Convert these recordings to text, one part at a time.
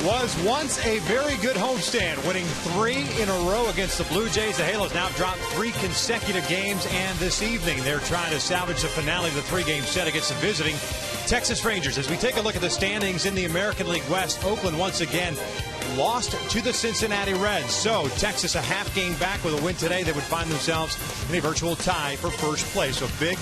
was once a very good homestand, winning 3 in a row against the Blue Jays. The Halos now dropped 3 consecutive games, and this evening they're trying to salvage the finale of the 3-game set against the visiting Texas Rangers. As we take a look at the standings in the American League West, Oakland once again lost to the Cincinnati Reds. So Texas a half game back. With a win today, they would find themselves in a virtual tie for first place. So big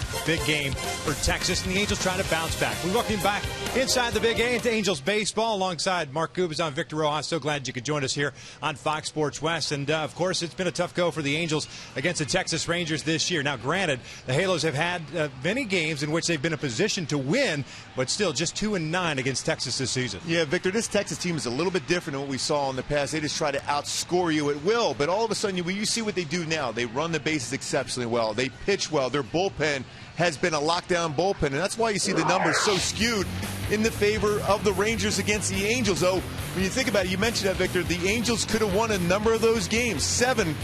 game for Texas, and the Angels trying to bounce back. We welcome you back inside the Big A into Angels baseball alongside Mark Gubicza, Victor Rojas. So glad you could join us here on Fox Sports West. And of course, it's been a tough go for the Angels against the Texas Rangers this year. Now, granted, the Halos have had many games in which they've been in a position to win, but still just 2-9 against Texas this season. Yeah, Victor, this Texas team is a little bit different than what we saw in the past. They just try to outscore you at will, but all of a sudden, when you see what they do now, they run the bases exceptionally well. They pitch well. Their bullpen has been a lockdown bullpen, and that's why you see the numbers so skewed in the favor of the Rangers against the Angels. Though, when you think about it, you mentioned that, Victor, the Angels could have won a number of those games. 7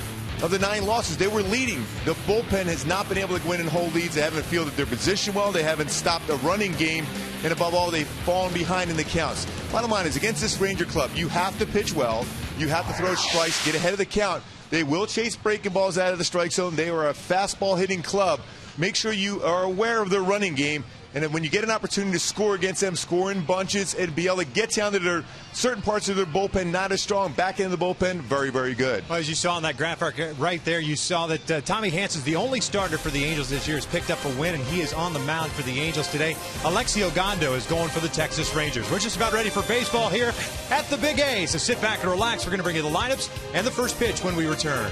of the 9 losses, they were leading. The bullpen has not been able to win and hold leads. They haven't fielded their position well. They haven't stopped a running game. And above all, they've fallen behind in the counts. Bottom line is, against this Ranger club, you have to pitch well. You have to throw strikes, get ahead of the count. They will chase breaking balls out of the strike zone. They are a fastball hitting club. Make sure you are aware of their running game. And then when you get an opportunity to score against them, score in bunches and be able to get down to their certain parts of their bullpen, not as strong. Back end of the bullpen, very, very good. Well, as you saw in that graphic right there, you saw that Tommy Hansen's the only starter for the Angels this year, has picked up a win, and he is on the mound for the Angels today. Alexi Ogando is going for the Texas Rangers. We're just about ready for baseball here at the Big A. So sit back and relax. We're going to bring you the lineups and the first pitch when we return.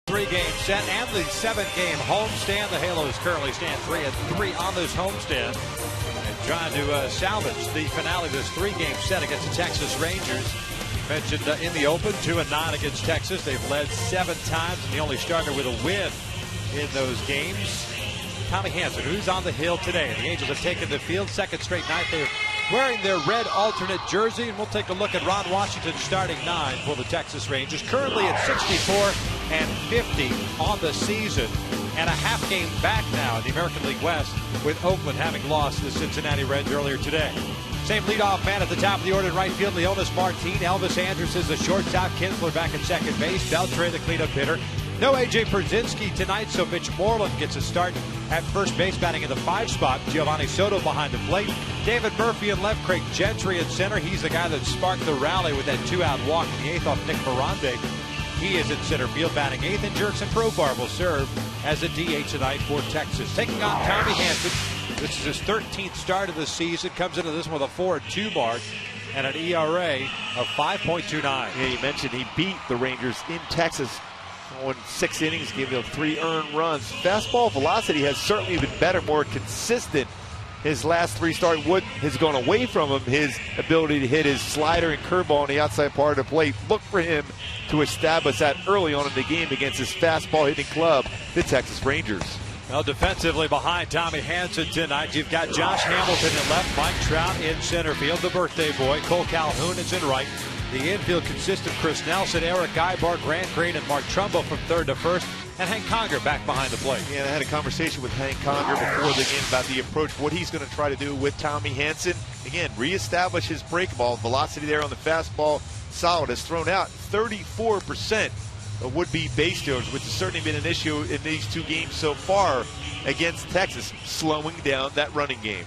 Three-game set and the 7-game homestand. The Halos currently stand 3-3 on this homestand. And trying to salvage the finale of this 3-game set against the Texas Rangers. Mentioned in the open, 2-9 against Texas. They've led 7 times, and the only starter with a win in those games. Tommy Hanson, who's on the hill today. And the Angels have taken the field, second straight night. They're wearing their red alternate jersey, and we'll take a look at Ron Washington's starting 9 for the Texas Rangers. Currently at 64-50 on the season, and a half game back now in the American League West, with Oakland having lost the Cincinnati Reds earlier today. Same leadoff man at the top of the order in right field, Leonys Martin. Elvis Andrus is the shortstop. Kinsler back at second base. Beltre the cleanup hitter. No A.J. Pierzynski tonight, so Mitch Moreland gets a start at first base, batting in the 5 spot. Giovanni Soto behind the plate. David Murphy in left. Craig Gentry in center. He's the guy that sparked the rally with that 2-out walk in the 8th off Nick Miranda. He is in center field, batting 8th, and Jurickson Profar will serve as a DH tonight for Texas. Taking on Tommy Hanson. This is his 13th start of the season. Comes into this one with a 4.2 mark and an ERA of 5.29. Yeah, you mentioned he beat the Rangers in Texas. Won 6 innings, gave them 3 earned runs. Fastball velocity has certainly been better, more consistent. His last 3 starts, what has gone away from him, his ability to hit his slider and curveball on the outside part of the plate. Look for him to establish that early on in the game against his fastball hitting club, the Texas Rangers. Well, defensively behind Tommy Hanson tonight, you've got Josh Hamilton in left, Mike Trout in center field, the birthday boy. Cole Calhoun is in right. The infield consists of Chris Nelson, Eric Ibar, Grant Green, and Mark Trumbo from third to first, and Hank Conger back behind the plate. Yeah, I had a conversation with Hank Conger before the game about the approach, what he's going to try to do with Tommy Hanson. Again, reestablish his break ball, velocity there on the fastball, solid. Has thrown out 34% of would-be base stealers, which has certainly been an issue in these 2 games so far against Texas, slowing down that running game.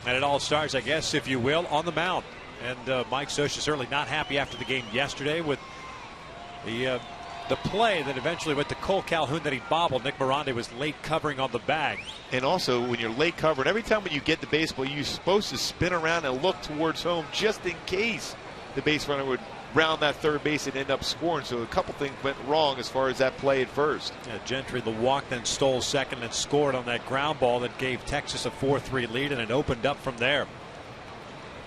And it all starts, I guess, if you will, on the mound. And Mike Scioscia certainly not happy after the game yesterday with the play that eventually went to Cole Calhoun that he bobbled. Nick Miranda was late covering on the bag. And also, when you're late covering, every time when you get the baseball, you're supposed to spin around and look towards home just in case the base runner would round that third base and end up scoring. So a couple things went wrong as far as that play at first. Yeah, Gentry the walk, then stole second and scored on that ground ball that gave Texas a 4-3 lead, and it opened up from there.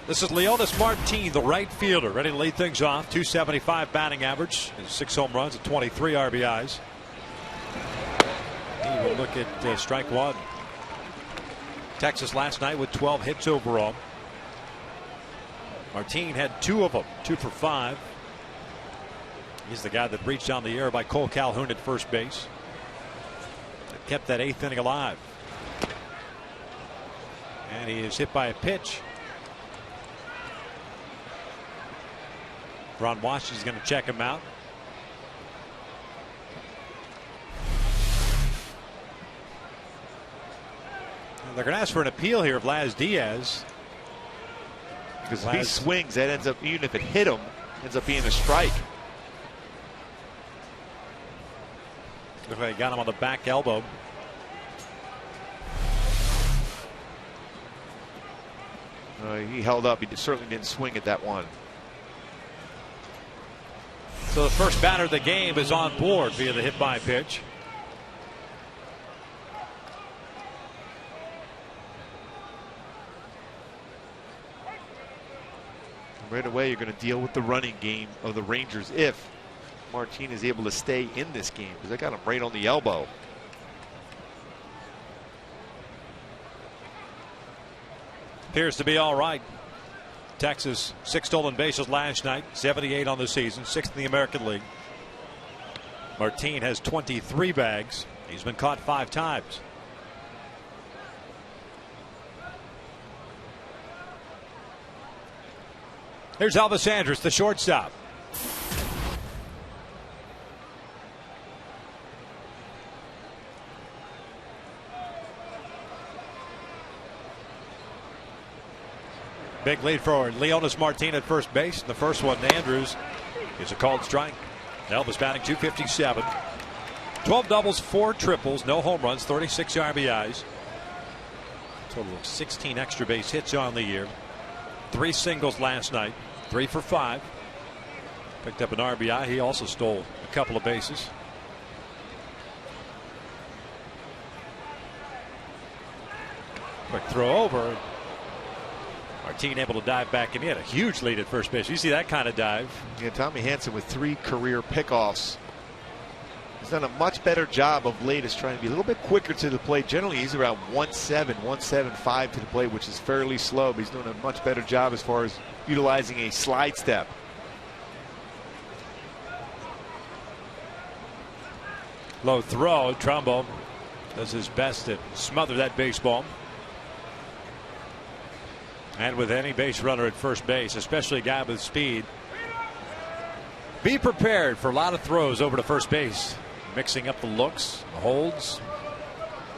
This is Leonys Martin, the right fielder, ready to lead things off. 275 batting average, 6 home runs and 23 RBIs. He will look at strike one. Texas last night with 12 hits overall. Martin had 2 of them, 2 for 5. He's the guy that reached on the air by Cole Calhoun at first base. That kept that 8th inning alive. And he is hit by a pitch. Ron Washington is going to check him out. And they're going to ask for an appeal here of Laz Diaz. Because if he swings, that ends up, even if it hit him, ends up being a strike. Looks like he got him on the back elbow. He held up. He certainly didn't swing at that one. So the first batter of the game is on board via the hit by pitch. Right away, you're going to deal with the running game of the Rangers if Martin is able to stay in this game, because they got him right on the elbow. Appears to be all right. Texas 6 stolen bases last night, 78 on the season, 6th in the American League. Martin has 23 bags. He's been caught 5 times. Here's Elvis Andrus, the shortstop. Big lead for Leonys Martin at first base. The first one to Andrus is a called strike. Elvis batting .257. 12 doubles, 4 triples, no home runs, 36 RBIs. Total of 16 extra base hits on the year. 3 singles last night, 3 for 5. Picked up an RBI. He also stole a couple of bases. Quick throw over. Martin able to dive back, and he had a huge lead at first base. You see that kind of dive. Yeah, Tommy Hanson with 3 career pickoffs. He's done a much better job of late as trying to be a little bit quicker to the plate. Generally, he's around 1.7, 1.75 to the plate, which is fairly slow, but he's doing a much better job as far as utilizing a slide step. Low throw. Trumbo does his best to smother that baseball. And with any base runner at first base, especially a guy with speed, be prepared for a lot of throws over to first base. Mixing up the looks, the holds.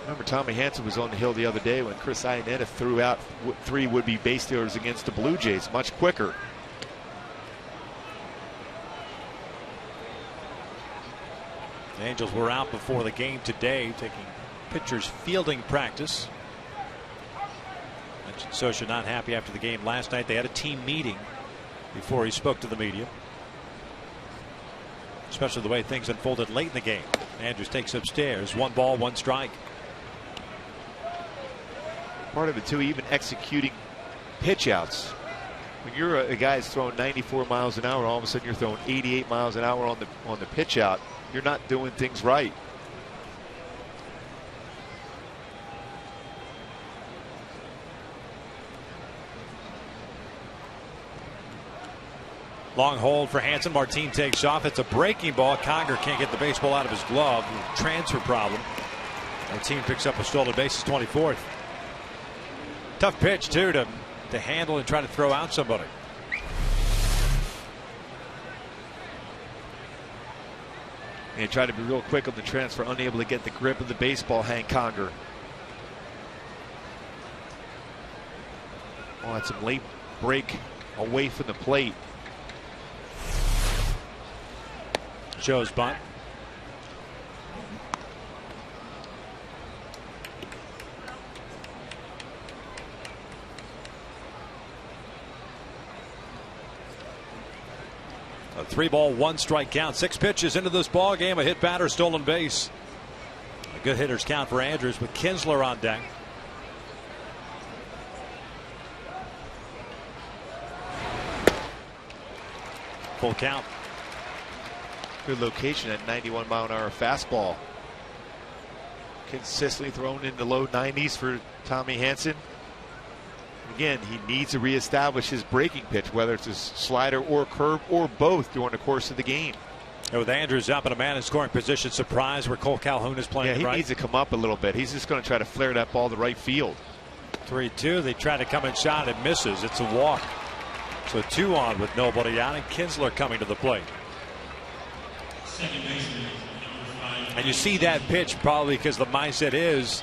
Remember, Tommy Hanson was on the hill the other day when Chris Iannetta threw out 3 would-be base stealers against the Blue Jays much quicker. The Angels were out before the game today, taking pitchers fielding practice. Mentioned Scioscia not happy after the game last night. They had a team meeting before he spoke to the media. Especially the way things unfolded late in the game. Andrews takes upstairs. 1 ball, 1 strike. Part of it too, even executing pitch outs. When you're a guy that's throwing 94 miles an hour, all of a sudden you're throwing 88 miles an hour on the pitch out. You're not doing things right. Long hold for Hanson. Martin takes off. It's a breaking ball. Conger can't get the baseball out of his glove. Transfer problem. Martin picks up a stolen base. His 24th. Tough pitch too to handle and try to throw out somebody. And tried to be real quick on the transfer, unable to get the grip of the baseball. Hank Conger. Oh, that's some late break away from the plate. Shows bunt. A 3-ball, 1 strike count. 6 pitches into this ball game. A hit batter, stolen base. A good hitters count for Andrews with Kinsler on deck. Full count. Good location at 91 mile an hour fastball. Consistently thrown in the low 90s for Tommy Hanson. Again, he needs to reestablish his breaking pitch, whether it's his slider or curve or both during the course of the game. And with Andrews up and a man in scoring position, surprise where Cole Calhoun is playing. Yeah, he right. needs to come up a little bit. He's just going to try to flare that ball to right field. 3-2. They try to come in shot. It misses. It's a walk. So 2 on with nobody out, and Kinsler coming to the plate. And you see that pitch probably because the mindset is,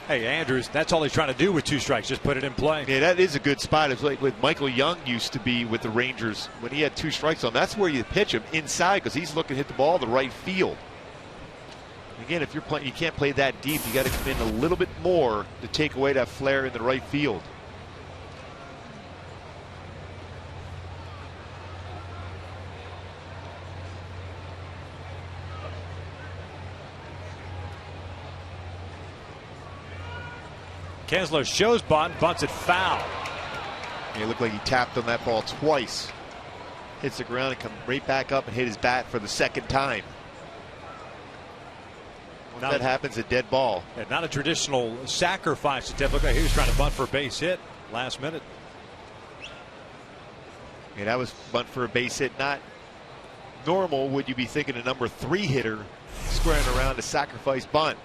hey, Andrews, that's all he's trying to do with 2 strikes. Just put it in play. Yeah, that is a good spot. It's like with Michael Young used to be with the Rangers when he had 2 strikes on. That's where you pitch him inside because he's looking to hit the ball to right field. Again, if you're playing, you can't play that deep. You got to come in a little bit more to take away that flare in the right field. Kinsler shows bunt, bunts it foul. It looked like he tapped on that ball twice. Hits the ground and come right back up and hit his bat for the 2nd time. When that happens, a dead ball. Yeah, not a traditional sacrifice attempt. Look like he was trying to bunt for a base hit last minute. Yeah, that was bunt for a base hit. Not normal would you be thinking a number 3 hitter squaring around to sacrifice bunt.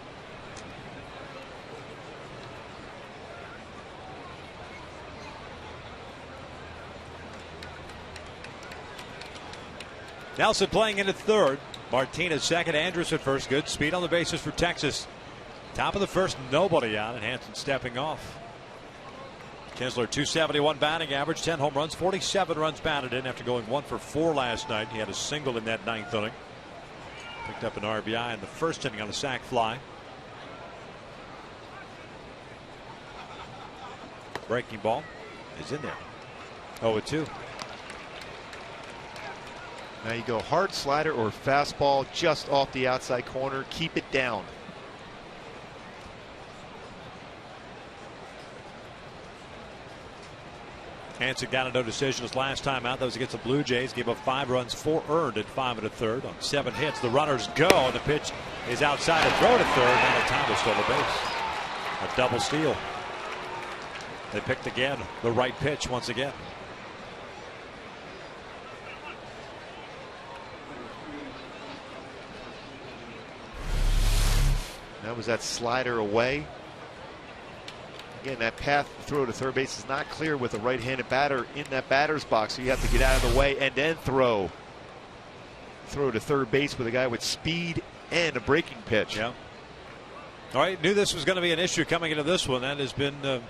Nelson playing in at 3rd. Martinez 2nd. Andrews at 1st. Good speed on the bases for Texas. Top of the 1st, nobody out, and Hanson stepping off. Kinsler 271 batting average, 10 home runs, 47 runs batted in after going 1 for 4 last night. He had a single in that 9th inning. Picked up an RBI in the 1st inning on a sac fly. Breaking ball is in there. 0-2. Now you go hard slider or fastball just off the outside corner. Keep it down. Hansen got a no decision his last time out. That was against the Blue Jays. Gave up 5 runs, 4 earned at 5 1/3 on 7 hits. The runners go. The pitch is outside to throw to third. Now Thomas stole the base. A double steal. They picked again the right pitch once again. That was that slider away. Again, that path to throw to third base is not clear with a right-handed batter in that batter's box, so you have to get out of the way and then throw to third base with a guy with speed and a breaking pitch. Yeah. All right, knew this was going to be an issue coming into this one. That has been one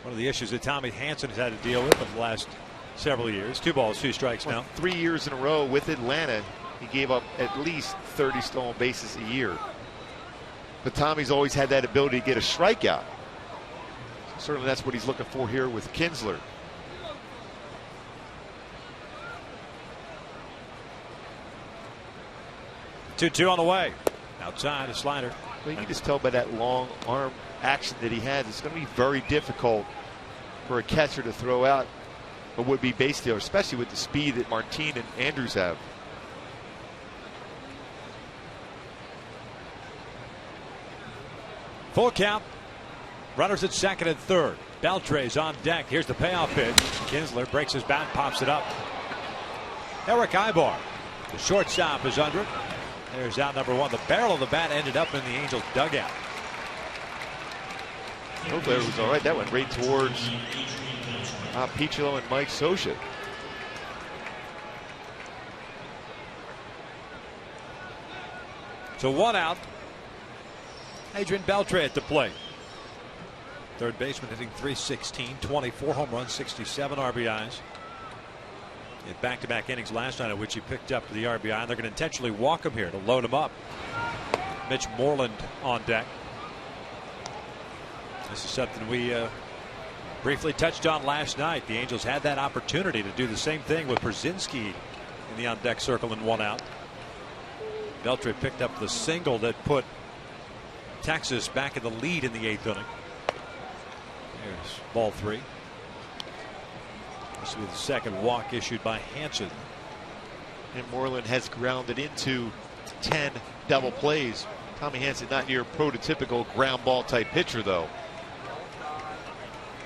of the issues that Tommy Hansen has had to deal with in the last several years. 2 balls, 2 strikes now. 3 years in a row with Atlanta, he gave up at least 30 stolen bases a year. But Tommy's always had that ability to get a strikeout. Certainly that's what he's looking for here with Kinsler. Two on the way. Outside, a slider. Well, you can just tell by that long arm action that he has, it's going to be very difficult for a catcher to throw out a would-be base stealer, especially with the speed that Martin and Andrews have. Full count. Runners at second and third. Beltre's on deck. Here's the payoff pitch. Kinsler breaks his bat, pops it up. Eric Ibar, the shortstop, is under it. There's out number 1. The barrel of the bat ended up in the Angels dugout. Hopefully it was all right. That went right towards Pichilo and Mike Scioscia. So 1 out. Adrian Beltre at the plate. Third baseman hitting .316, 24 home runs, 67 RBIs. In back-to-back innings last night, at which he picked up the RBI. And they're going to intentionally walk him here to load him up. Mitch Moreland on deck. This is something we briefly touched on last night. The Angels had that opportunity to do the same thing with Brzezinski in the on-deck circle in 1 out. Beltre picked up the single that put Texas back in the lead in the 8th inning. There's ball 3. This will be the second walk issued by Hansen. And Moreland has grounded into 10 double plays. Tommy Hansen not your prototypical ground ball type pitcher, though.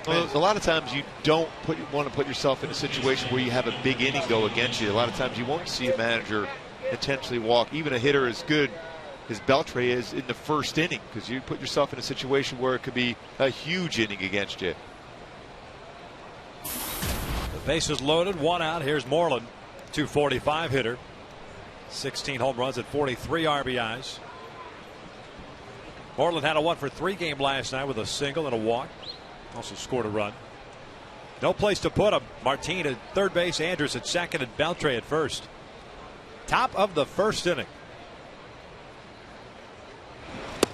Well, a lot of times you don't want to put yourself in a situation where you have a big inning go against you. A lot of times you won't see a manager intentionally walk even a hitter as good as Beltre is in the first inning, because you put yourself in a situation where it could be a huge inning against you. The base is loaded, 1 out. Here's Moreland, 245 hitter, 16 home runs at 43 RBIs. Moreland had a 1-for-3 game last night with a single and a walk. Also scored a run. No place to put him. Martin at third base, Andrews at second, and Beltre at first. Top of the first inning.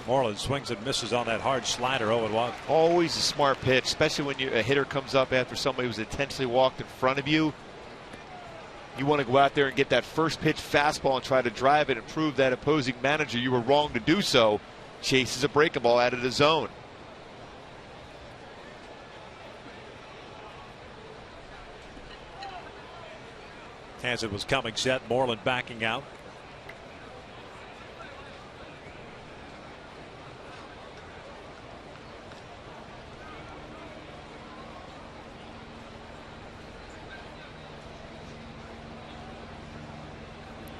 Moreland swings and misses on that hard slider, 0-1. Always a smart pitch, especially when a hitter comes up after somebody who's intentionally walked in front of you. You want to go out there and get that first pitch fastball and try to drive it and prove that opposing manager you were wrong to do so. Chases a breaking ball out of the zone. Hansen was coming set. Moreland backing out.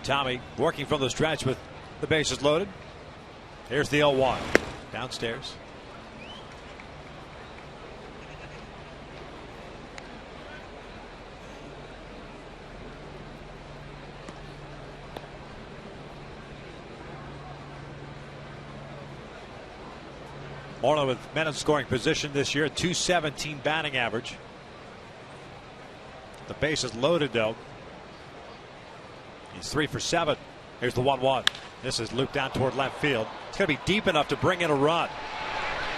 Tommy working from the stretch with the bases loaded. Here's the 0-1 downstairs. Moreland with men in scoring position this year, 217 batting average. The base is loaded, though. He's 3 for 7. Here's the 1-1. This is looped down toward left field. It's going to be deep enough to bring in a run.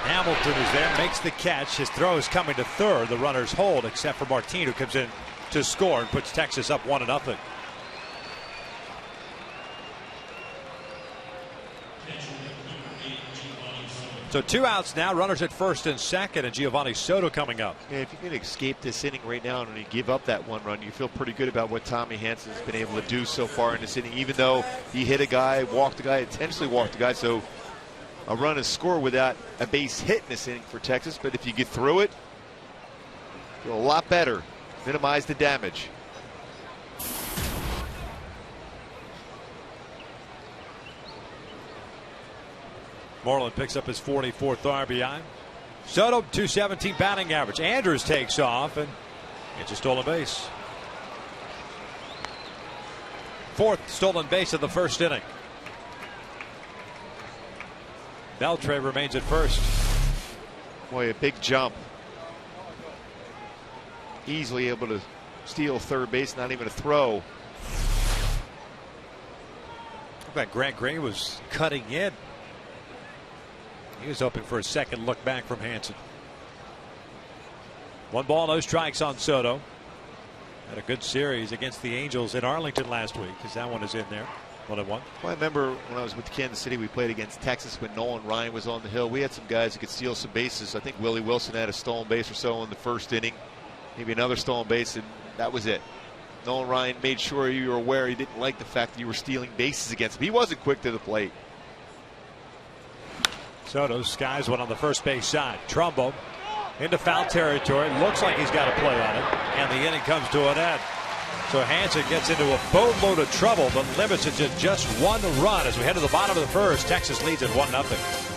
Hamilton is there, makes the catch. His throw is coming to third. The runners hold, except for Martin, who comes in to score and puts Texas up 1-0. So 2 outs now, runners at first and second, and Giovanni Soto coming up. Yeah, if you can escape this inning right now and you give up that 1 run, you feel pretty good about what Tommy Hanson has been able to do so far in this inning, even though he hit a guy, walked a guy, intentionally walked a guy. So a run is scored without a base hit in this inning for Texas. But if you get through it, feel a lot better. Minimize the damage. Moreland picks up his 44th RBI. Soto, 217 batting average. Andrews takes off and gets a stolen base. 4th stolen base of the first inning. Beltre remains at first. Boy, a big jump. Easily able to steal third base, not even a throw. Looked like Grant Gray was cutting in. He was hoping for a second look back from Hanson. 1 ball, no strikes on Soto. Had a good series against the Angels in Arlington last week, because that one is in there. 1-1. Well, I remember when I was with Kansas City, we played against Texas when Nolan Ryan was on the hill. We had some guys who could steal some bases. I think Willie Wilson had a stolen base or so in the first inning, maybe another stolen base, and that was it. Nolan Ryan made sure you were aware he didn't like the fact that you were stealing bases against him. He wasn't quick to the plate. Soto skies one on the first base side. Trumbo into foul territory. Looks like he's got a play on it. And the inning comes to an end. So Hanson gets into a boatload of trouble, but limits it to just 1 run as we head to the bottom of the first. Texas leads at 1-0.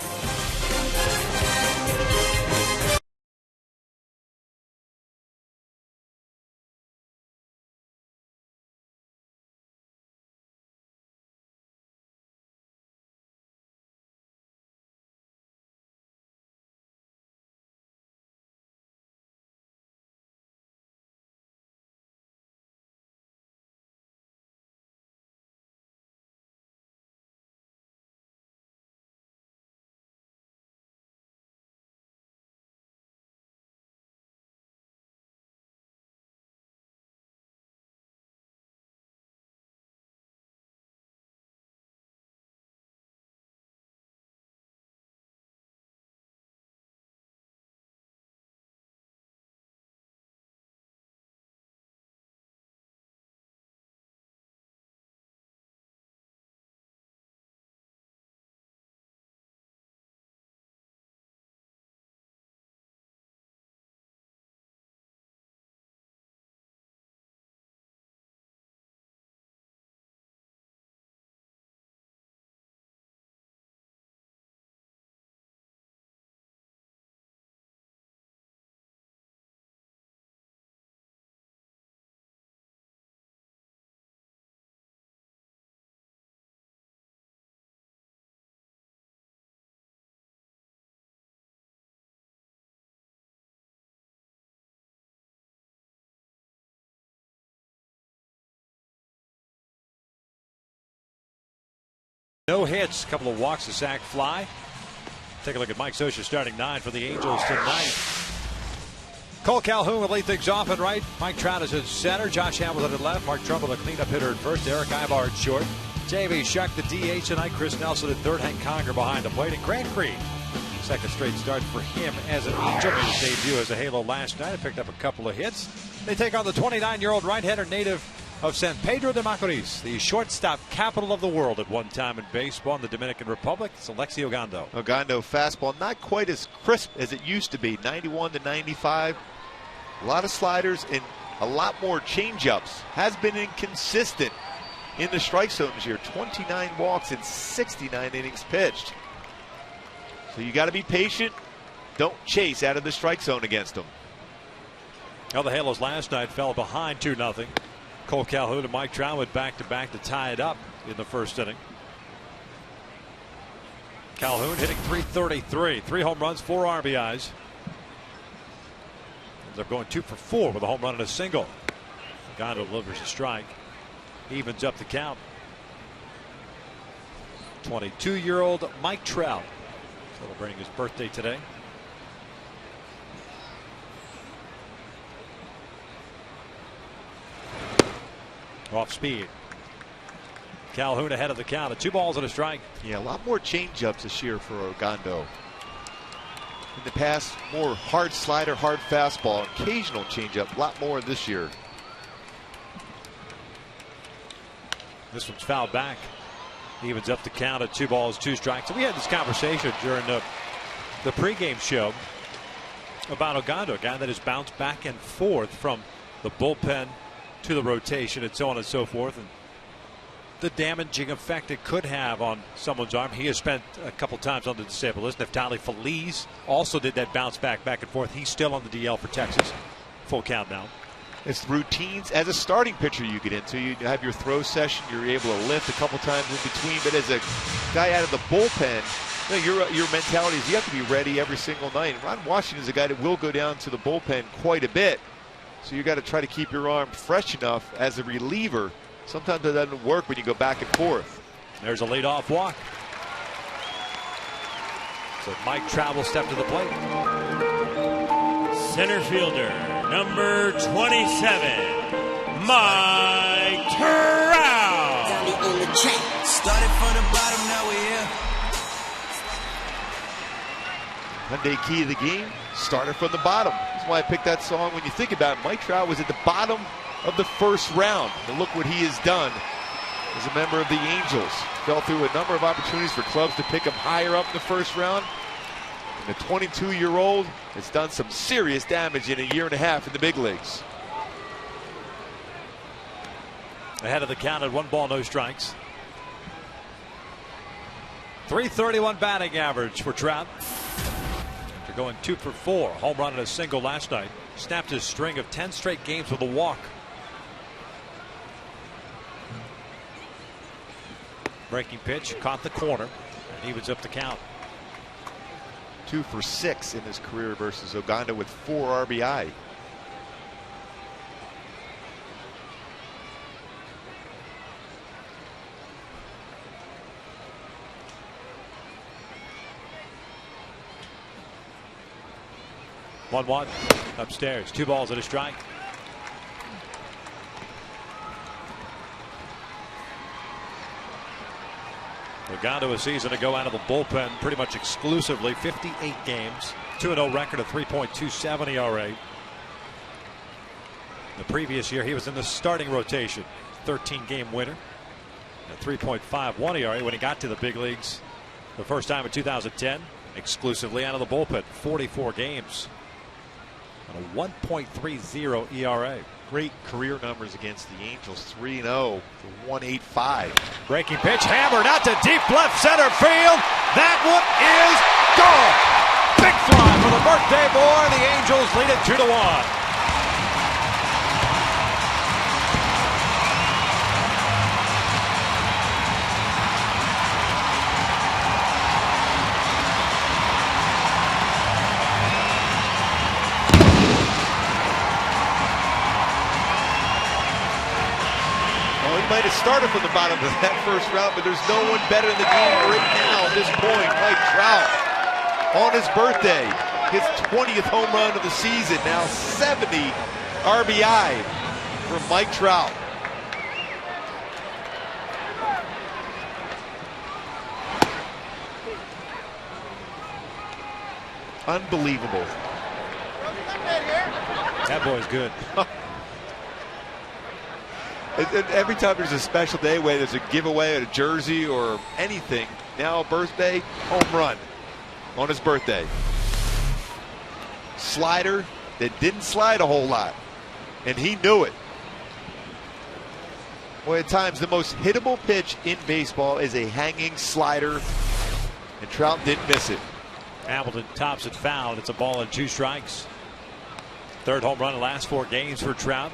No hits, a couple of walks, a sac fly. Take a look at Mike Scioscia starting 9 for the Angels tonight. Cole Calhoun will lead things off at right. Mike Trout is at center. Josh Hamilton at left. Mark Trumbull, the cleanup hitter at first. Eric Ibar at short. J.B. Shuck, the DH tonight. Chris Nelson at third. Hank Conger behind the plate. And Grant Creed, second straight start for him as an Angel. Made his debut as a Halo last night. Picked up a couple of hits. They take on the 29-year-old right-hander native of San Pedro de Macorís, the shortstop capital of the world at one time in baseball in the Dominican Republic. It's Alexi Ogando. Ogando fastball not quite as crisp as it used to be. 91 to 95. A lot of sliders and a lot more changeups. Has been inconsistent in the strike zone this year. 29 walks in 69 innings pitched. So you got to be patient. Don't chase out of the strike zone against them. Well, the Halos last night fell behind 2-0. Cole Calhoun and Mike Trout went back-to-back to tie it up in the first inning. Calhoun hitting .333, 3 home runs, 4 RBIs. Ends up going 2 for 4 with a home run and a single. Ogando delivers a strike. Evens up the count. 22-year-old Mike Trout celebrating his birthday today. Off speed. Calhoun ahead of the count at 2 balls and a strike. Yeah, a lot more changeups this year for Ogando. In the past, more hard slider, hard fastball, occasional changeup, a lot more this year. This one's fouled back. Evens up the count at 2 balls, 2 strikes. And we had this conversation during the pregame show about Ogando, a guy that has bounced back and forth from the bullpen to the rotation and so on and so forth, and the damaging effect it could have on someone's arm. He has spent a couple times on the disabled list. Neftali Feliz also did that bounce back and forth. He's still on the DL for Texas. Full count now. It's routines as a starting pitcher you get into. You have your throw session. You're able to lift a couple times in between. But as a guy out of the bullpen, your mentality is you have to be ready every single night. And Ron Washington is a guy that will go down to the bullpen quite a bit. So you got to try to keep your arm fresh enough as a reliever. Sometimes it doesn't work when you go back and forth. There's a leadoff walk. So Mike Trout will step to the plate. Center fielder, number 27, Mike Trout. Started from the bottom, now we're here. Hyundai key of the game, started from the bottom. That's why I picked that song. When you think about it, Mike Trout was at the bottom of the first round. And look what he has done as a member of the Angels. Fell through a number of opportunities for clubs to pick him higher up in the first round. And the 22-year-old has done some serious damage in a year and a half in the big leagues. Ahead of the count at 1 ball, no strikes. .331 batting average for Trout. After going 2 for 4, home run and a single last night. Snapped his string of 10 straight games with a walk. Breaking pitch, caught the corner, and evens up the count. 2 for 6 in his career versus Ogando with 4 RBI. One upstairs, 2 balls and a strike. Ogando a season ago out of the bullpen pretty much exclusively, 58 games, 2-0 record, of 3.27 ERA. The previous year he was in the starting rotation, 13-game winner, a 3.51 ERA when he got to the big leagues the first time in 2010, exclusively out of the bullpen, 44 games, and a 1.30 ERA. Great career numbers against the Angels, 3-0 for 1.85. Breaking pitch, hammered out to deep left center field. That one is gone. Big fly for the birthday boy. The Angels lead it 2-1. Might have started from the bottom of that first round, but there's no one better in the game right now at this point. Mike Trout on his birthday, his 20th home run of the season. Now 70 RBI for Mike Trout. Unbelievable. That boy's good. Every time there's a special day, whether there's a giveaway at a jersey or anything, now a birthday, home run on his birthday. Slider that didn't slide a whole lot, and he knew it. Boy, at times the most hittable pitch in baseball is a hanging slider, and Trout didn't miss it. Hamilton tops it foul. It's a ball and 2 strikes. 3rd home run in the last 4 games for Trout.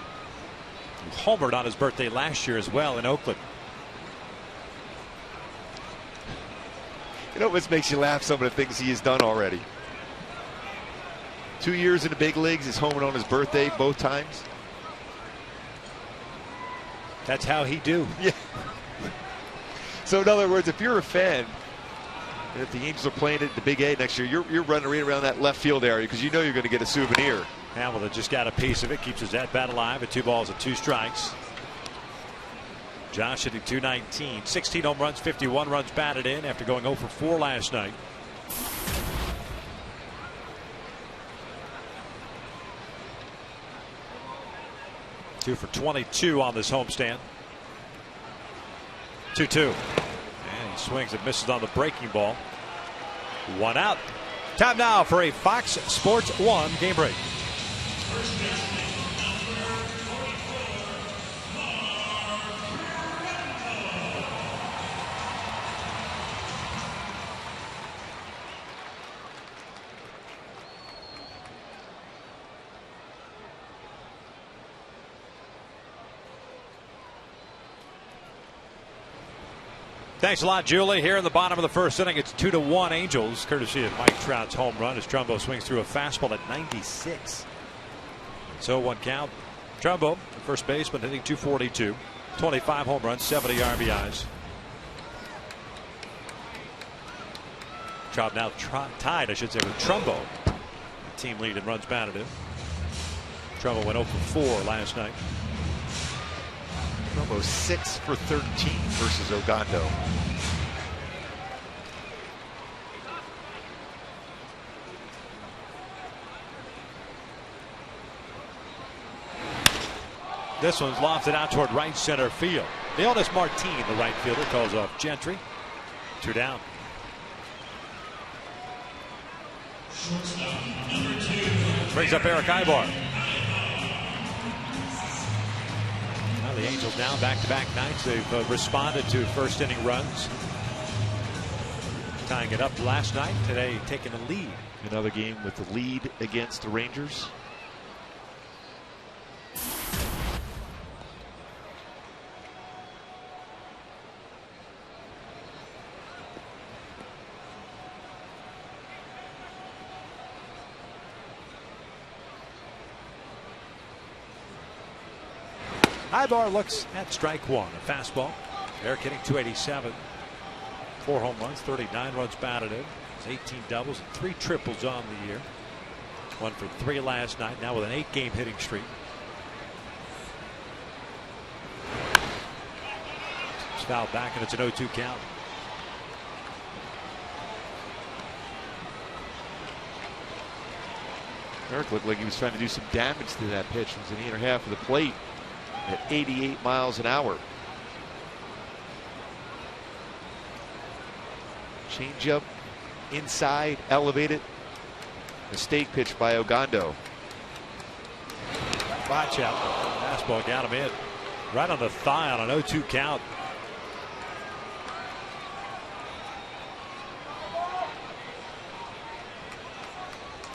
Homered on his birthday last year as well in Oakland. You know what makes you laugh? Some of the things he has done already. 2 years in the big leagues, he's homered on his birthday both times. That's how he do. Yeah. So in other words, if you're a fan, and if the Angels are playing at the Big A next year, you're running right around that left field area because you know you're going to get a souvenir. Hamilton just got a piece of it, keeps his at-bat alive at 2 balls and 2 strikes. Josh hitting .219, 16 home runs, 51 runs batted in after going 0 for 4 last night. 2 for 22 on this homestand. 2-2. And he swings and misses on the breaking ball. 1 out. Time now for a Fox Sports 1 game break. Thanks a lot, Julie. Here in the bottom of the first inning, it's 2-1 Angels, courtesy of Mike Trout's home run as Trumbo swings through a fastball at 96. So 1 count. Trumbo, the first baseman, hitting .242, 25 home runs, 70 RBIs. Trout now tied, I should say, with Trumbo. Team lead in runs batted in. Trumbo went 0 for 4 last night. Trumbo 6 for 13 versus Ogando. This one's lofted out toward right center field. Leonis Martin, the right fielder, calls off Gentry. 2 down. Brings up Eric Ibar. Well, the Angels now back-to-back nights. They've responded to first inning runs. Tying it up last night. Today taking a lead. Another game with the lead against the Rangers. Ibar looks at strike 1. A fastball. Eric hitting .287. 4 home runs, 39 runs batted in. 18 doubles and 3 triples on the year. 1 for 3 last night. Now with an 8-game hitting streak. It's fouled back and it's an 0-2 count. Eric looked like he was trying to do some damage to that pitch. It was in the inner half of the plate at 88 miles an hour. Changeup inside, elevated. Mistake pitch by Ogando. Watch out. Fastball got him in. Right on the thigh on an 0-2 count.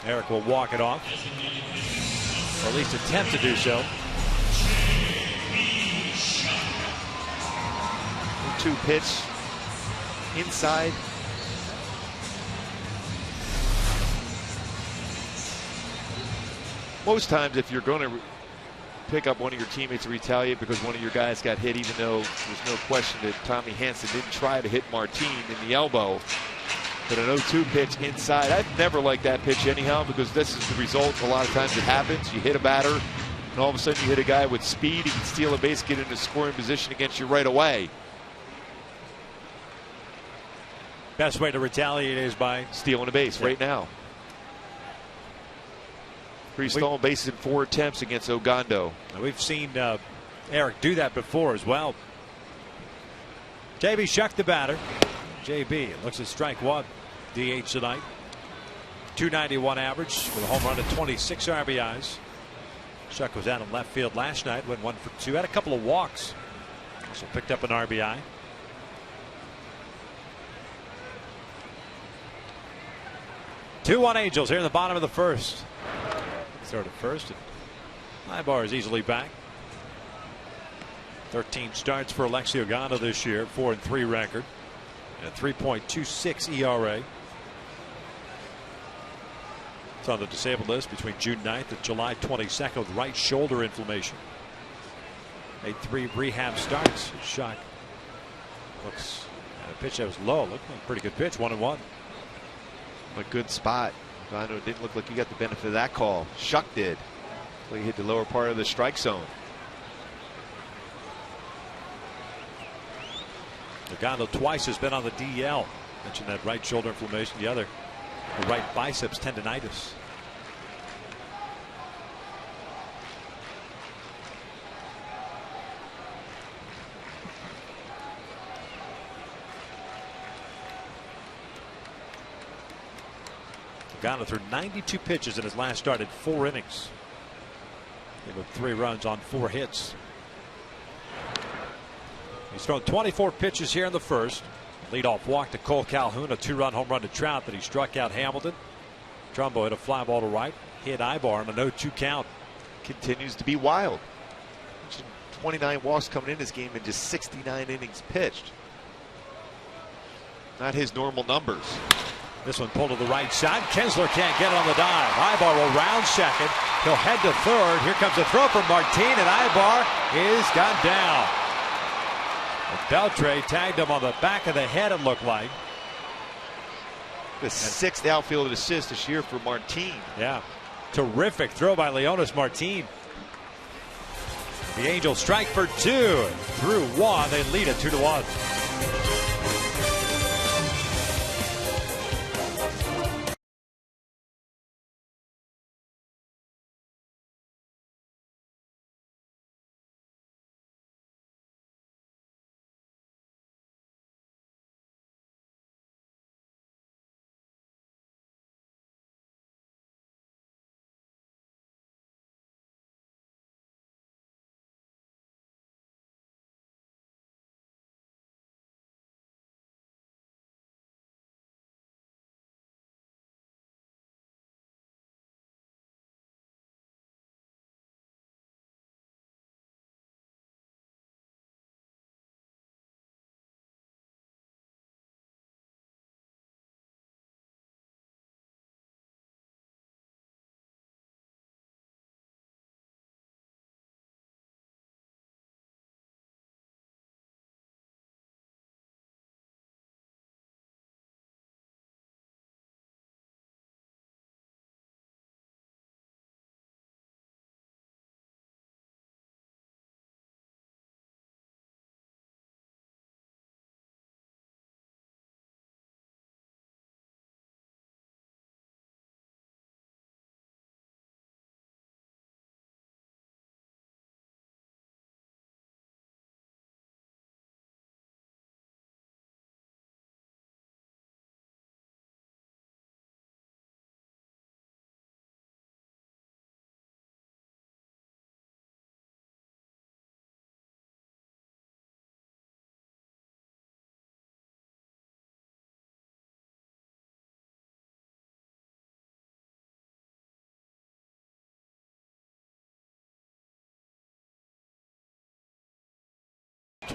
Eric will walk it off. Or at least attempt to do so. 2 pitch inside. Most times if you're going to pick up one of your teammates to retaliate because one of your guys got hit, even though there's no question that Tommy Hanson didn't try to hit Martin in the elbow, but an 0-2 pitch inside. I've never liked that pitch anyhow because this is the result. A lot of times it happens. You hit a batter and all of a sudden you hit a guy with speed. He can steal a base, get into scoring position against you right away. Best way to retaliate is by stealing a base right now. 3 stolen bases in 4 attempts against Ogando. We've seen Eric do that before as well. JB Shuck the batter. JB looks at strike 1. DH tonight. .291 average with a home run and 26 RBIs. Shuck was out in left field last night. Went 1 for 2. Had a couple of walks. Also picked up an RBI. 2-1 Angels here in the bottom of the first. Throw to first. Ibar is easily back. 13 starts for Alexi Ogando this year. 4-3 record. And a 3.26 ERA. It's on the disabled list between June 9th and July 22nd with right shoulder inflammation. Made 3 rehab starts. Shuck looks at a pitch that was low. Looked like a pretty good pitch. 1-1. A good spot. Ogando didn't look like he got the benefit of that call. Shuck did. He hit the lower part of the strike zone. Ogando twice has been on the DL. Mentioned that right shoulder inflammation. The other, the right biceps tendonitis. Logano threw 92 pitches in his last start in 4 innings. Gave up 3 runs on 4 hits. He's thrown 24 pitches here in the first. Leadoff walk to Cole Calhoun, a 2-run home run to Trout that he struck out Hamilton. Trumbo hit a fly ball to right, hit Ibar on a 0-2 count. Continues to be wild. 29 walks coming in this game in just 69 innings pitched. Not his normal numbers. This one pulled to the right side. Kessler can't get it on the dive. Ibar will round second. He'll head to third. Here comes a throw from Martin, and Ibar is gone down. And Beltre tagged him on the back of the head, it looked like. The 6th outfield assist this year for Martin. Yeah. Terrific throw by Leonys Martin. The Angels strike for 2. Through 1, they lead it 2-1.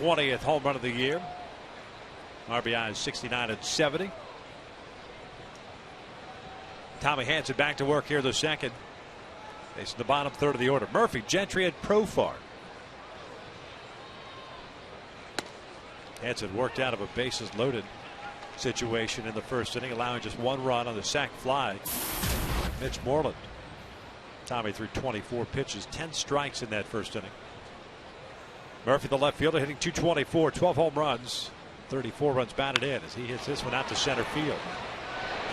th home run of the year. RBI is 69 and 70. Tommy Hanson back to work here the second. Facing the bottom third of the order. Murphy, Gentry, and Profar. Hanson worked out of a bases loaded situation in the first inning, allowing just 1 run on the sac fly. Mitch Moreland. Tommy threw 24 pitches, 10 strikes in that first inning. Murphy, the left fielder, hitting .224, 12 home runs, 34 runs batted in as he hits this one out to center field.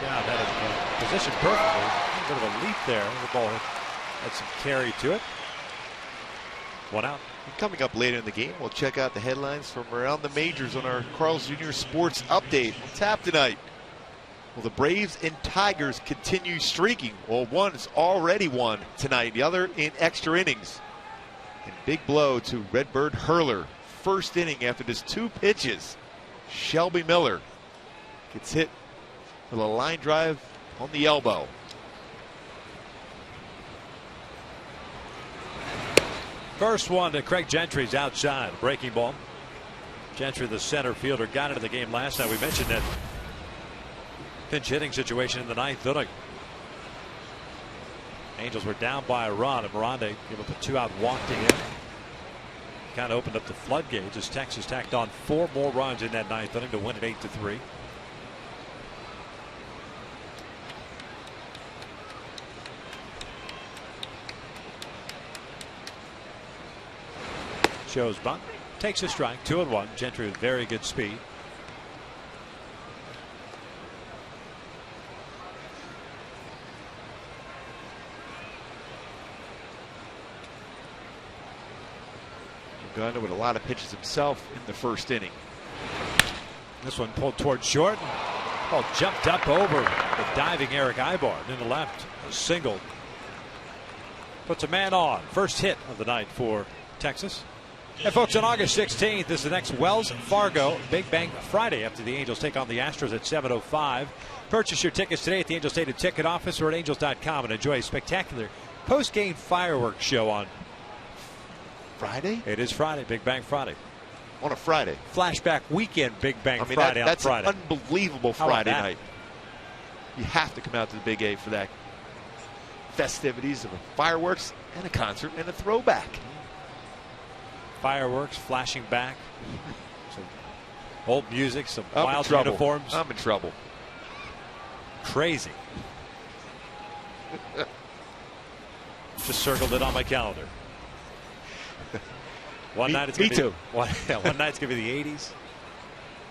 Yeah, that is positioned perfectly. A bit of a leap there. The ball had some carry to it. 1 out. And coming up later in the game, we'll check out the headlines from around the majors on our Carl's Jr. Sports Update. On tap tonight. Well, the Braves and Tigers continue streaking. Well, one is already won tonight, the other in extra innings. And big blow to Redbird Hurler. First inning after just 2 pitches. Shelby Miller gets hit with a line drive on the elbow. First one to Craig Gentry's outside. Breaking ball. Gentry, the center fielder, got into the game last night. We mentioned that pinch hitting situation in the 9th inning. Angels were down by a run, and Miranda gave up a 2-out walk to him. Kind of opened up the floodgates as Texas tacked on 4 more runs in that 9th inning to win it 8-3. Shows bunt, takes a strike, 2-1. Gentry with very good speed. Gunnar with a lot of pitches himself in the first inning. This one pulled towards short. Well, jumped up over the diving Eric Ibar in the left. A single. Puts a man on. First hit of the night for Texas. And folks, on August 16th is the next Wells Fargo Big Bang Friday after the Angels take on the Astros at 7:05. Purchase your tickets today at the Angels Stadium ticket office or at angels.com and enjoy a spectacular post-game fireworks show on Friday? It is Friday, Big Bang Friday. On a Friday. Flashback weekend, Big Bang Friday that's on Friday. An unbelievable Friday night. You have to come out to the Big A for that. Festivities of fireworks and a concert and a throwback. Fireworks flashing back. Some old music, some I'm wild in trouble. uniforms. I'm in trouble. Crazy. Just circled it on my calendar. One night it's going to be one night's going to be the 80s.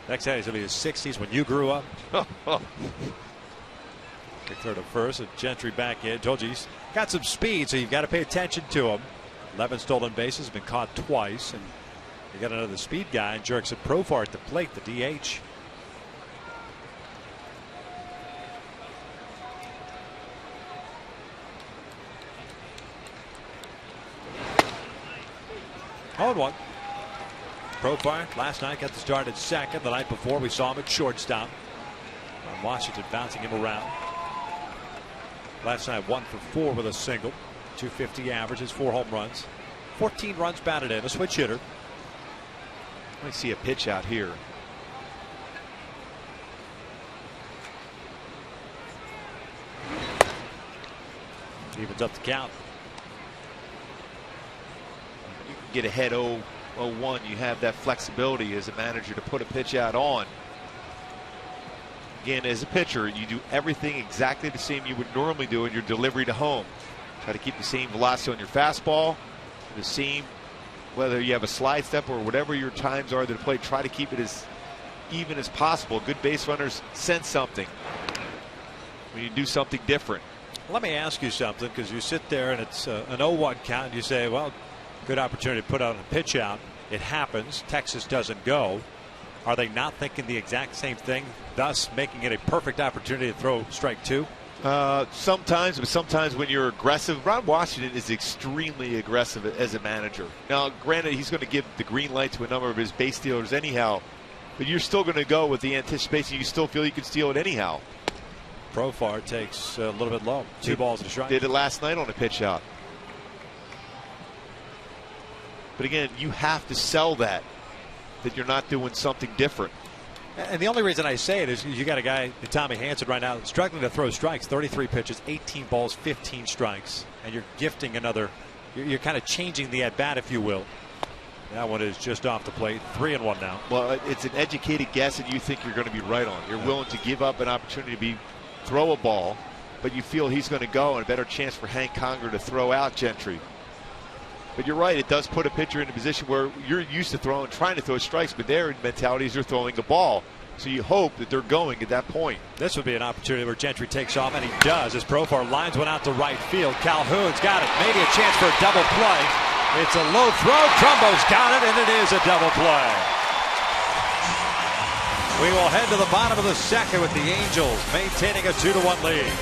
Next night it's going to be the 60s when you grew up. Big third of first and Gentry back in. Told you he's got some speed, so you've got to pay attention to him. 11 stolen bases, been caught twice, and you got another speed guy and jerks at Profar at the plate, the DH. Oh, and one. Profar last night got the start at second. The night before we saw him at shortstop. Washington bouncing him around. Last night 1 for 4 with a single. 250 averages, 4 home runs. 14 runs batted in, a switch hitter. I see a pitch out here. Evens up the count. You can get ahead 0-1. You have that flexibility as a manager to put a pitch out on. Again, as a pitcher, you do everything exactly the same you would normally do in your delivery to home. Try to keep the same velocity on your fastball, the same, whether you have a slide step or whatever your times are to the plate, try to keep it as even as possible. Good base runners sense something when you do something different. Let me ask you something, because you sit there and it's an 0-1 count and you say, well, good opportunity to put out a pitch out. It happens. Texas doesn't go. Are they not thinking the exact same thing, thus making it a perfect opportunity to throw strike 2? Sometimes, but sometimes when you're aggressive, Ron Washington is extremely aggressive as a manager. Now, granted, he's going to give the green light to a number of his base stealers anyhow, but you're still going to go with the anticipation you still feel you can steal it anyhow. Profar takes a little bit low. 2 balls and a strike. Did it last night on a pitch out. But again, you have to sell that you're not doing something different. And the only reason I say it is you got a guy, Tommy Hanson, right now struggling to throw strikes. 33 pitches, 18 balls, 15 strikes, and you're gifting another. You're kind of changing the at bat, if you will. That one is just off the plate. 3-1 now. Well, it's an educated guess that you think you're going to be right on. You're willing to give up an opportunity to throw a ball, but you feel he's going to go, and a better chance for Hank Conger to throw out Gentry. But you're right, it does put a pitcher in a position where you're used to trying to throw strikes, but their mentality is they're throwing the ball. So you hope that they're going at that point. This would be an opportunity where Gentry takes off, and he does, as Profar lines one out to right field. Calhoun's got it. Maybe a chance for a double play. It's a low throw. Trumbo's got it, and it is a double play. We will head to the bottom of the second with the Angels maintaining a 2-1 lead.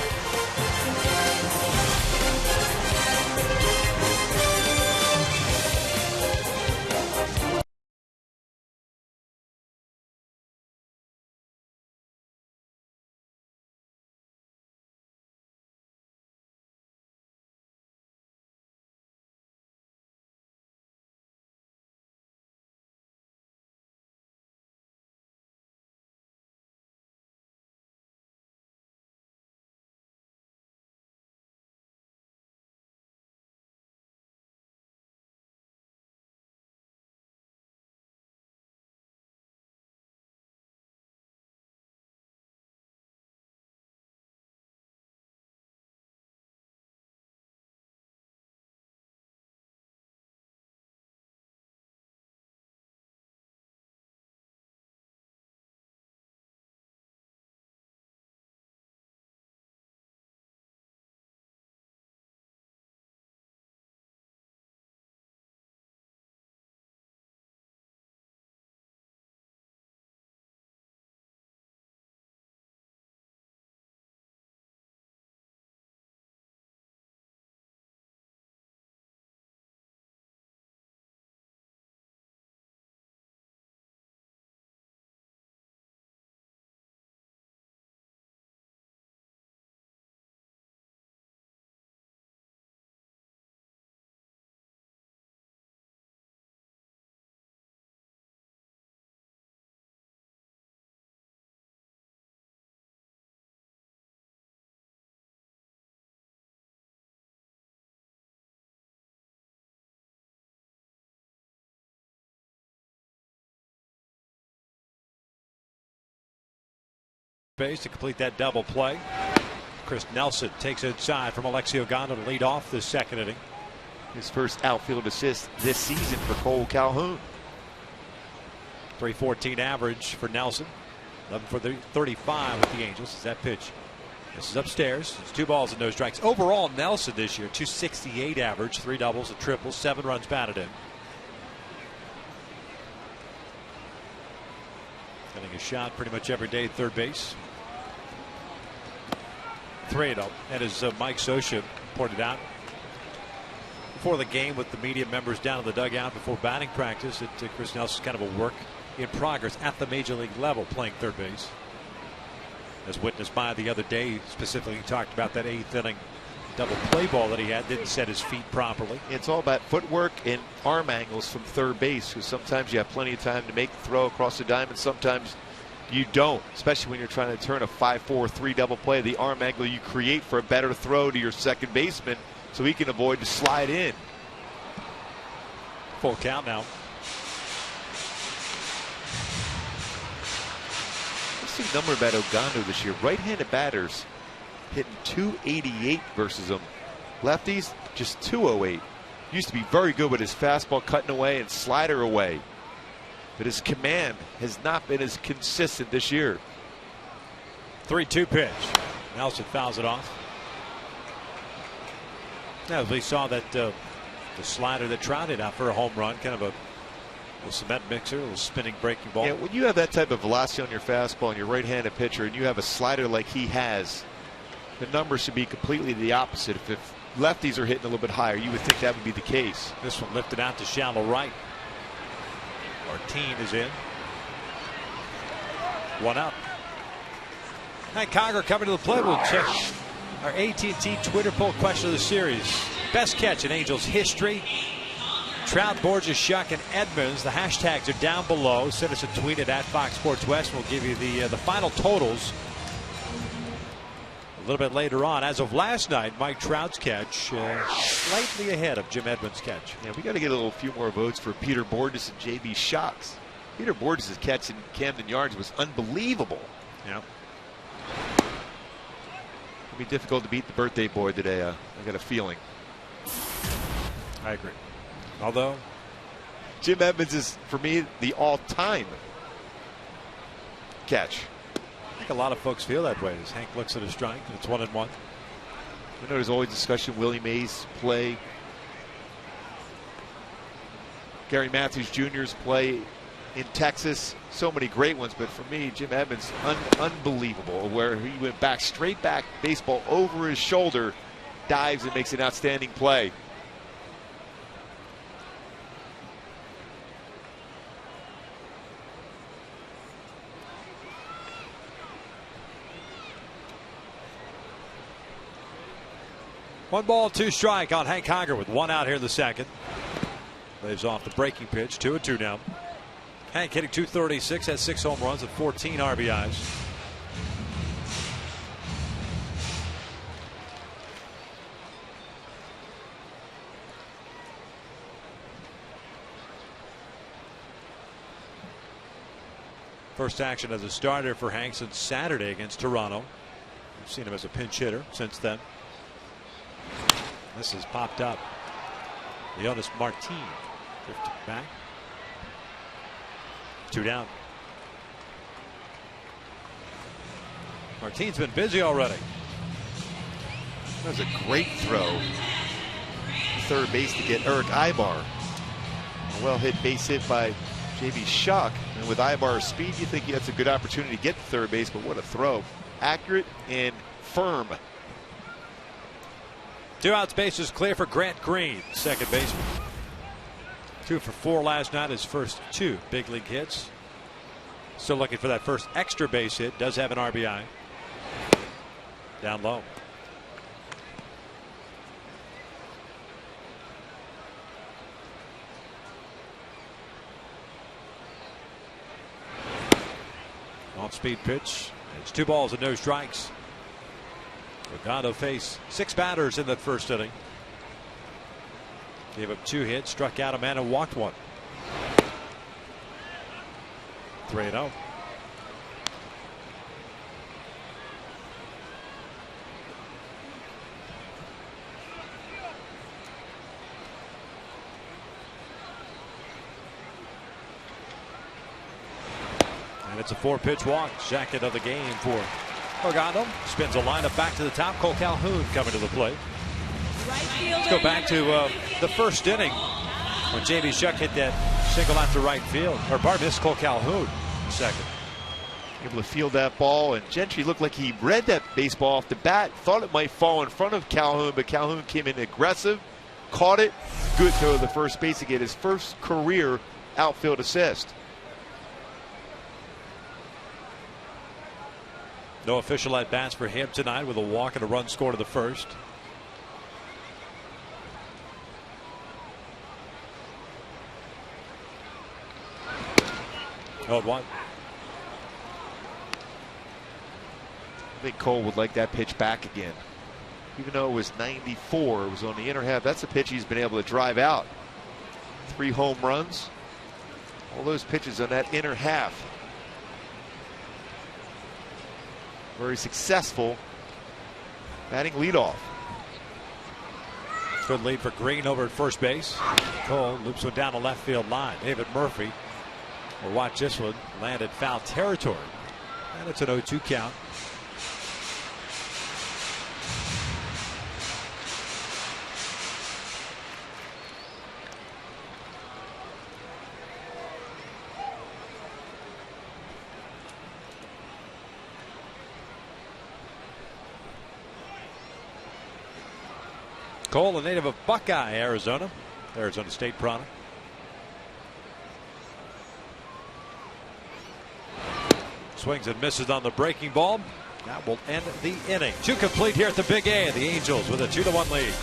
base to complete that double play. Chris Nelson takes it inside from Alexi Ogando to lead off the second inning. His first outfield assist this season for Cole Calhoun. .314 average for Nelson. 11 for 35 with the Angels. Is that pitch? This is upstairs. It's 2 balls and no strikes. Overall, Nelson this year, .268 average, 3 doubles, a triple, 7 runs batted in. Getting a shot pretty much every day at third base. 3-0. And as Mike Scioscia pointed out before the game with the media members down in the dugout before batting practice, that Chris Nelson's kind of a work in progress at the major league level playing third base. As witnessed by the other day, specifically talked about that 8th inning double play ball that he had, didn't set his feet properly. It's all about footwork and arm angles from third base, because sometimes you have plenty of time to make the throw across the diamond, sometimes you don't, especially when you're trying to turn a 5-4-3 double play. The arm angle you create for a better throw to your second baseman so he can avoid the slide in. Full count now. Let's see the number about Ogando this year. Right-handed batters hitting .288 versus him. Lefties just .208. Used to be very good with his fastball cutting away and slider away, but his command has not been as consistent this year. 3-2 pitch. Nelson fouls it off. Now we saw that the slider that Trout hit out for a home run, kind of a cement mixer, a little spinning breaking ball. Yeah, when you have that type of velocity on your fastball and you're right-handed pitcher and you have a slider like he has, the numbers should be completely the opposite. If lefties are hitting a little bit higher, you would think that would be the case. This one lifted out to shallow right. Martin is in. 1 out. Hank Conger coming to the plate. We'll check our AT&T Twitter poll question of the series. Best catch in Angels history. Trout, Borges, Shuck, and Edmonds. The hashtags are down below. Send us a tweet at Fox Sports West. We'll give you the final totals a little bit later on. As of last night, Mike Trout's catch slightly ahead of Jim Edmonds' catch. Yeah, we got to get a few more votes for Peter Borges and J.B. Shucks. Peter Borges' catch in Camden Yards was unbelievable. Yeah. It'll be difficult to beat the birthday boy today. I got a feeling. I agree. Although Jim Edmonds is, for me, the all-time catch. I think a lot of folks feel that way as Hank looks at a strike and it's 1-1. I know there's always discussion. Willie Mays' play, Gary Matthews Jr.'s play in Texas. So many great ones, but for me, Jim Edmonds, unbelievable. Where he went back, straight back, baseball over his shoulder, dives and makes an outstanding play. One ball, 2 strike on Hank Conger with 1 out here in the second. Leaves off the breaking pitch. 2-2 now. Hank hitting .236, has 6 home runs and 14 RBIs. First action as a starter for Hank since Saturday against Toronto. We've seen him as a pinch hitter since then. This has popped up. Leonys Martin drifting back. 2 down. Martin's been busy already. That was a great throw. Third base to get Eric Ibar. A well hit base hit by J.B. Shuck. And with Ibar's speed, you think that's a good opportunity to get to third base, but what a throw. Accurate and firm. 2 outs, bases clear for Grant Green, second baseman. 2 for 4 last night, his first 2 big league hits. Still looking for that first extra base hit. Does have an RBI. Down low. Off-speed pitch. It's 2 balls and no strikes. Ogando faced 6 batters in that first inning. Gave up 2 hits, struck out a man and walked 1. 3-0. And it's a 4-pitch walk. Second of the game for Argando. Spins a lineup back to the top. Cole Calhoun coming to the plate. Let's go back to the first inning when J.B. Shuck hit that single out to right field. Or pardon me, this is Cole Calhoun second. Able to field that ball, and Gentry looked like he read that baseball off the bat, thought it might fall in front of Calhoun, but Calhoun came in aggressive, caught it, good throw to the first base to get his first career outfield assist. No official at bats for him tonight, with a walk and a run scored to the first. Oh, one. I think Cole would like that pitch back again. Even though it was 94, it was on the inner half. That's a pitch he's been able to drive out. 3 home runs. All those pitches on that inner half. Very successful batting leadoff. Good lead for Green over at first base. Cole loops one down the left field line. David Murphy will watch this one. Landed foul territory. And it's an 0-2 count. Cole, a native of Buckeye, Arizona State product. Swings and misses on the breaking ball. That will end the inning. 2 complete here at the Big A. The Angels with a 2-1 lead.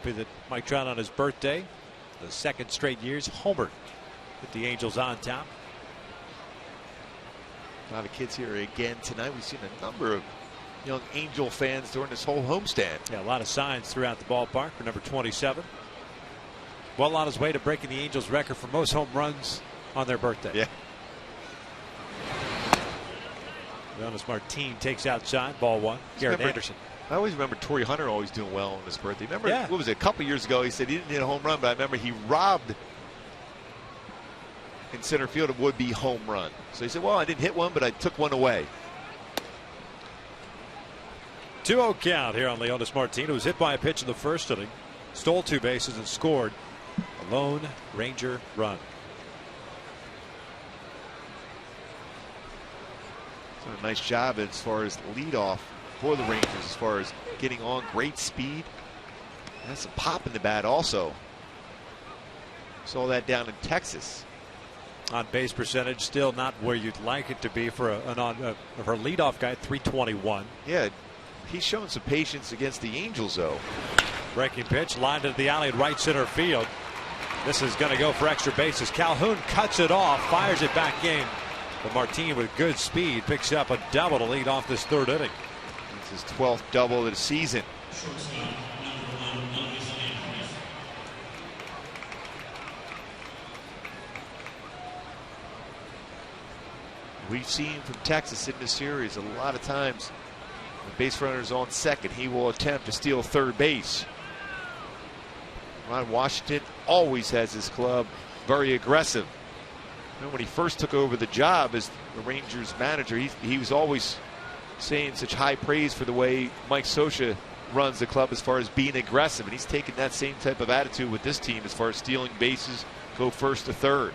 That Mike Trout on his birthday, the second straight years homered with the Angels on top. A lot of kids here again tonight. We've seen a number of young Angel fans during this whole homestand. Yeah, a lot of signs throughout the ballpark for number 27. Well on his way to breaking the Angels record for most home runs on their birthday. Yeah. Leonys Martin takes outside, ball 1. Garrett Anderson. I always remember Torrey Hunter always doing well on his birthday. Remember, yeah. What was it, a couple years ago, he said he didn't hit a home run, but I remember he robbed in center field a would-be home run. So he said, well, I didn't hit one, but I took one away. 2-0 count here on Leonys Martin, who was hit by a pitch in the first inning, stole 2 bases and scored a lone Ranger run. So a nice job as far as leadoff for the Rangers, as far as getting on, great speed. Has some pop in the bat also. Saw that down in Texas. On base percentage, still not where you'd like it to be for her leadoff guy, 321. Yeah, he's shown some patience against the Angels, though. Breaking pitch, lined into the alley in right center field. This is going to go for extra bases. Calhoun cuts it off, fires it back in. But Martin, with good speed, picks up a double to lead off this third inning. It's his 12th double of the season. We've seen from Texas in this series a lot of times when base runner is on second, he will attempt to steal third base. Ron Washington always has his club very aggressive. When he first took over the job as the Rangers manager, he was always saying such high praise for the way Mike Scioscia runs the club as far as being aggressive. And he's taken that same type of attitude with this team as far as stealing bases, go first to third.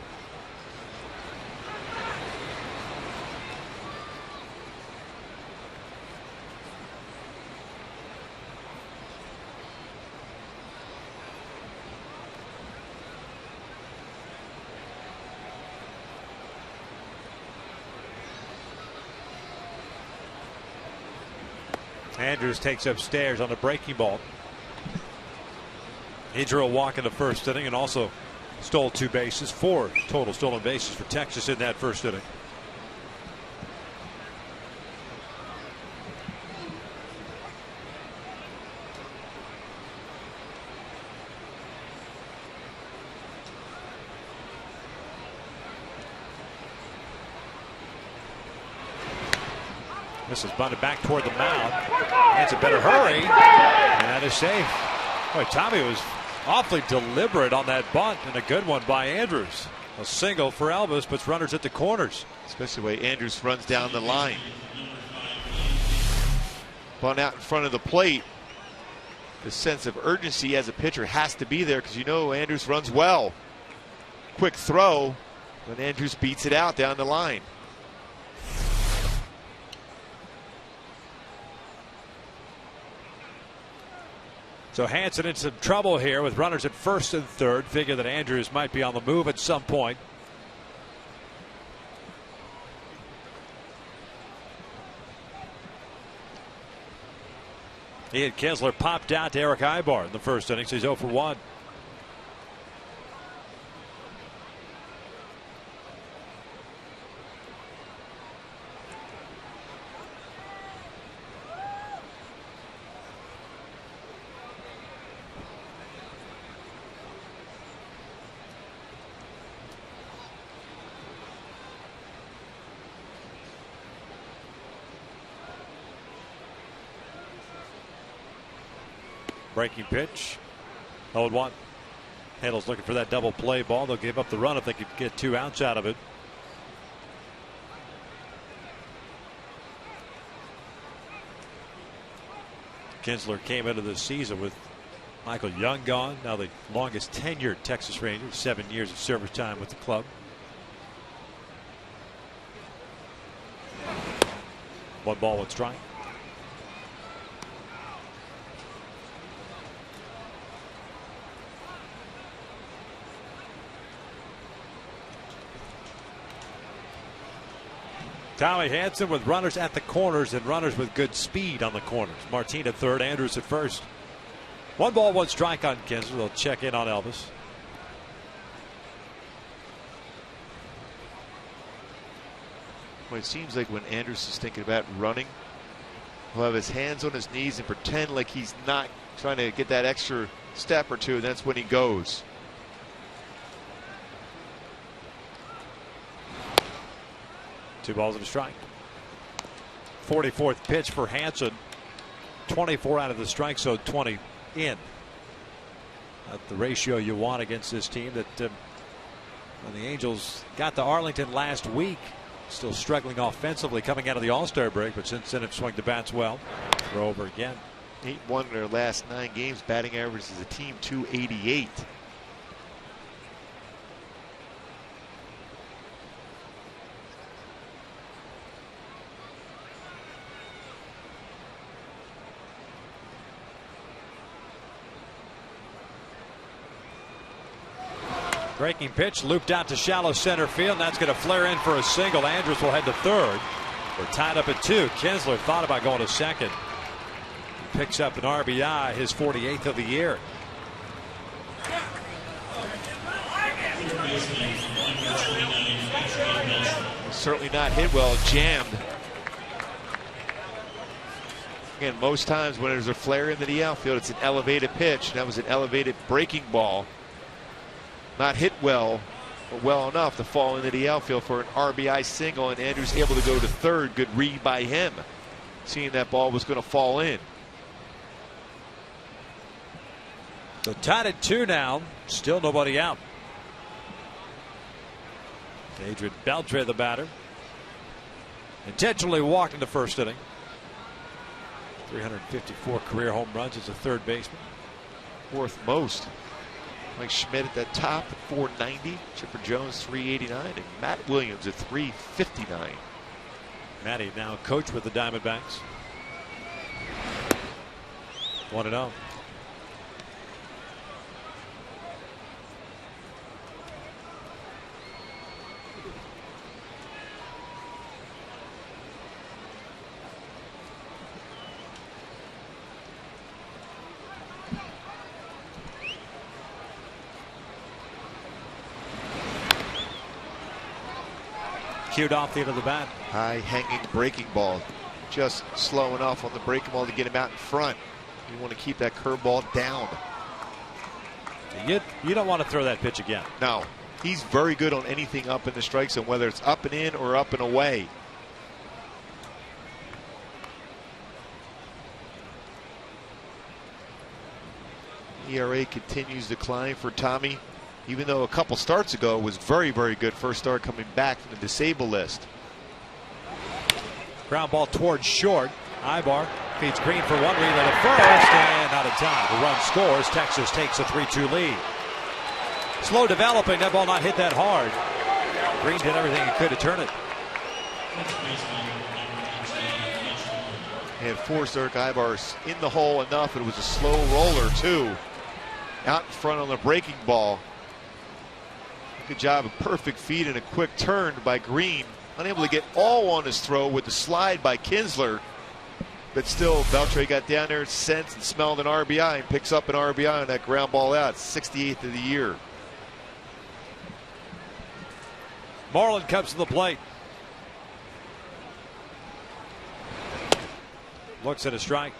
Andrews takes upstairs on a breaking ball. He drew a walk in the first inning and also stole 2 bases, 4 total stolen bases for Texas in that first inning. This is bunted back toward the mound. It's a better hurry. And that is safe. Boy, Tommy was awfully deliberate on that bunt, and a good one by Andrews. A single for Elvis, puts runners at the corners. Especially the way Andrews runs down the line. Bunt out in front of the plate. The sense of urgency as a pitcher has to be there because you know Andrews runs well. Quick throw, but Andrews beats it out down the line. So Hansen in some trouble here with runners at first and third. Figure that Andrews might be on the move at some point. He had Kinsler popped out to Eric Ibar in the first inning, so he's 0 for 1. Breaking pitch. 0-1. Handel's looking for that double play ball. They'll give up the run if they could get 2 outs out of it. Kinsler came into the season with Michael Young gone. Now the longest tenured Texas Ranger, 7 years of service time with the club. One ball, one strike. Tommy Hansen with runners at the corners and runners with good speed on the corners. Martin at third, Andrews at first. One ball, one strike on Kinsler. They'll check in on Elvis. Well, it seems like when Andrews is thinking about running, he'll have his hands on his knees and pretend like he's not trying to get that extra step or two, and that's when he goes. Two balls and a strike. 44th pitch for Hansen. 24 out of the strike, so 20 in. Not the ratio you want against this team that when the Angels got to Arlington last week, still struggling offensively coming out of the All-Star break, but since then have swung the bats well. Throw over again. 8-1 in their last 9 games. Batting average is a team .288. Breaking pitch looped out to shallow center field, and that's going to flare in for a single. Andrus will head to third. We're tied up at 2. Kinsler thought about going to second. He picks up an RBI, his 48th of the year. Certainly not hit well, jammed. Again, most times when there's a flare into the outfield, it's an elevated pitch. That was an elevated breaking ball. Not hit well, but well enough to fall into the outfield for an RBI single, and Andrus able to go to third. Good read by him, seeing that ball was going to fall in. So tied at 2 now, still nobody out. Adrian Beltre, the batter, intentionally walked in the first inning. 354 career home runs as a third baseman. 4th most. Mike Schmidt at the top at 490. Chipper Jones 389, and Matt Williams at 359. Matty now coach with the Diamondbacks. 1-0. Cued off the end of the bat. High hanging breaking ball. Just slow enough on the breaking ball to get him out in front. You want to keep that curveball down. You don't want to throw that pitch again. No. He's very good on anything up in the strike zone, whether it's up and in or up and away. ERA continues to climb for Tommy, even though a couple starts ago was very, very good first start coming back from the disabled list. Ground ball towards short. Ibar feeds Green for one, relay to first, and out of time. The run scores. Texas takes a 3-2 lead. Slow developing. That ball not hit that hard. Green did everything he could to turn it. And forced Eric Ibar in the hole enough. It was a slow roller too. Out in front on the breaking ball. Good job of perfect feed and a quick turn by Green. Unable to get all on his throw with the slide by Kinsler. But still, Beltre got down there, sensed and smelled an RBI, and picks up an RBI on that ground ball out. 68th of the year. Moreland comes to the plate. Looks at a strike.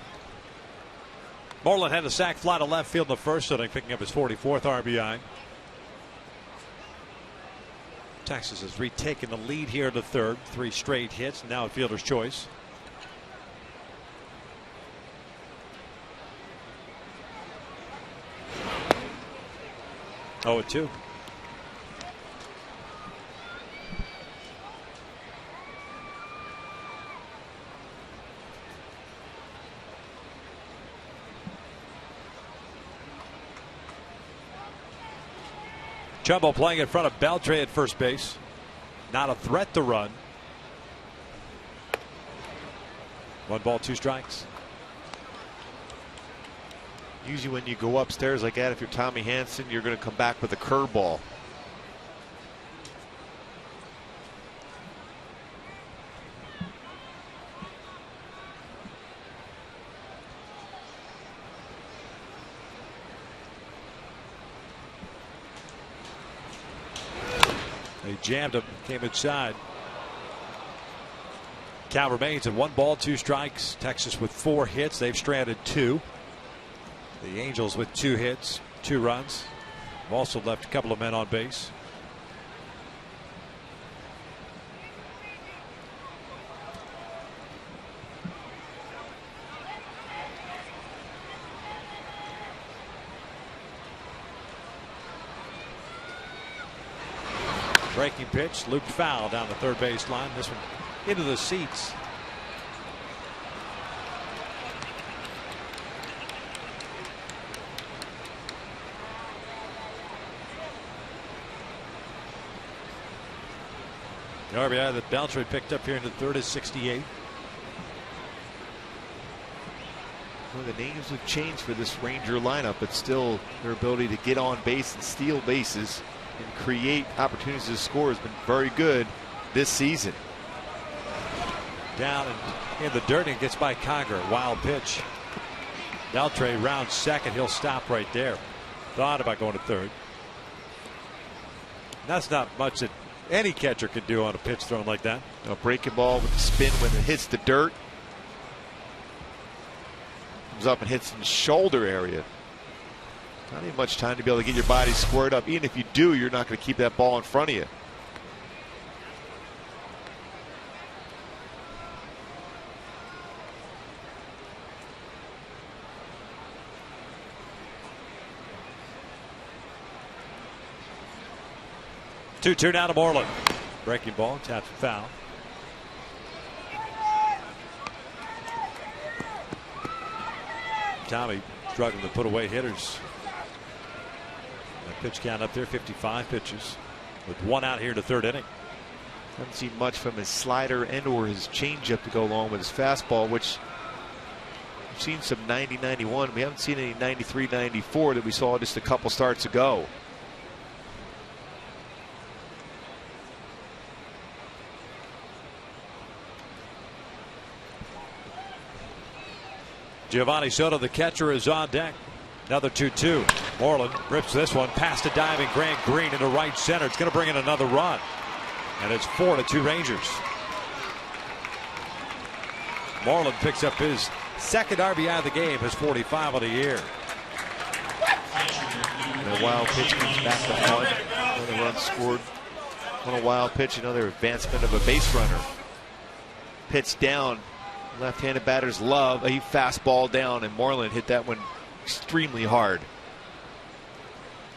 Moreland had a sac fly to left field in the first inning, picking up his 44th RBI. Texas has retaken the lead here in the third. 3 straight hits, now a fielder's choice. Oh, 2. Jumbo playing in front of Beltre at first base. Not a threat to run. 1 ball, 2 strikes. Usually when you go upstairs like that, if you're Tommy Hanson, you're going to come back with a curveball. They jammed him, came inside. Count remains at 1 ball, 2 strikes. Texas with 4 hits. They've stranded 2. The Angels with 2 hits, 2 runs. Have also left a couple of men on base. Breaking pitch, looped foul down the third base line. This one into the seats. The RBI that Beltre picked up here in the third is 68. Well, the names have changed for this Ranger lineup, but still their ability to get on base and steal bases and create opportunities to score has been very good this season. Down in the dirt and gets by Conger. Wild pitch. Beltre rounds second. He'll stop right there. Thought about going to third. That's not much that any catcher could do on a pitch thrown like that. A breaking ball with the spin when it hits the dirt. Comes up and hits in the shoulder area. Not even much time to be able to get your body squared up. Even if you do, you're not going to keep that ball in front of you. Two down to Moreland. Breaking ball, taps foul. Tommy struggling to put away hitters. That pitch count up there, 55 pitches. With one out here in the third inning. Haven't seen much from his slider and or his changeup to go along with his fastball, which we've seen some 90-91. We haven't seen any 93-94 that we saw just a couple starts ago. Giovanni Soto, the catcher, is on deck. Another 2-2. Moreland rips this one past a diving Grant Green into right center. It's going to bring in another run. And it's 4-2 Rangers. Moreland picks up his second RBI of the game, his 45 of the year. And a wild pitch comes back to one. Another run scored on a wild pitch. Another advancement of a base runner. Pitch down. Left-handed batters love a fastball down, and Moreland hit that one extremely hard.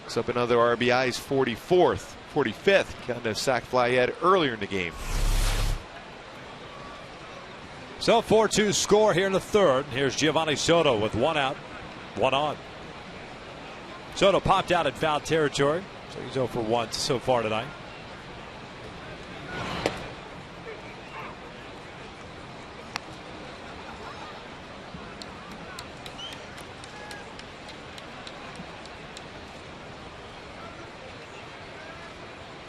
Picks up another RBI. He's 45th. Kind of sac fly he had earlier in the game. So 4-2 score here in the third. Here's Giovanni Soto with one out, one on. Soto popped out in foul territory, so he's 0 for 1 so far tonight.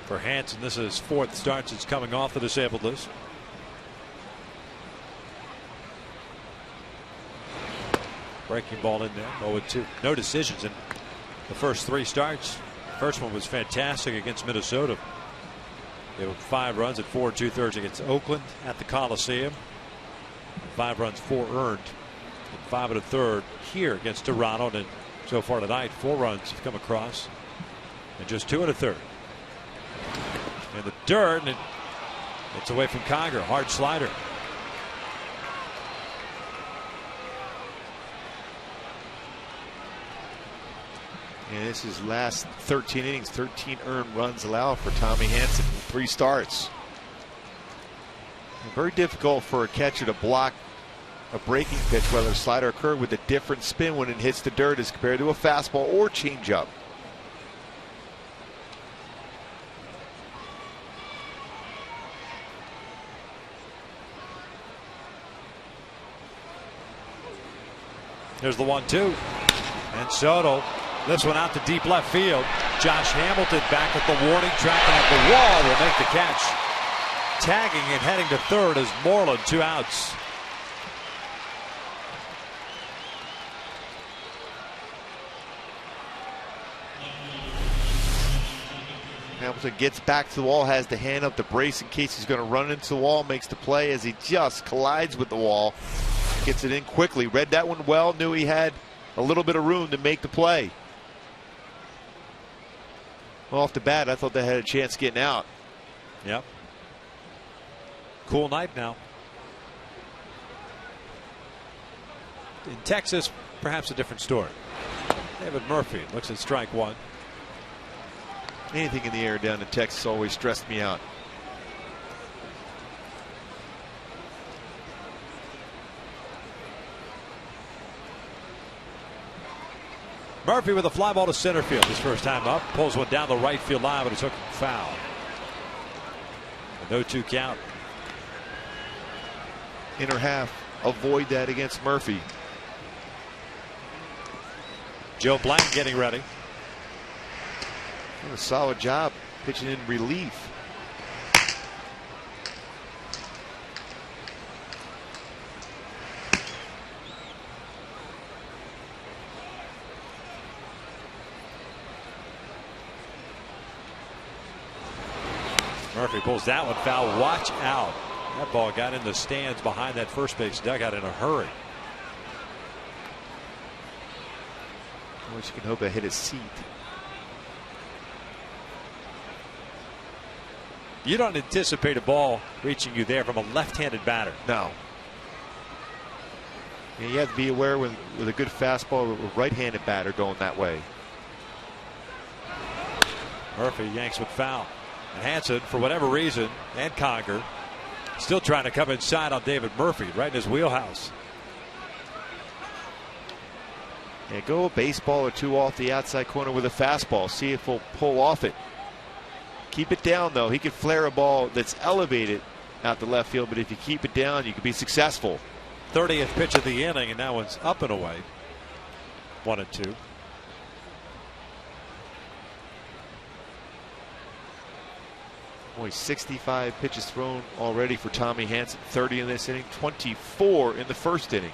For Hanson, this is his fourth start since coming off the disabled list. Breaking ball in there, 0-2. No decisions in the first three starts. First one was fantastic against Minnesota. They were 5 runs at 4 2/3 against Oakland at the Coliseum. 5 runs, 4 earned. And 5 1/3 here against Toronto. And so far tonight, 4 runs have come across. And just 2 1/3. In the dirt, and it's away from Conger. Hard slider. And this is last 13 innings, 13 earned runs allowed for Tommy Hanson in 3 starts. And very difficult for a catcher to block a breaking pitch, whether a slider or curve, with a different spin when it hits the dirt as compared to a fastball or changeup. There's the 1-2. And Soto, this one out to deep left field. Josh Hamilton back at the warning track and at the wall will make the catch. Tagging and heading to third is Moreland, 2 outs. Hamilton gets back to the wall, has the hand up to brace in case he's going to run into the wall, makes the play as he just collides with the wall. Gets it in quickly. Read that one well, knew he had a little bit of room to make the play. Well, off the bat, I thought they had a chance getting out. Yep. Cool night now. In Texas, perhaps a different story. David Murphy looks at strike 1. Anything in the air down in Texas always stressed me out. Murphy with a fly ball to center field his first time up. Pulls one down the right field line, but it's hooked and foul. A 0-2 count. Inner half. Avoid that against Murphy. Joe Blank getting ready. Doing a solid job pitching in relief. Murphy pulls that one foul. Watch out. That ball got in the stands behind that first base dugout in a hurry. I wish you can hope that hit his seat. You don't anticipate a ball reaching you there from a left-handed batter. No. You have to be aware with a good fastball, a right-handed batter going that way. Murphy yanks with foul. And Hanson, for whatever reason, and Conger, still trying to come inside on David Murphy, right in his wheelhouse. Yeah, go a baseball or two off the outside corner with a fastball. See if he'll pull off it. Keep it down, though. He could flare a ball that's elevated out the left field, but if you keep it down, you can be successful. 30th pitch of the inning, and that one's up and away. 1-2. Only 65 pitches thrown already for Tommy Hanson. 30 in this inning, 24 in the first inning.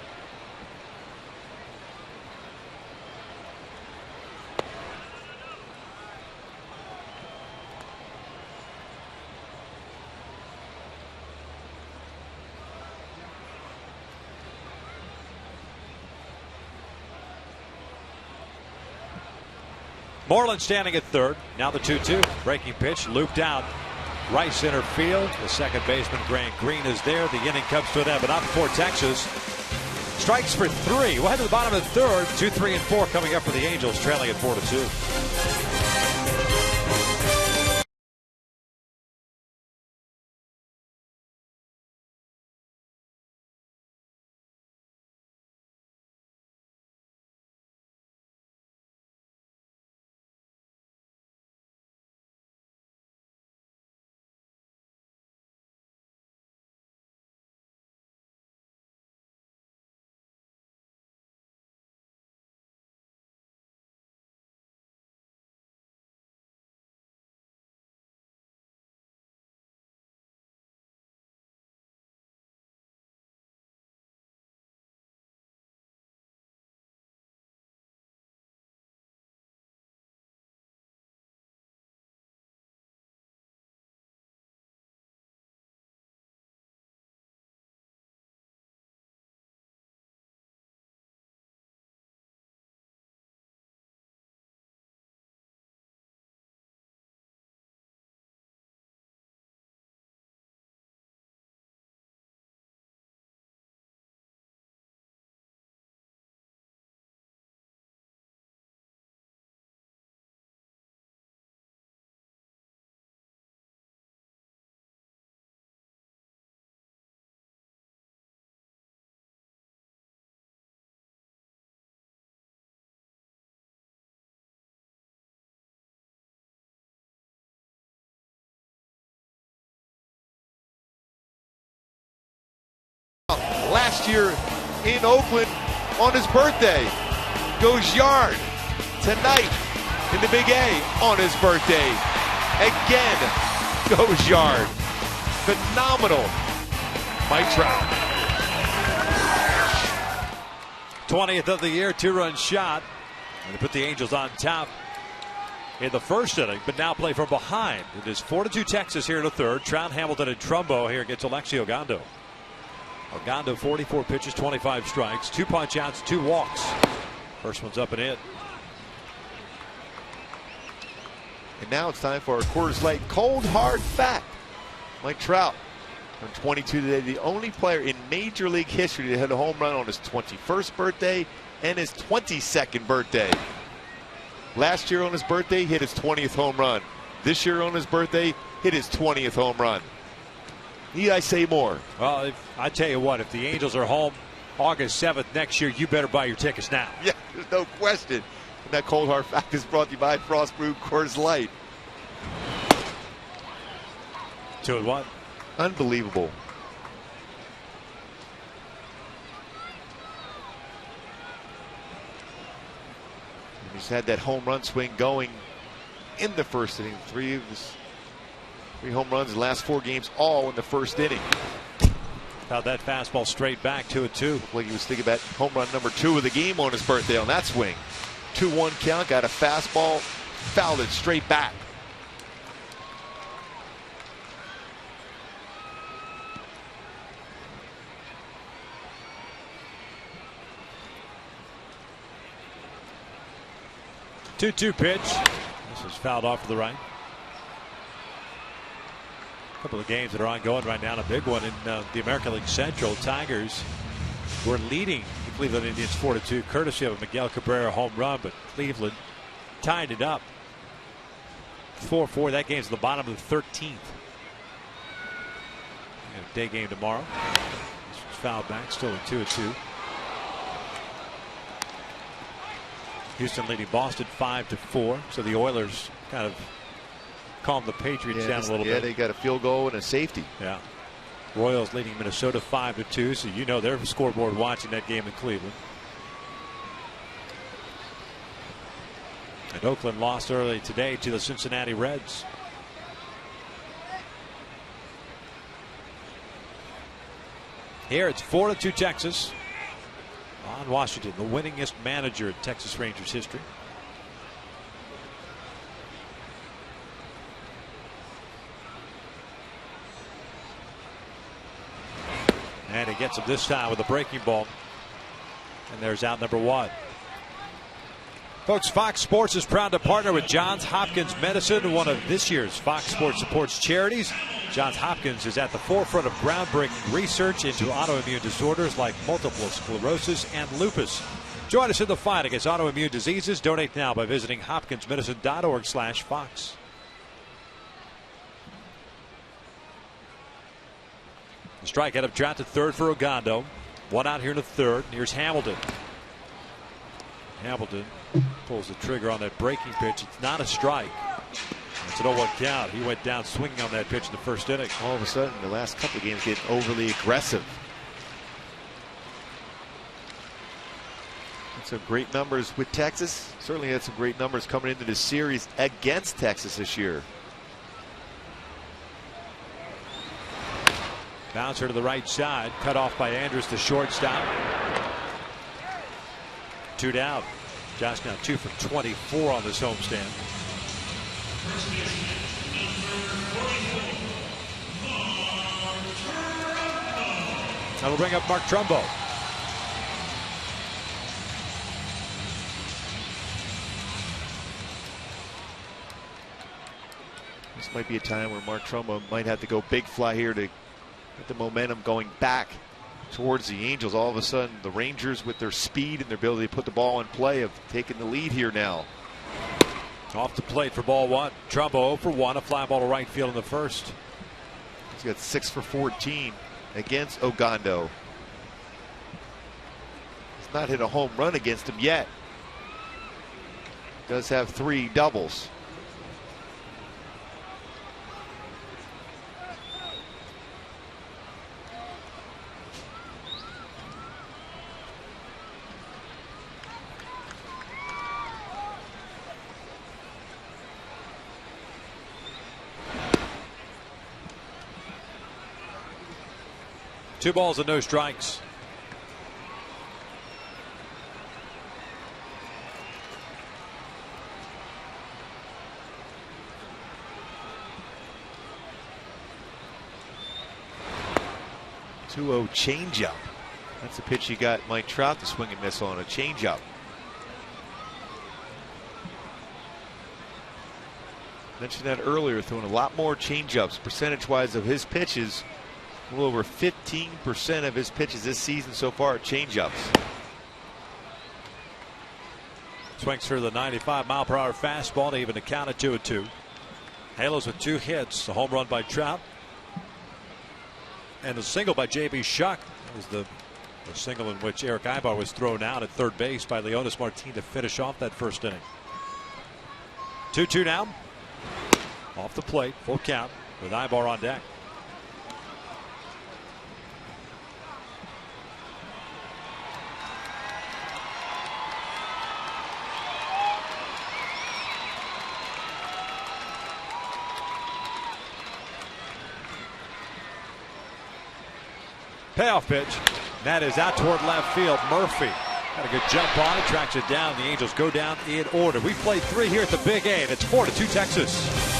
Moreland standing at third. Now the 2-2. Breaking pitch, looped out. Right center field. The second baseman, Grant Green, is there. The inning comes to an end, but not before Texas strikes for 3. We'll head to the bottom of the third. 2, 3, and 4 coming up for the Angels, trailing at 4-2. Last year in Oakland on his birthday goes yard. Tonight in the Big A on his birthday again goes yard. Phenomenal. Mike Trout. 20th of the year, 2-run shot. And to put the Angels on top in the first inning, but now play from behind. It is 4-2 Texas here in the third. Trout, Hamilton, and Trumbo here against Alexi Ogando. Ogando, 44 pitches, 25 strikes, 2 punch outs, 2 walks. First one's up and in. And now it's time for our Coors Light cold hard fact. Mike Trout, on 22 today, the only player in Major League history to hit a home run on his 21st birthday and his 22nd birthday. Last year on his birthday, hit his 20th home run. This year on his birthday, hit his 20th home run. Need I say more? Well, I tell you what, if the Angels are home August 7th next year, you better buy your tickets now. Yeah, there's no question. And that cold hard fact is brought to you by Frost Brew Coors Light. 2-1. Unbelievable. And he's had that home run swing going in the first inning. Three home runs in the last 4 games, all in the first inning. Fouled that fastball straight back, 2-2. Looked like he was thinking about home run number 2 of the game on his birthday on that swing. 2-1 count, got a fastball, fouled it straight back. Two-two pitch. This is fouled off to the right. A couple of games that are ongoing right now. And a big one in the American League Central. Tigers were leading the Cleveland Indians 4-2, courtesy of a Miguel Cabrera home run, but Cleveland tied it up 4-4. That game's at the bottom of the 13th. A day game tomorrow. This was fouled back, still a 2-2. Houston leading Boston 5-4. So the Oilers kind of calmed the Patriots down a little bit. Yeah, they got a field goal and a safety. Yeah. Royals leading Minnesota 5-2. So you know they're scoreboard watching that game in Cleveland. And Oakland lost early today to the Cincinnati Reds. Here it's 4-2 Texas. Ron Washington, the winningest manager in Texas Rangers history. And he gets him this time with a breaking ball. And there's out number 1. Folks, Fox Sports is proud to partner with Johns Hopkins Medicine, one of this year's Fox Sports Supports charities. Johns Hopkins is at the forefront of groundbreaking research into autoimmune disorders like multiple sclerosis and lupus. Join us in the fight against autoimmune diseases. Donate now by visiting hopkinsmedicine.org/Fox. The strikeout of Trout to third for Ogando. 1 out here in the 3rd. Here's Hamilton. Hamilton pulls the trigger on that breaking pitch. It's not a strike. It's an 0-1 count. He went down swinging on that pitch in the first inning. All of a sudden, the last couple of games getting overly aggressive. Had some great numbers with Texas. Certainly had some great numbers coming into this series against Texas this year. Bouncer to the right side. Cut off by Andrus, the shortstop. 2 down. Josh now 2 for 24 on this homestand. That'll bring up Mark Trumbo. This might be a time where Mark Trumbo might have to go big fly here to get the momentum going back towards the Angels. All of a sudden, the Rangers, with their speed and their ability to put the ball in play, have taken the lead here now. Off the plate for ball 1. Trumbo 0 for 1. A fly ball to right field in the first. He's got 6 for 14 against Ogando. He's not hit a home run against him yet. Does have 3 doubles. Two balls and no strikes. .20 changeup. That's the pitch you got Mike Trout to swing and miss on, a changeup. Mentioned that earlier, throwing a lot more changeups percentage-wise of his pitches. A little over 15% of his pitches this season so far are changeups. Swings for the 95-mile-per-hour fastball to even the count at 2-2. Halos with 2 hits, a home run by Trout, and a single by J.B. Shuck. That was the single in which Eric Aybar was thrown out at third base by Leonis Martin to finish off that first inning. 2-2 now. Off the plate, full count with Aybar on deck. Payoff pitch. That is out toward left field. Murphy got a good jump on it, tracks it down. The Angels go down in order. We played 3 here at the Big A, and it's 4-2 Texas.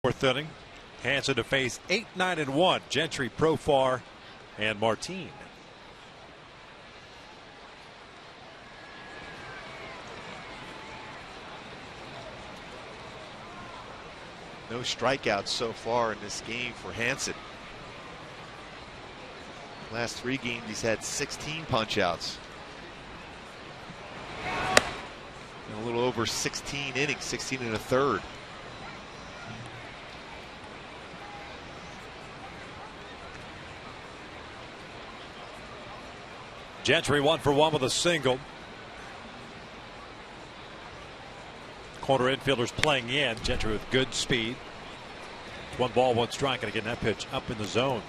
Fourth inning. Hansen to face 8, 9, and 1. Gentry, Profar, and Martin. No strikeouts so far in this game for Hansen. Last 3 games he's had 16 punch-outs. A little over 16 innings, 16 and a third. Gentry 1 for 1 with a single. Corner infielders playing in. Gentry with good speed. 1 ball, 1 strike, and again that pitch up in the zone.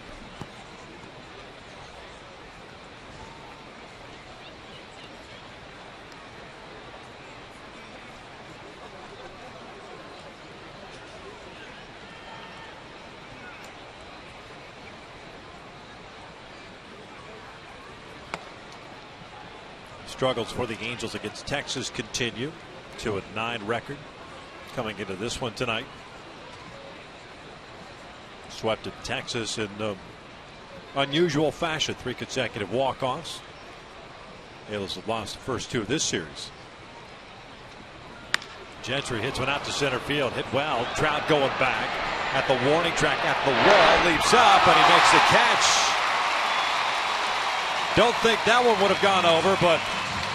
Struggles for the Angels against Texas continue. 2-9 record coming into this one tonight. Swept at Texas in unusual fashion. 3 consecutive walk-offs. Angels have lost the first 2 of this series. Gentry hits one out to center field. Hit well. Trout going back at the warning track at the wall. Leaps up and he makes the catch. Don't think that one would have gone over, but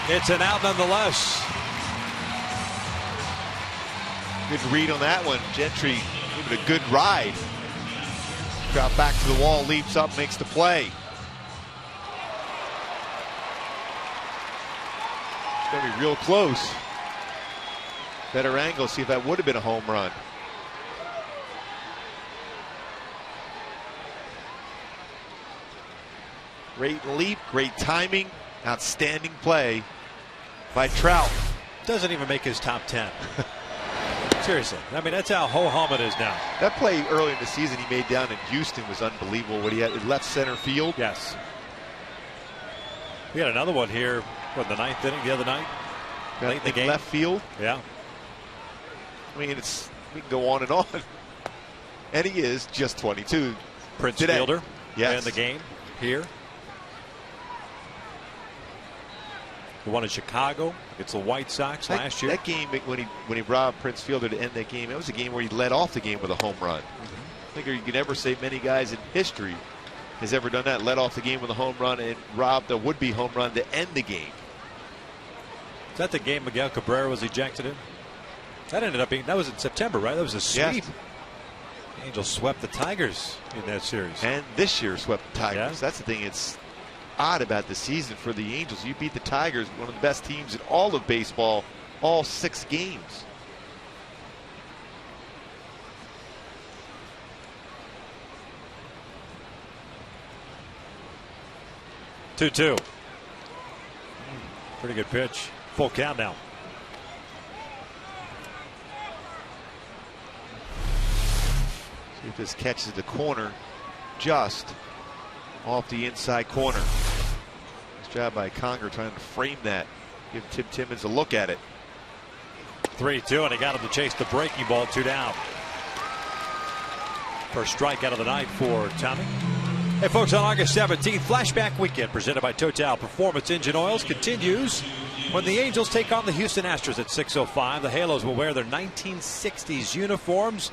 it's an out nonetheless. Good read on that one. Gentry gave it a good ride. Trout back to the wall, leaps up, makes the play. It's going to be real close. Better angle, see if that would have been a home run. Great leap, great timing, outstanding play by Trout. Doesn't even make his top 10. Seriously, I mean, that's how ho-hum it is now. That play early in the season he made down in Houston was unbelievable. What he had in left center field. Yes. We had another one here, what, the 9th inning the other night? Late in the game. Left field. Yeah. I mean, we can go on and on. And he is just 22. Prince today. Fielder yes. in the game here. The one in Chicago. It's the White Sox last year. That game when he robbed Prince Fielder to end that game, it was a game where he led off the game with a home run. I think you can never say many guys in history has ever done that, led off the game with a home run and robbed a would-be home run to end the game. Is that the game Miguel Cabrera was ejected in? That ended up being, that was in September, right? That was a sweep. Yes. Angels swept the Tigers in that series. And this year swept the Tigers. Yeah. That's the thing. It's odd about the season for the Angels. You beat the Tigers, one of the best teams in all of baseball, all 6 games. Two. Pretty good pitch. Full count now. See if this catches the corner just off the inside corner. Nice job by Conger trying to frame that. Give Tim Timmons a look at it. 3-2, and he got him to chase the breaking ball. 2 down. First strikeout of the night for Tommy. Hey folks, on August 17th, Flashback Weekend presented by Total Performance Engine Oils continues when the Angels take on the Houston Astros at 6:05. The Halos will wear their 1960s uniforms,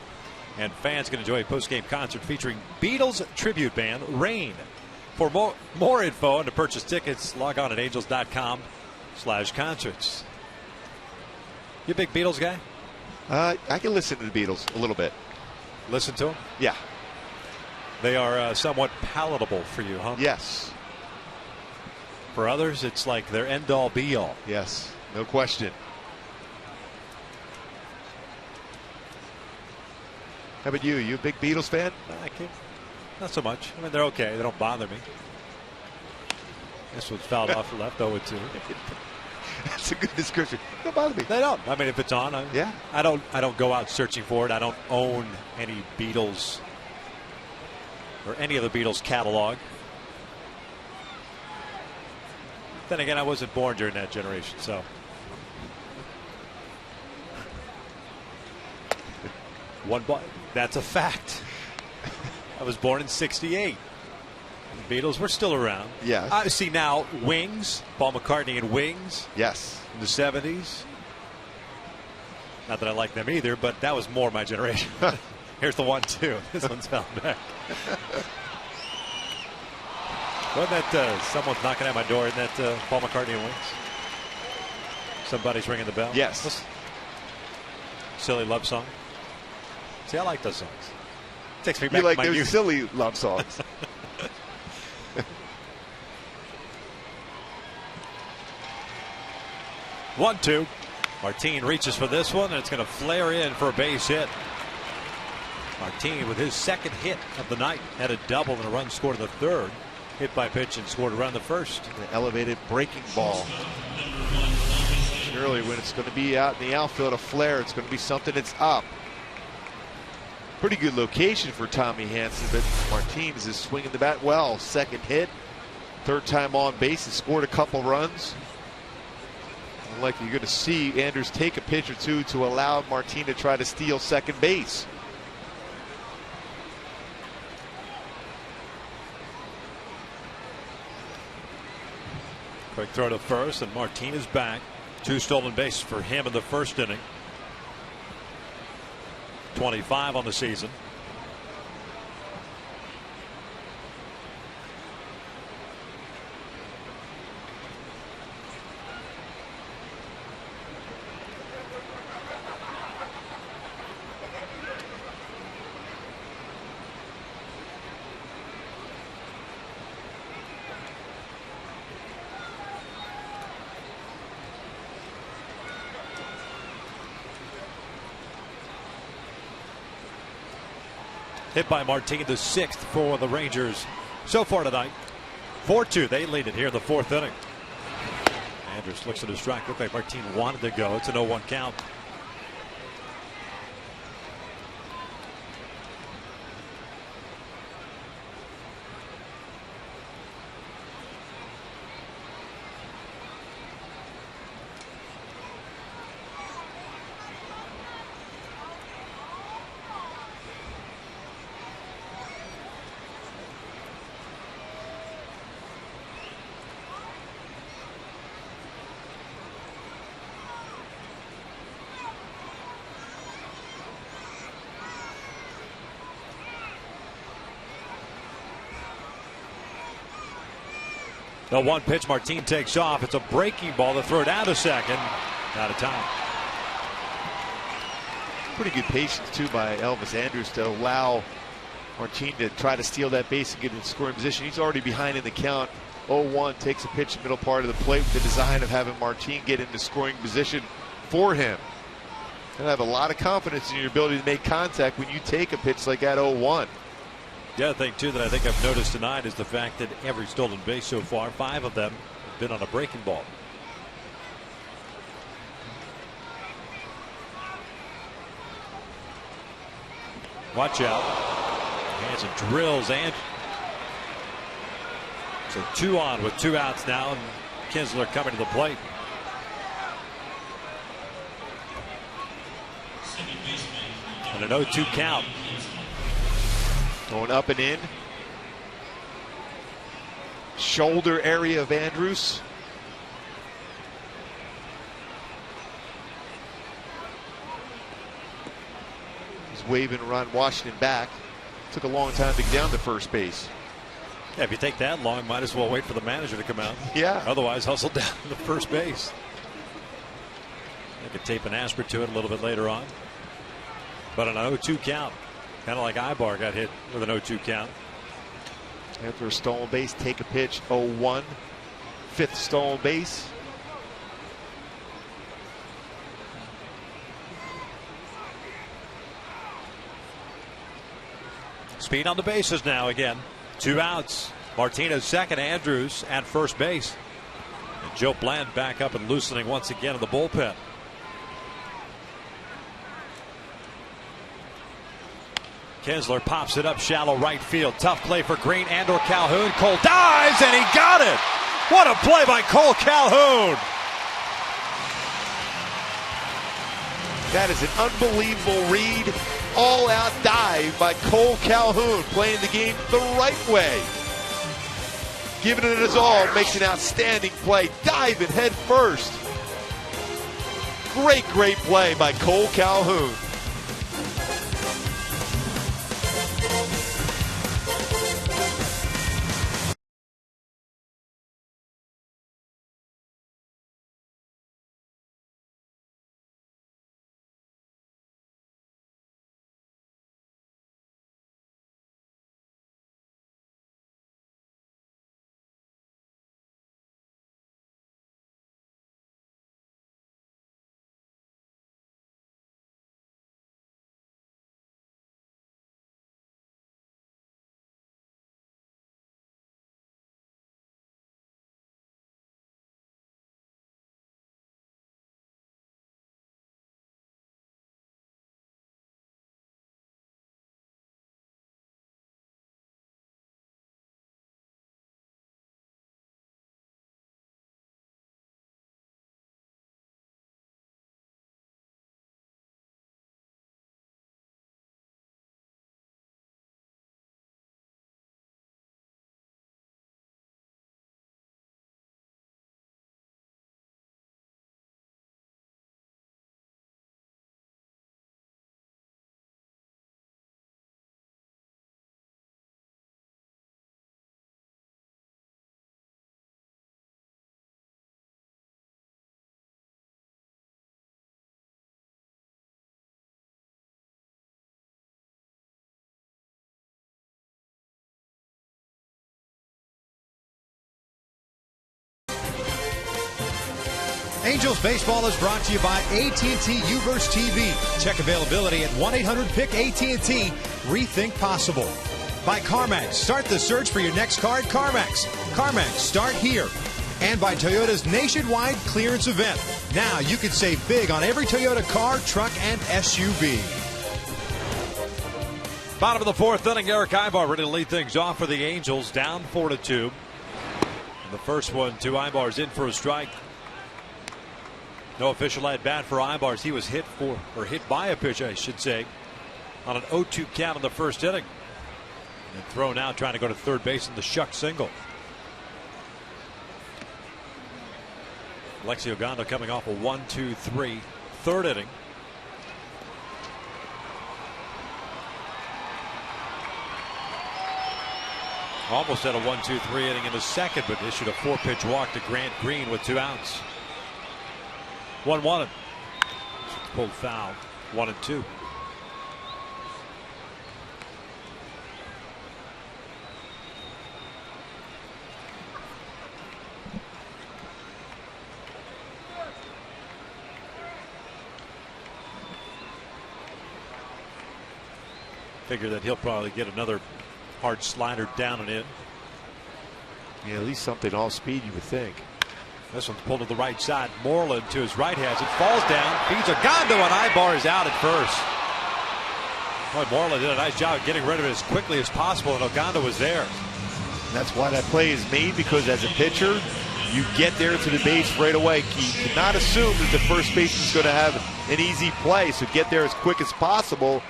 and fans can enjoy a post-game concert featuring Beatles tribute band Rain. For more info and to purchase tickets, log on at angels.com/concerts. You a big Beatles guy? I can listen to the Beatles a little bit. Listen to them? Yeah. They are somewhat palatable for you, huh? Yes. For others, it's like their end-all, be-all. Yes. No question. How about you? You a big Beatles fan? Not so much. I mean, they're okay. They don't bother me. This one's fouled off left, 0-2. That's a good description. Don't bother me. They don't. I mean, if it's on, yeah. I don't go out searching for it. I don't own any Beatles or any of the Beatles catalog. Then again, I wasn't born during that generation, so. One ball. That's a fact. I was born in '68. The Beatles were still around. Yes. Obviously now, Wings, Paul McCartney and Wings. Yes. In the '70s. Not that I like them either, but that was more my generation. Here's the 1-2. This one's fouled back. Wasn't that someone's knocking at my door? Isn't that Paul McCartney and Wings? Somebody's ringing the bell? Yes. Listen. Silly love song. See, I like those songs. Takes me back You like to my those youth. silly love songs. 1-2. Martin reaches for this one, and it's going to flare in for a base hit. Martin with his second hit of the night had a double and a run scored in the third. Hit by pitch and scored a run in the first. The elevated breaking ball. Surely when it's going to be out in the outfield, a flare, it's going to be something that's up. Pretty good location for Tommy Hanson, but Martinez is swinging the bat well. Second hit, third time on base, and scored a couple runs. Like you're going to see Andrews take a pitch or two to allow Martin to try to steal second base. Quick throw to first, and Martin is back. 2 stolen bases for him in the first inning. 25 on the season. Hit by Martin, the 6th for the Rangers so far tonight. 4-2. They lead it here in the 4th inning. Andrews looks at his strike. Looked like Martin wanted to go. It's an 0-1 count. The one pitch, Martin takes off. It's a breaking ball to throw down to second. Out of time. Pretty good patience, too, by Elvis Andrus to allow Martin to try to steal that base and get in scoring position. He's already behind in the count. 0-1, takes a pitch in the middle part of the plate with the design of having Martin get into scoring position for him. And have a lot of confidence in your ability to make contact when you take a pitch like that 0-1. The other thing, too, that I think I've noticed tonight is the fact that every stolen base so far, 5 of them have been on a breaking ball. Watch out. Hanson drills and so 2 on with 2 outs now, and Kinsler coming to the plate. And an 0-2 count. Going up and in. Shoulder area of Andrus. He's waving Ron Washington back. Took a long time to get down to first base. Yeah, if you take that long, might as well wait for the manager to come out. Yeah. Otherwise, hustle down to first base. They could tape an aspirin to it a little bit later on. But an 0-2 count. Kind of like Ibar got hit with an 0-2 count. After a stolen base, take a pitch, 0-1. 5th stolen base. Speed on the bases now again. 2 outs. Martinez second, Andrus at first base. And Joe Bland back up and loosening once again in the bullpen. Kinsler pops it up shallow right field. Tough play for Green and/or Calhoun. Cole dives and he got it. What a play by Cole Calhoun. That is an unbelievable read. All-out dive by Cole Calhoun, playing the game the right way. Giving it his all, makes an outstanding play. Diving head first. Great play by Cole Calhoun. Angels Baseball is brought to you by AT&T Uverse TV. Check availability at 1-800-PICK-AT&T. Rethink possible. By CarMax. Start the search for your next car at CarMax. CarMax, start here. And by Toyota's nationwide clearance event. Now you can save big on every Toyota car, truck, and SUV. Bottom of the 4th inning, Eric Ibar ready to lead things off for the Angels, down 4-2. And the first one to Ibar's in for a strike. No official at bat for Ibar's. He was hit by a pitch, I should say, on an 0-2 count in the first inning. And thrown out, trying to go to third base in the shuck single. Alexi Ogando coming off a 1-2-3 third inning. Almost had a 1-2-3 inning in the second, but issued a 4-pitch walk to Grant Green with 2 outs. 1-1. Pulled foul. 1-2. Figure that he'll probably get another hard slider down and in. Yeah, at least something off speed, you would think. This one's pulled to the right side. Moreland to his right has it. Falls down. Feeds Ogando, and Ibar is out at first. Boy, Moreland did a nice job of getting rid of it as quickly as possible, and Ogando was there. And that's why that play is made, because as a pitcher, you get there to the base right away. You cannot assume that the first baseman's going to have an easy play, so get there as quick as possible.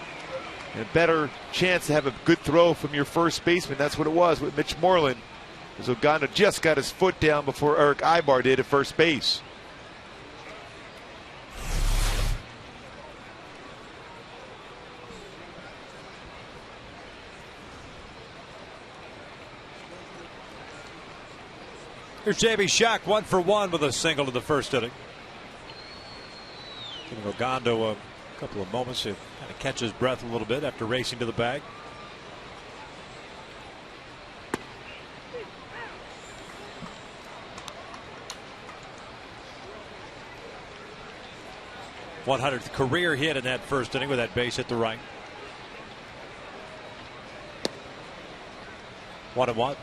And a better chance to have a good throw from your first baseman. That's what it was with Mitch Moreland, as Ogando just got his foot down before Eric Ibar did at first base. Here's J.B. Schack, 1 for 1 with a single in the first inning. Giving Ogando a couple of moments to kind of catch his breath a little bit after racing to the bag. #100th career hit in that first inning with that base hit to right. 1-1.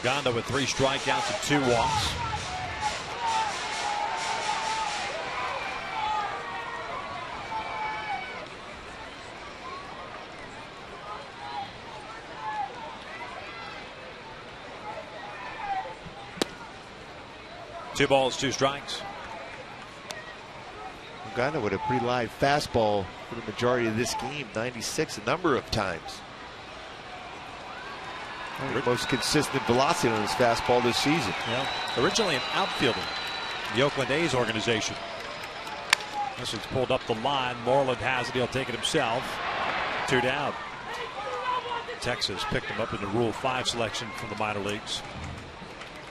Ogando with 3 strikeouts and 2 walks. Two balls, 2 strikes. Ogando with a pretty live fastball for the majority of this game, 96 a number of times. The most consistent velocity on his fastball this season. Yeah. Originally an outfielder in the Oakland A's organization. This one's pulled up the line. Moreland has it. He'll take it himself. 2 down. Texas picked him up in the Rule 5 selection from the minor leagues.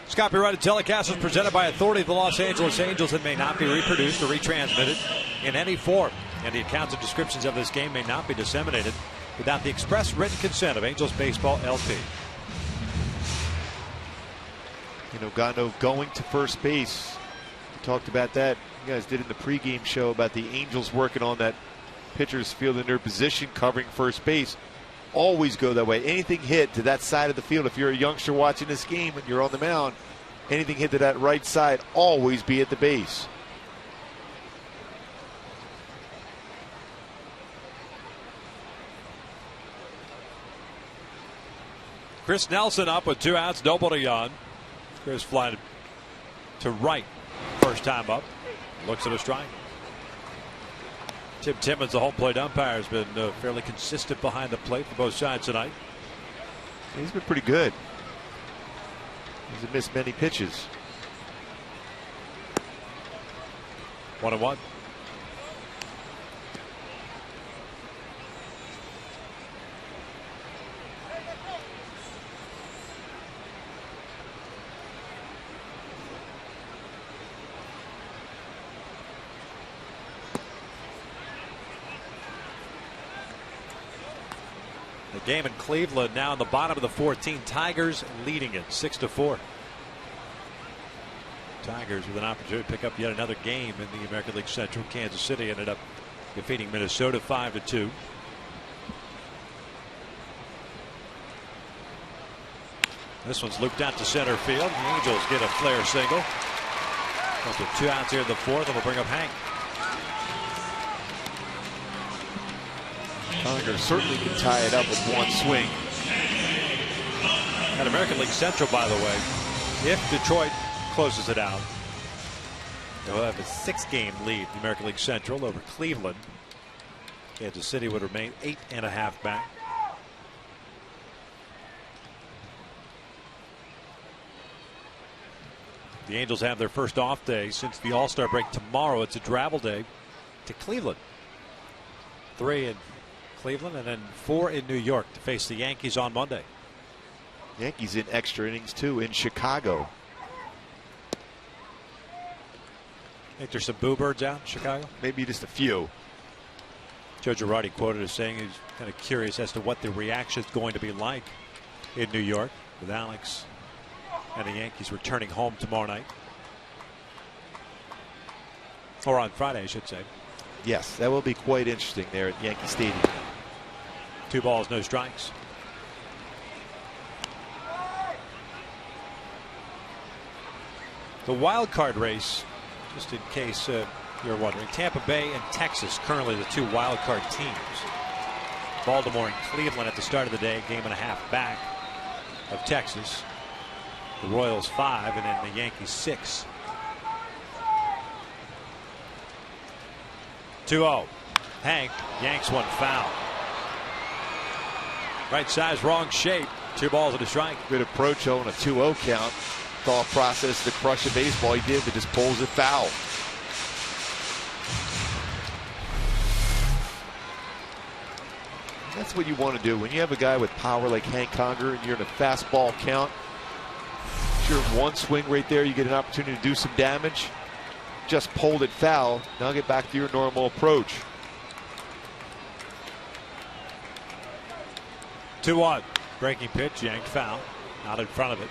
This copyrighted telecast is presented by authority of the Los Angeles Angels and may not be reproduced or retransmitted in any form. And the accounts and descriptions of this game may not be disseminated without the express written consent of Angels Baseball LP. Ogando going to first base. We talked about that. You guys did in the pregame show about the Angels working on that pitchers fielding their position, covering first base. Always go that way. Anything hit to that side of the field, if you're a youngster watching this game and you're on the mound, anything hit to that right side, always be at the base. Chris Nelson up with 2 outs, double to Yon. Chris flying to right, first time up. Looks at a strike. Tim Timmons, the home plate umpire, has been fairly consistent behind the plate for both sides tonight. He's been pretty good. He's missed many pitches. 1-1. The game in Cleveland now in the bottom of the 14th. Tigers leading it 6-4. Tigers with an opportunity to pick up yet another game in the American League Central. Kansas City ended up defeating Minnesota 5-2. This one's looped out to center field. The Angels get a flare single. Up to 2 outs here in the 4th, and will bring up Hank. Tigers certainly can tie it up with 1 swing. At American League Central, by the way, if Detroit closes it out, they'll have a 6-game lead in the American League Central over Cleveland. Kansas City would remain 8.5 back. The Angels have their first off day since the All-Star break tomorrow. It's a travel day to Cleveland. 3 in Cleveland and then 4 in New York to face the Yankees on Monday. Yankees in extra innings too in Chicago. Think there's some boo birds out in Chicago? Maybe just a few. Joe Girardi quoted as saying he's kind of curious as to what the reaction is going to be like in New York with Alex and the Yankees returning home tomorrow night. Or on Friday, I should say. Yes, that will be quite interesting there at Yankee Stadium. 2 balls, no strikes. The wild card race, just in case you're wondering, Tampa Bay and Texas currently the 2 wild card teams. Baltimore and Cleveland at the start of the day, 1.5 back of Texas. The Royals 5 and then the Yankees 6. 2-0. Hank yanks one foul. Right size, wrong shape. 2 balls and a strike. Good approach on a 2-0 count. Thought process to crush a baseball. He did, but just pulls it foul. That's what you want to do when you have a guy with power like Hank Conger and you're in a fastball count. Sure, one swing right there, you get an opportunity to do some damage. Just pulled it foul. Now get back to your normal approach. 2-1. Breaking pitch, yanked foul. Out in front of it.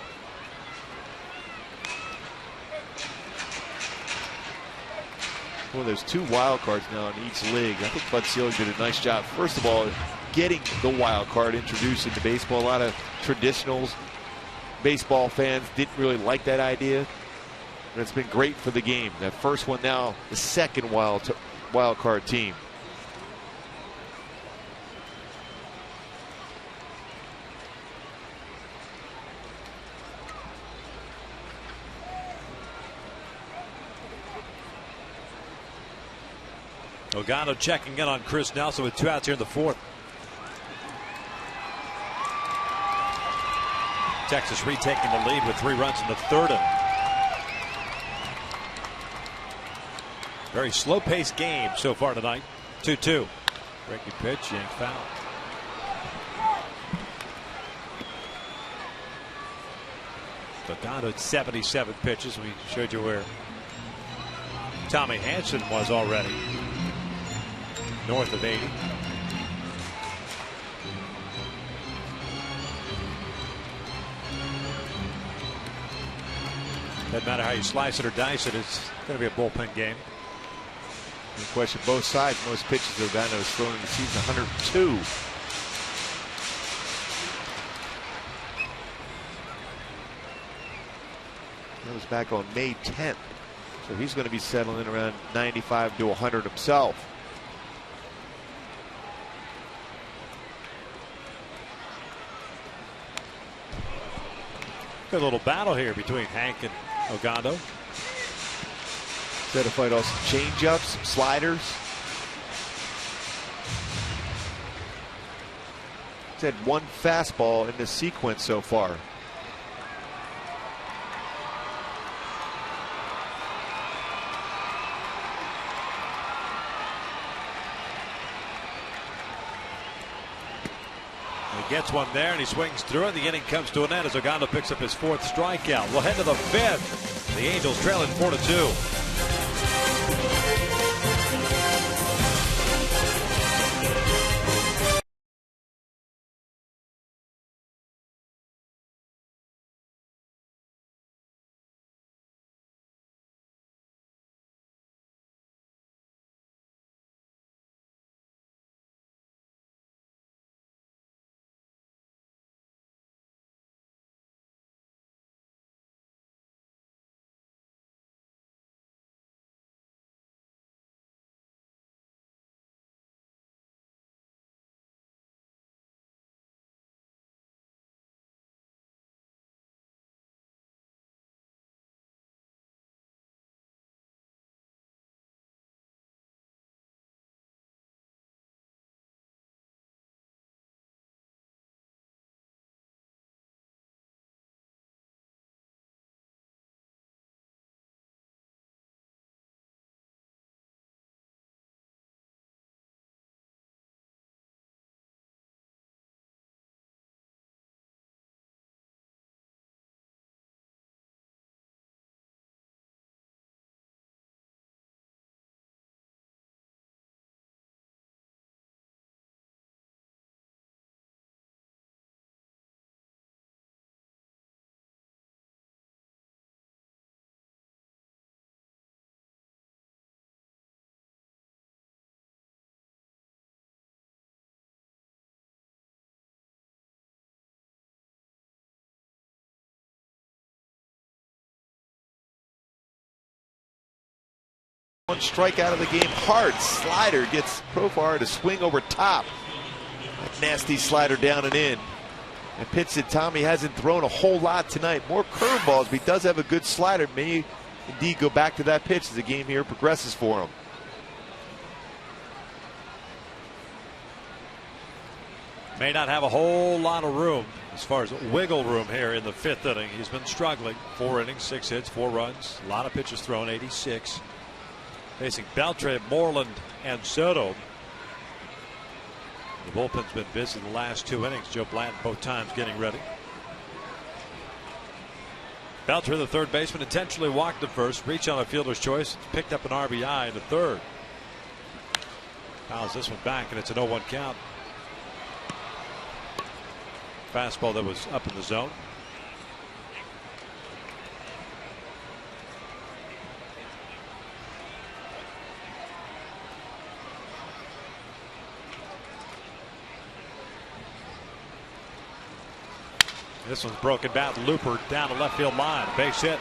Well, there's 2 wild cards now in each league. I think Bud Selig did a nice job. First of all, getting the wild card introduced into baseball. A lot of traditionals, baseball fans didn't really like that idea. And it's been great for the game. That first one now, the second wild card team. Ogando checking in on Chris Nelson with 2 outs here in the 4th. Texas retaking the lead with 3 runs in the 3rd inning. Very slow-paced game so far tonight. 2-2. Breaking pitch, yanked foul. Ogando at 77 pitches. We showed you where Tommy Hanson was already. North of 80. Doesn't matter how you slice it or dice it, it's going to be a bullpen game. No question, both sides. Most pitches Ogando has thrown in the season, 102. That was back on May 10th. So he's going to be settling around 95 to 100 himself. Good little battle here between Hank and Ogando. Set to fight off some changeups, some sliders. He's had 1 fastball in this sequence so far. He gets one there and he swings through it. The inning comes to an end as Ogando picks up his 4th strikeout. We'll head to the 5th. The Angels trailing 4-2. One strike out of the game. Hard slider gets Profar to swing over top. That nasty slider down and in. A pitch that Tommy hasn't thrown a whole lot tonight. More curveballs, but he does have a good slider. May indeed go back to that pitch as the game here progresses for him. May not have a whole lot of room as far as wiggle room here in the 5th inning. He's been struggling. 4 innings, 6 hits, 4 runs. A lot of pitches thrown, 86. Facing Beltre, Moreland, and Soto. The bullpen's been busy the last 2 innings. Joe Blanton both times getting ready. Beltre, the third baseman, intentionally walked at first. Reach on a fielder's choice. Picked up an RBI in the 3rd. Fouls this one back, and it's an 0-1 count. Fastball that was up in the zone. This one's broken bat. Looper down the left field line. Base hit.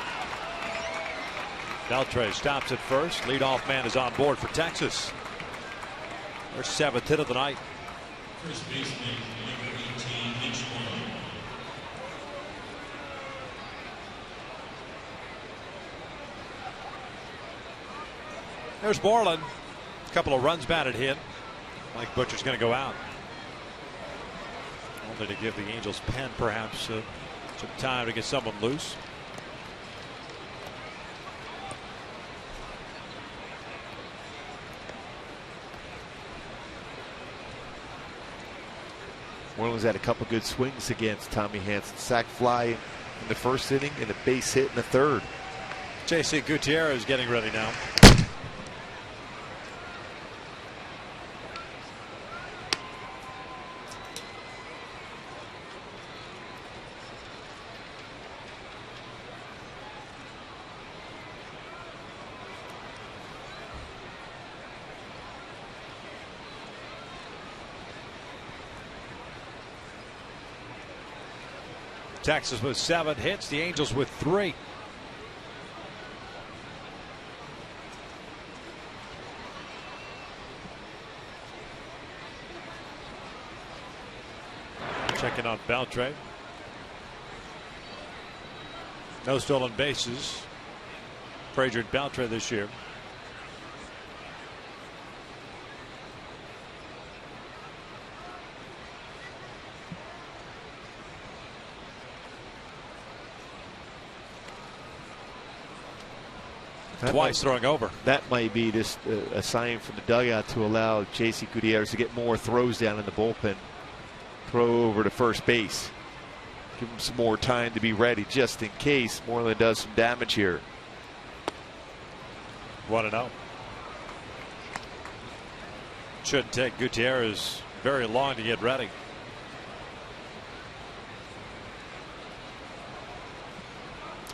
Beltre stops at first. Leadoff man is on board for Texas. Their 7th hit of the night. First baseman, number 18, Mitch Moreland. There's Moreland. A couple of runs batted in. Mike Butcher's going to go out. Only to give the Angels pen perhaps some time to get someone loose. Moreland's had a couple good swings against Tommy Hanson. Sac fly in the 1st inning and a base hit in the 3rd. JC Gutierrez getting ready now. Texas with 7 hits, the Angels with 3. Checking on Beltre. No stolen bases for Adrian Beltre this year. Twice throwing over. That might be just a sign from the dugout to allow JC Gutierrez to get more throws down in the bullpen. Throw over to first base. Give him some more time to be ready just in case Moreland does some damage here. 1-0. Shouldn't take Gutierrez very long to get ready.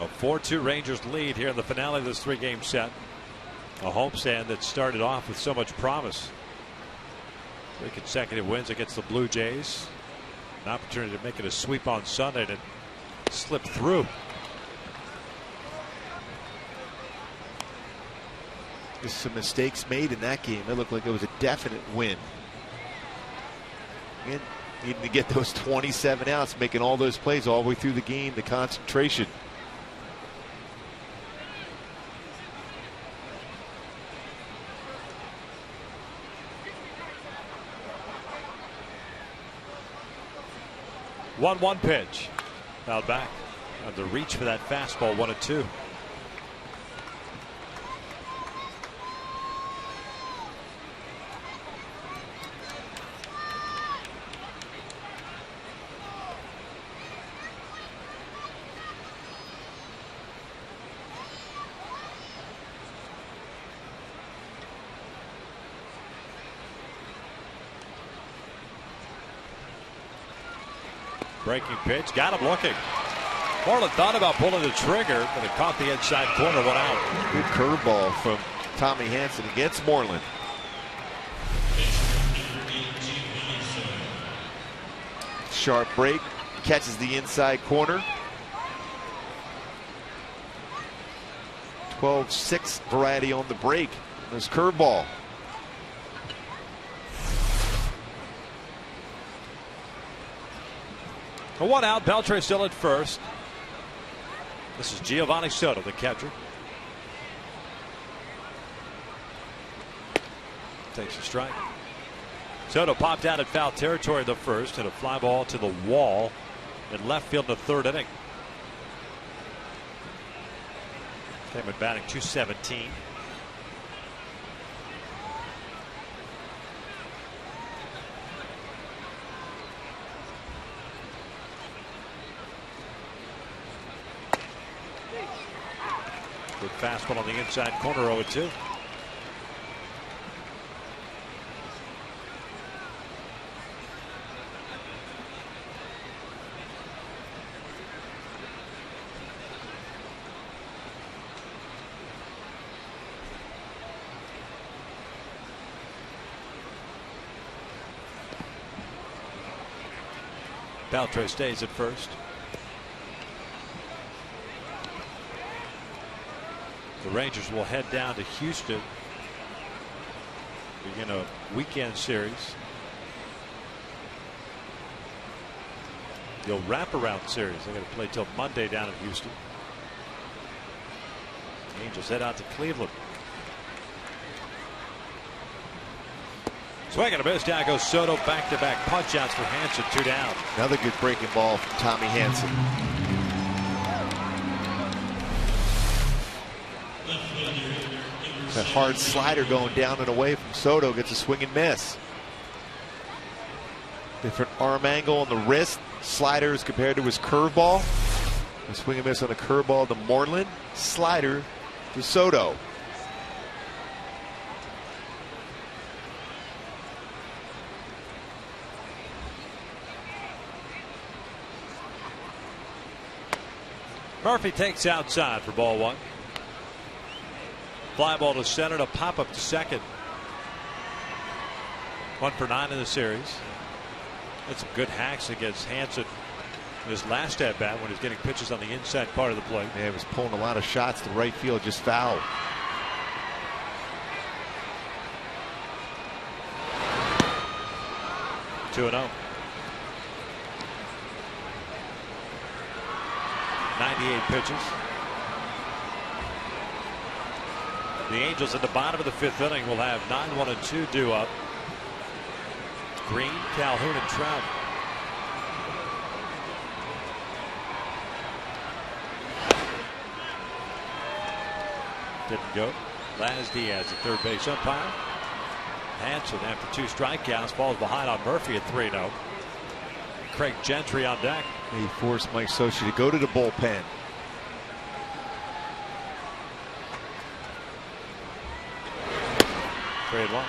A 4-2 Rangers lead here in the finale of this 3-game set. A homestand that started off with so much promise. 3 consecutive wins against the Blue Jays. An opportunity to make it a sweep on Sunday to slip through. Just some mistakes made in that game. It looked like it was a definite win. And needing to get those 27 outs, making all those plays all the way through the game, the concentration. One pitch. Fouled back. On the reach for that fastball, 1-2. Breaking pitch, got him looking. Moreland thought about pulling the trigger, but it caught the inside corner, 1 out. Good curveball from Tommy Hanson against Moreland. Sharp break, catches the inside corner. 12-6 variety on the break. his curveball. A 1 out. Beltre still at first. This is Giovanni Soto, the catcher. Takes a strike. Soto popped out at foul territory in the first, hit a fly ball to the wall in left field in the third inning. Came in batting .217. Good fastball on the inside corner, 0-2. Beltre stays at first. The Rangers will head down to Houston, begin a weekend series. The wraparound series. They're going to play till Monday down in Houston. The Angels head out to Cleveland. Swing and a miss. Down goes Soto. Back-to-back punch-outs for Hanson. 2 down. Another good breaking ball from Tommy Hanson. That hard slider going down and away from Soto gets a swing and miss. Different arm angle on the wrist. Sliders compared to his curveball. A swing and miss on a curveball to Moreland. Slider to Soto. Murphy takes outside for ball 1. Fly ball to center, to pop up to second. 1 for 9 in the series. That's some good hacks against Hanson in his last at bat when he's getting pitches on the inside part of the plate. Yeah, he was pulling a lot of shots to right field, just foul. Two and 0. 98 pitches. The Angels at the bottom of the 5th inning will have 9-1-2 due up. Green, Calhoun, and Trout. Didn't go. Laz Diaz, the third base umpire. Hanson, after 2 strikeouts, falls behind on Murphy at 3-0. Craig Gentry on deck. He forced Mike Scioscia to go to the bullpen. Trade 1.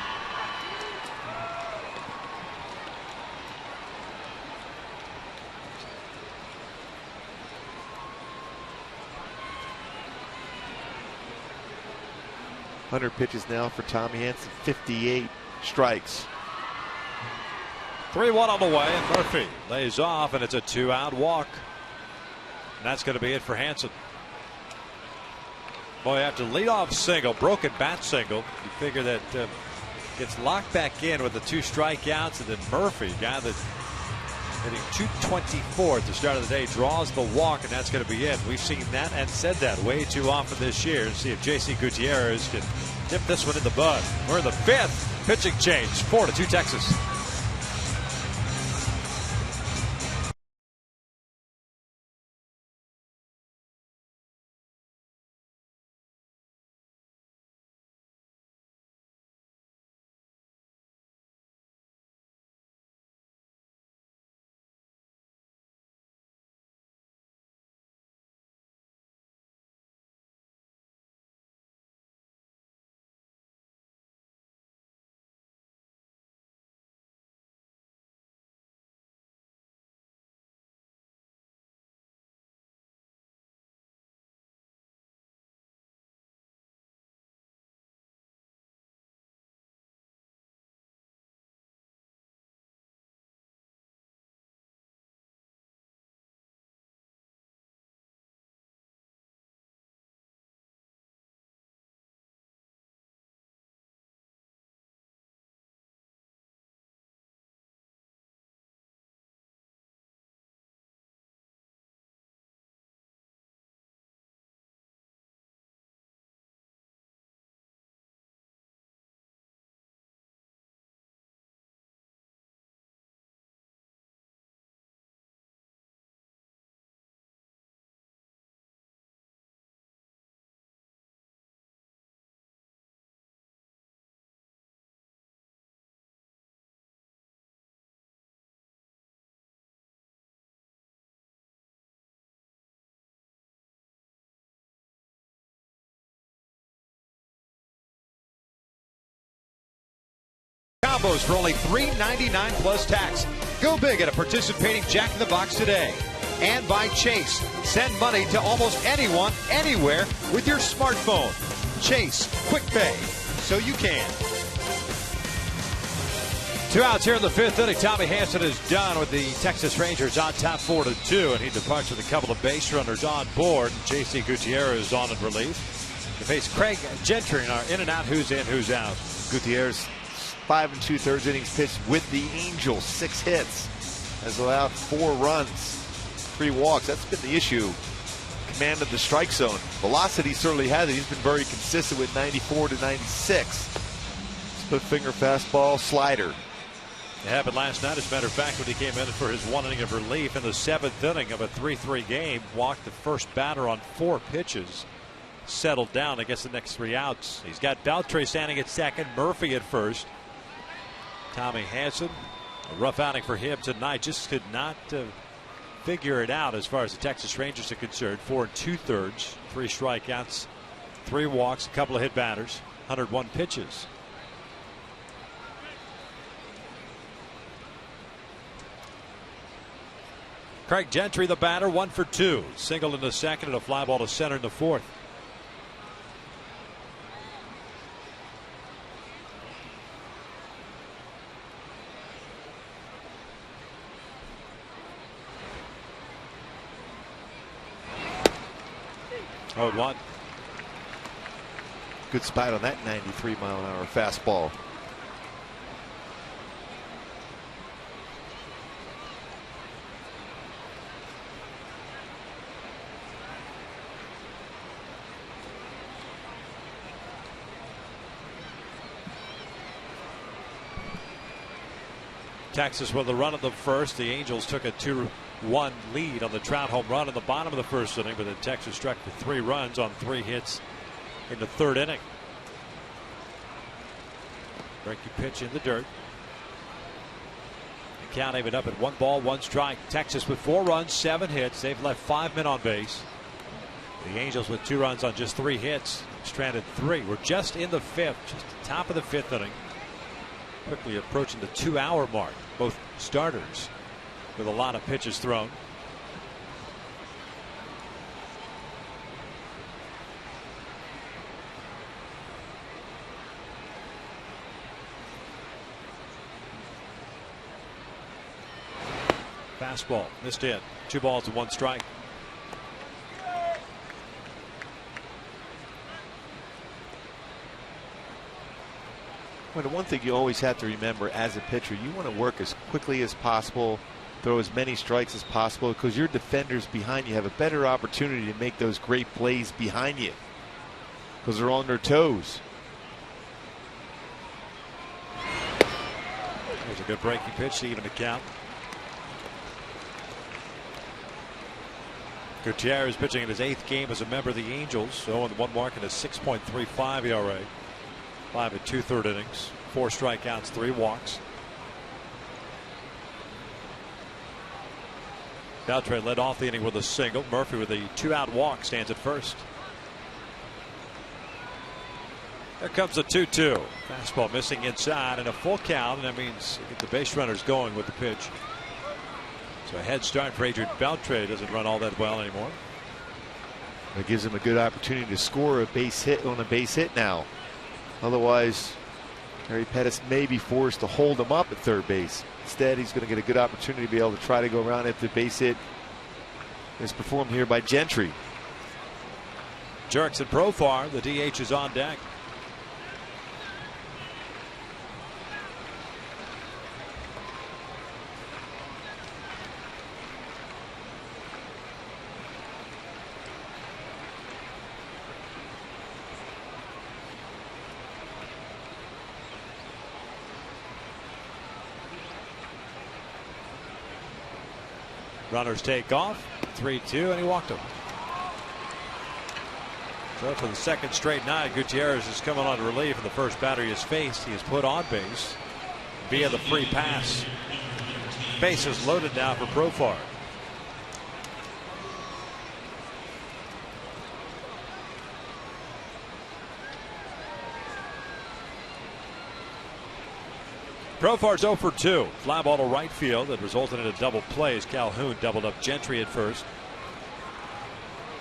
Hundred pitches now for Tommy Hanson. 58 strikes. 3-1 on the way, and Murphy lays off, and it's a 2-out walk. And that's going to be it for Hanson. Boy, after leadoff single, broken bat single, you figure that gets locked back in with the 2 strikeouts, and then Murphy, guy that's hitting .224 at the start of the day, draws the walk, and that's going to be it. We've seen that and said that way too often this year. See if J.C. Gutierrez can dip this one in the bud. We're in the 5th. Pitching change, 4-2 Texas. combos for only $3.99 plus tax. Go big at a participating Jack in the Box today. And by Chase. Send money to almost anyone, anywhere with your smartphone. Chase Quick Pay, so you can. 2 outs here in the 5th inning. Tommy Hanson is done with the Texas Rangers on top 4-2, and he departs with a couple of base runners on board. J.C. Gutierrez on in relief. To face Craig Gentry in our in and out, who's in, who's out. Gutierrez, 5 2/3 innings pitched with the Angels, 6 hits, has allowed 4 runs, 3 walks. That's been the issue. Command of the strike zone. Velocity certainly has it. He's been very consistent with 94 to 96. Split finger fastball, slider. It happened last night, as a matter of fact, when he came in for his 1 inning of relief in the 7th inning of a 3-3 game. Walked the first batter on 4 pitches. Settled down, I guess, the next 3 outs. He's got Beltre standing at second, Murphy at first. Tommy Hanson, a rough outing for him tonight. Just could not figure it out as far as the Texas Rangers are concerned. 4 2/3, 3 strikeouts, 3 walks, a couple of hit batters, 101 pitches. Craig Gentry, the batter, 1 for 2. Single in the second and a fly ball to center in the 4th. Oh, 1. Good spot on that 93-mile-an-hour fastball. Texas with a run in the first. The Angels took a 2-1 lead on the Trout home run in the bottom of the first inning, but then Texas struck for 3 runs on 3 hits in the 3rd inning. Breaking pitch in the dirt. The count even up at 1 ball, 1 strike. Texas with 4 runs, 7 hits. They've left 5 men on base. The Angels with 2 runs on just 3 hits. Stranded 3. We're just in the 5th, just the top of the 5th inning. Quickly approaching the 2-hour mark. Both starters with a lot of pitches thrown. Fastball missed in. 2 balls and 1 strike. Well, the one thing you always have to remember as a pitcher, you want to work as quickly as possible, throw as many strikes as possible, because your defenders behind you have a better opportunity to make those great plays behind you, because they're on their toes. There's a good breaking pitch to even the count. Gutierrez pitching in his 8th game as a member of the Angels. 0-1 mark and a 6.35 ERA. 5 2/3 innings, 4 strikeouts, 3 walks. Beltre led off the inning with a single. Murphy with a 2-out walk stands at first. There comes the 2-2. Fastball missing inside and a full count, and that means get the base runners going with the pitch. So a head start for Adrian Beltre. Doesn't run all that well anymore. It gives him a good opportunity to score a base hit on a base hit now. Otherwise, Harry Pettis may be forced to hold him up at 3rd base. Instead, he's going to get a good opportunity to be able to try to go around if the base hit is performed here by Gentry. Jurickson Profar, the DH, is on deck. Runners take off. 3-2, and he walked him. So for the 2nd straight night, Gutierrez is coming on relief, and the first batter he has faced, he is put on base via the free pass. Base is loaded now for Profar. Profar's 0 for 2. Fly ball to right field that resulted in a double play as Calhoun doubled up Gentry at first.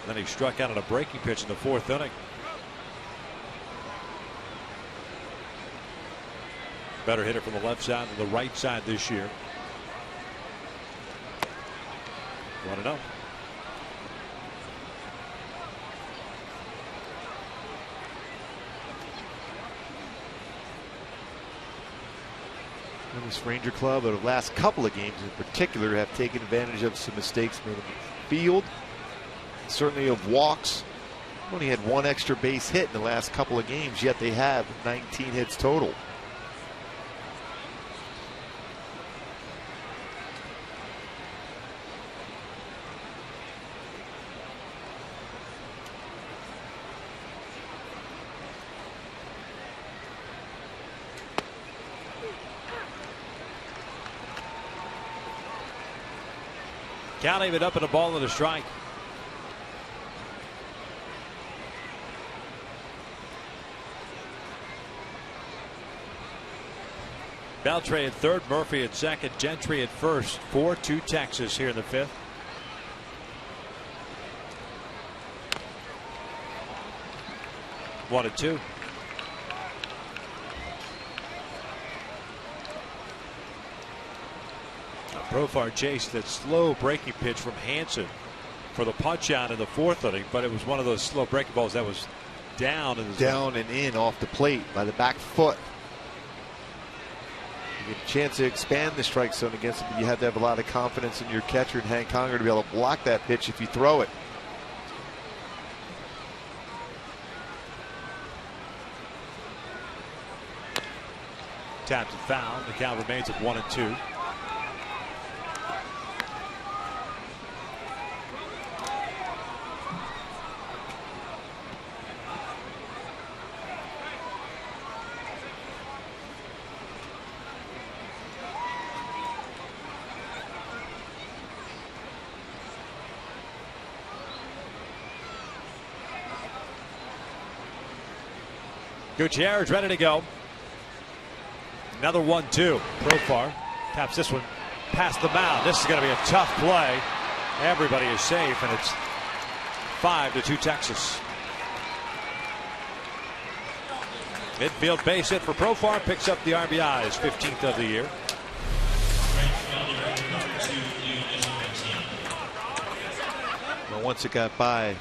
Then he struck out on a breaking pitch in the 4th inning. Better hitter from the left side than the right side this year. 1-0. This Ranger club, over the last couple of games in particular, have taken advantage of some mistakes made in the field. Certainly of walks. Only had 1 extra base hit in the last couple of games, yet they have 19 hits total. Counting it up and a ball and a strike. Beltre at third, Murphy at second, Gentry at first. 4-2 Texas here in the 5th. One and two. Profar chased that slow breaking pitch from Hansen for the punch out in the 4th inning, but it was one of those slow breaking balls that was down and in off the plate by the back foot. You get a chance to expand the strike zone against him, but you have to have a lot of confidence in your catcher and Hank Conger to be able to block that pitch if you throw it. Tapped and foul. The count remains at 1-2. Gutierrez ready to go. Another 1-2. Profar taps this one past the mound. This is going to be a tough play. Everybody is safe, and it's 5-2 Texas. Midfield base hit for Profar. Picks up the RBIs, 15th of the year. Well, once it got by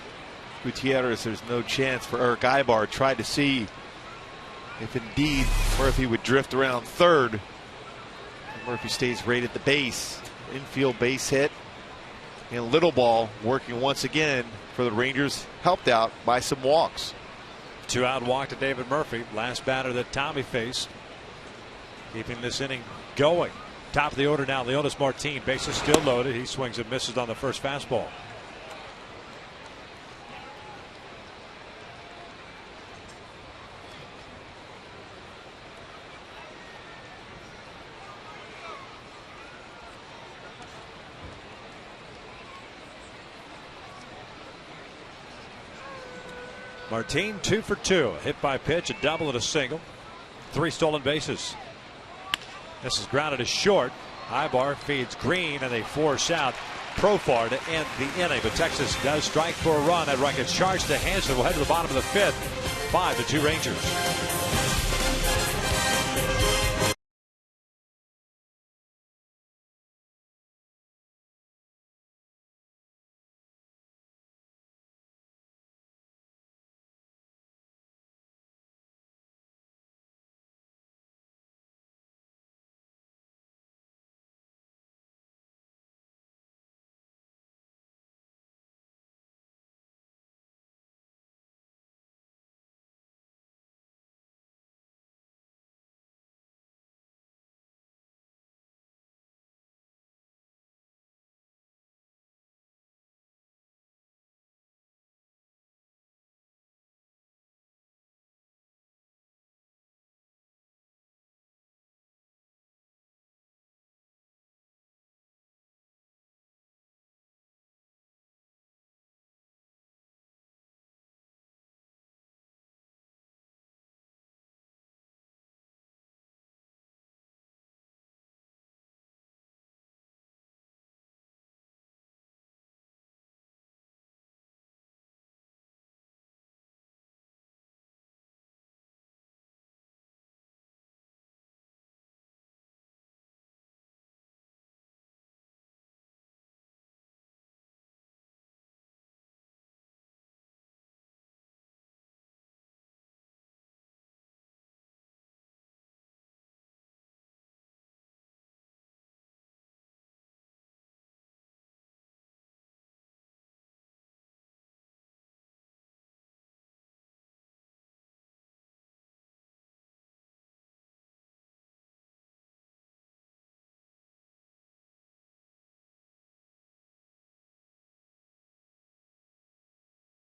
Gutierrez, there's no chance for Eric Ibar. Tried to see if indeed Murphy would drift around third. Murphy stays right at the base. Infield base hit. And Little Ball working once again for the Rangers, helped out by some walks. 2-out walk to David Murphy. Last batter that Tommy faced. Keeping this inning going. Top of the order now, Leonis Martin. Bases still loaded. He swings and misses on the first fastball. Martin 2 for 2. A hit by pitch, a double and a single. 3 stolen bases. This is grounded to short. Ibar feeds Green and they force out Profar to end the inning. But Texas does strike for a run. That run gets charged to Hansen. We'll head to the bottom of the 5th. 5-2 Rangers.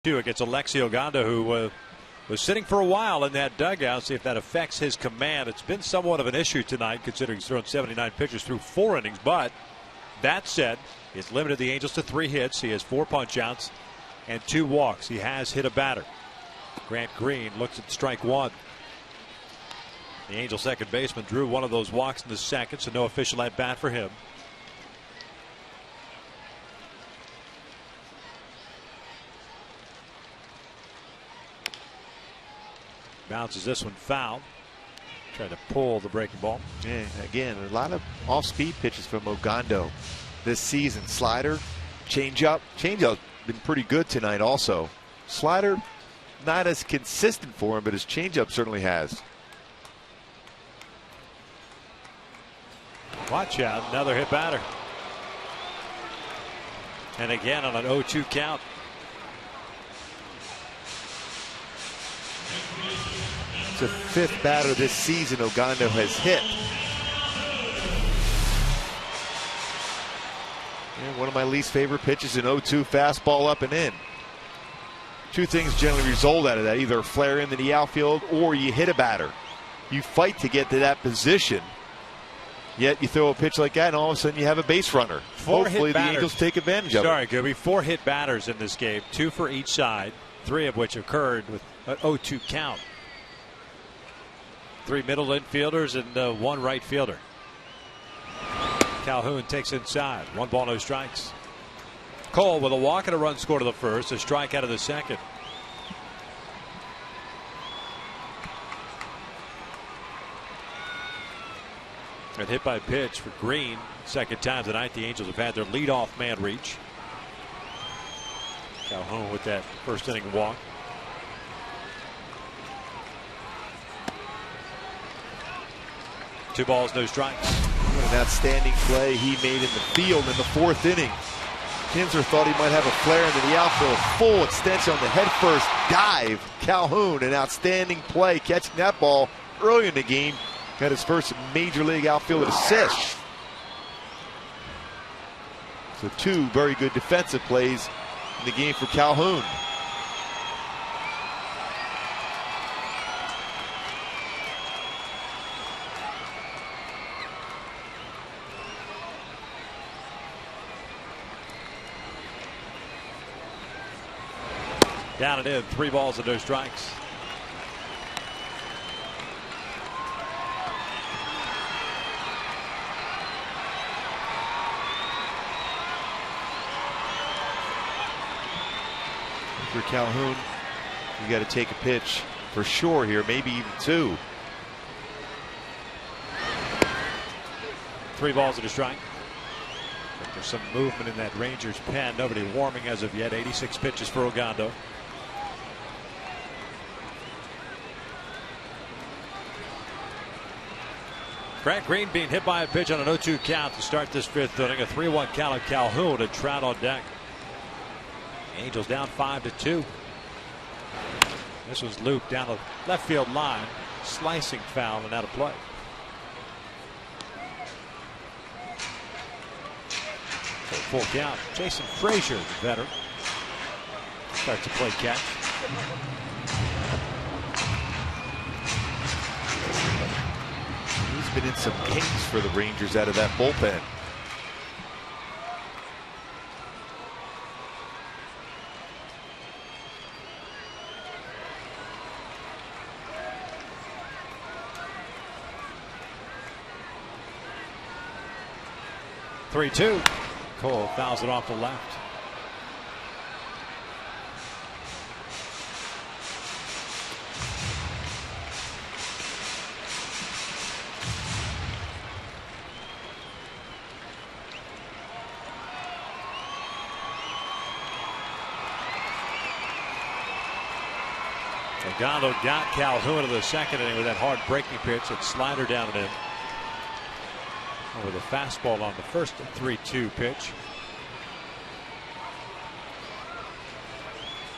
2 against Alexi Ogando, who was sitting for a while in that dugout. See if that affects his command. It's been somewhat of an issue tonight, considering he's thrown 79 pitches through 4 innings. But that said, he's limited the Angels to 3 hits. He has 4 punch outs and 2 walks. He has hit a batter. Grant Green looks at strike 1. The Angels second baseman drew one of those walks in the second, so no official at bat for him. Bounces this one foul. Trying to pull the breaking ball. Yeah, again, a lot of off-speed pitches from Ogando this season. Slider, changeup. Changeup's been pretty good tonight also. Slider, not as consistent for him, but his changeup certainly has. Watch out, another hit batter. And again on an 0-2 count. It's the 5th batter this season Ogando has hit. And one of my least favorite pitches, an 0-2 fastball up and in. 2 things generally result out of that: either a flare into the outfield or you hit a batter. You fight to get to that position, yet you throw a pitch like that and all of a sudden you have a base runner. 4 Hopefully hit the batters. Angels take advantage of it. Sorry, Gooby. 4 hit batters in this game, 2 for each side, 3 of which occurred with an 0-2 count. 3 middle infielders and 1 right fielder. Calhoun takes inside. 1 ball, no strikes. Cole with a walk and a run scored to the first, a strike out of the second. And hit by pitch for Green. Second time tonight the Angels have had their leadoff man reach. Calhoun with that first inning walk. Two balls, no strikes. What an outstanding play he made in the field in the 4th inning. Kinsler thought he might have a flare into the outfield. Full extension on the headfirst dive. Calhoun, an outstanding play, catching that ball early in the game. Got his first major league outfield assist. So 2 very good defensive plays in the game for Calhoun. Down and in, 3 balls and no strikes. For Calhoun, you got to take a pitch for sure here, maybe even 2. 3 balls and a strike. But there's some movement in that Rangers pen. Nobody warming as of yet. 86 pitches for Ogando. Grant Green being hit by a pitch on an 0-2 count to start this 5th inning. A 3-1 count on Calhoun and Trout on deck. Angels down 5-2. This was looped down the left field line. Slicing foul and out of play. Full count. Jason Frazier, the veteran, starts to play catch. He's been in some kinks for the Rangers out of that bullpen. Three-two. Cole fouls it off the left. Ogando got Calhoun into the 2nd inning with that hard breaking pitch. That slider down and in. With a fastball on the first 3-2 pitch.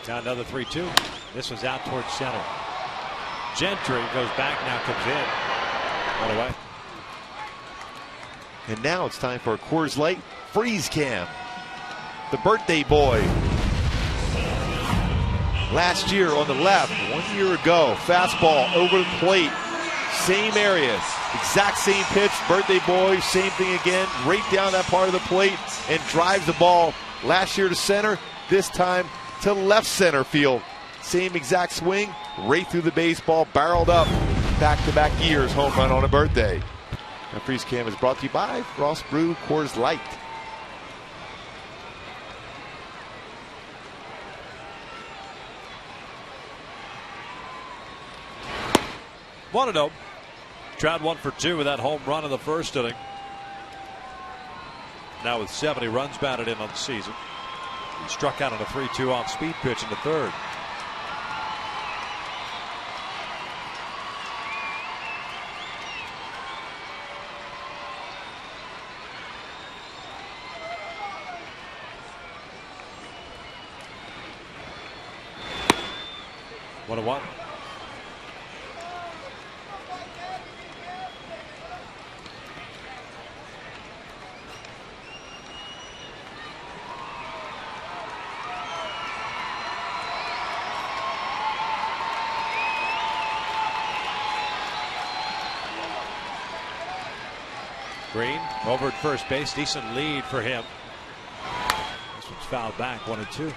Now another 3-2. This one's out towards center. Gentry goes back, now comes in. Right away. And now it's time for a Coors Light Freeze Cam. The birthday boy. last year on the left. 1 year ago, fastball over the plate, same area, exact same pitch, birthday boy, same thing again, right down that part of the plate and drives the ball last year to center, this time to left center field. Same exact swing, right through the baseball, barreled up, back-to-back years, home run on a birthday. Now, Freeze Cam is brought to you by Frost Brew Coors Light. One and oh. Trout 1 for 2 with that home run in the first inning. Now with 70 runs batted in on the season. He struck out on a 3-2 off-speed pitch in the third. One and one. Green over at first base. Decent lead for him. This one's fouled back. 1-2.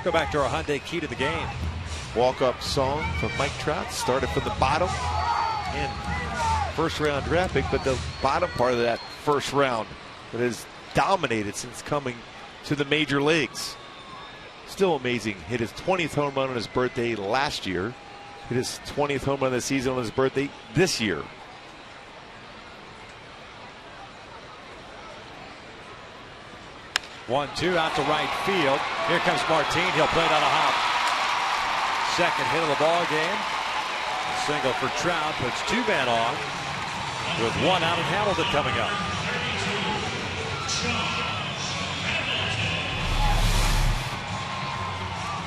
Go back to our Hyundai key to the game. Walk-up song from Mike Trout. Started from the bottom. And first round draft pick, but the bottom part of that first round that has dominated since coming to the major leagues. Still amazing. Hit his 20th home run on his birthday last year. Hit his 20th home run of the season on his birthday this year. One, two, out to right field. Here comes Martin. He'll play it on a hop. Second hit of the ball game. Single for Trout puts 2 men on with 1 out and Hamilton coming up.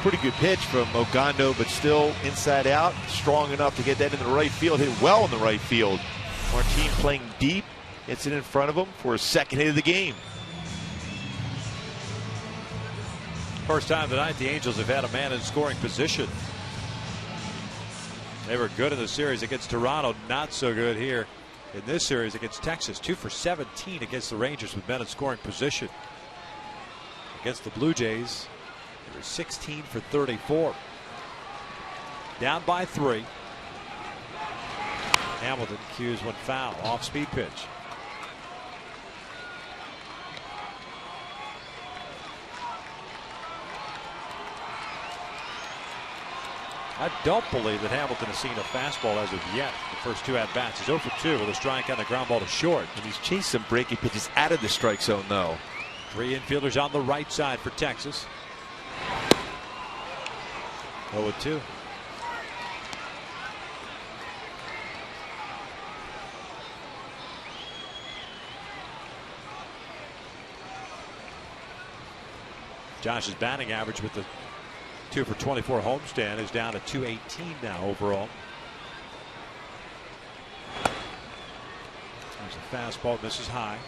Pretty good pitch from Ogando, but still inside out. Strong enough to get that in the right field. Hit well in the right field. Martin playing deep. It's in front of him for his second hit of the game. First time tonight the Angels have had a man in scoring position. They were good in the series against Toronto, not so good here in this series against Texas. 2 for 17 against the Rangers with men in scoring position. Against the Blue Jays, they were 16 for 34. Down by 3. Hamilton cues one foul, off speed pitch. I don't believe that Hamilton has seen a fastball as of yet. The first 2 at-bats. He's 0 for 2 with a strike on the ground ball to short. And he's chased some breaking pitches out of the strike zone, though. 3 infielders on the right side for Texas. 0-2. Josh's batting average with the 2 for 24 homestand is down to 218 now overall. There's a fastball, misses high.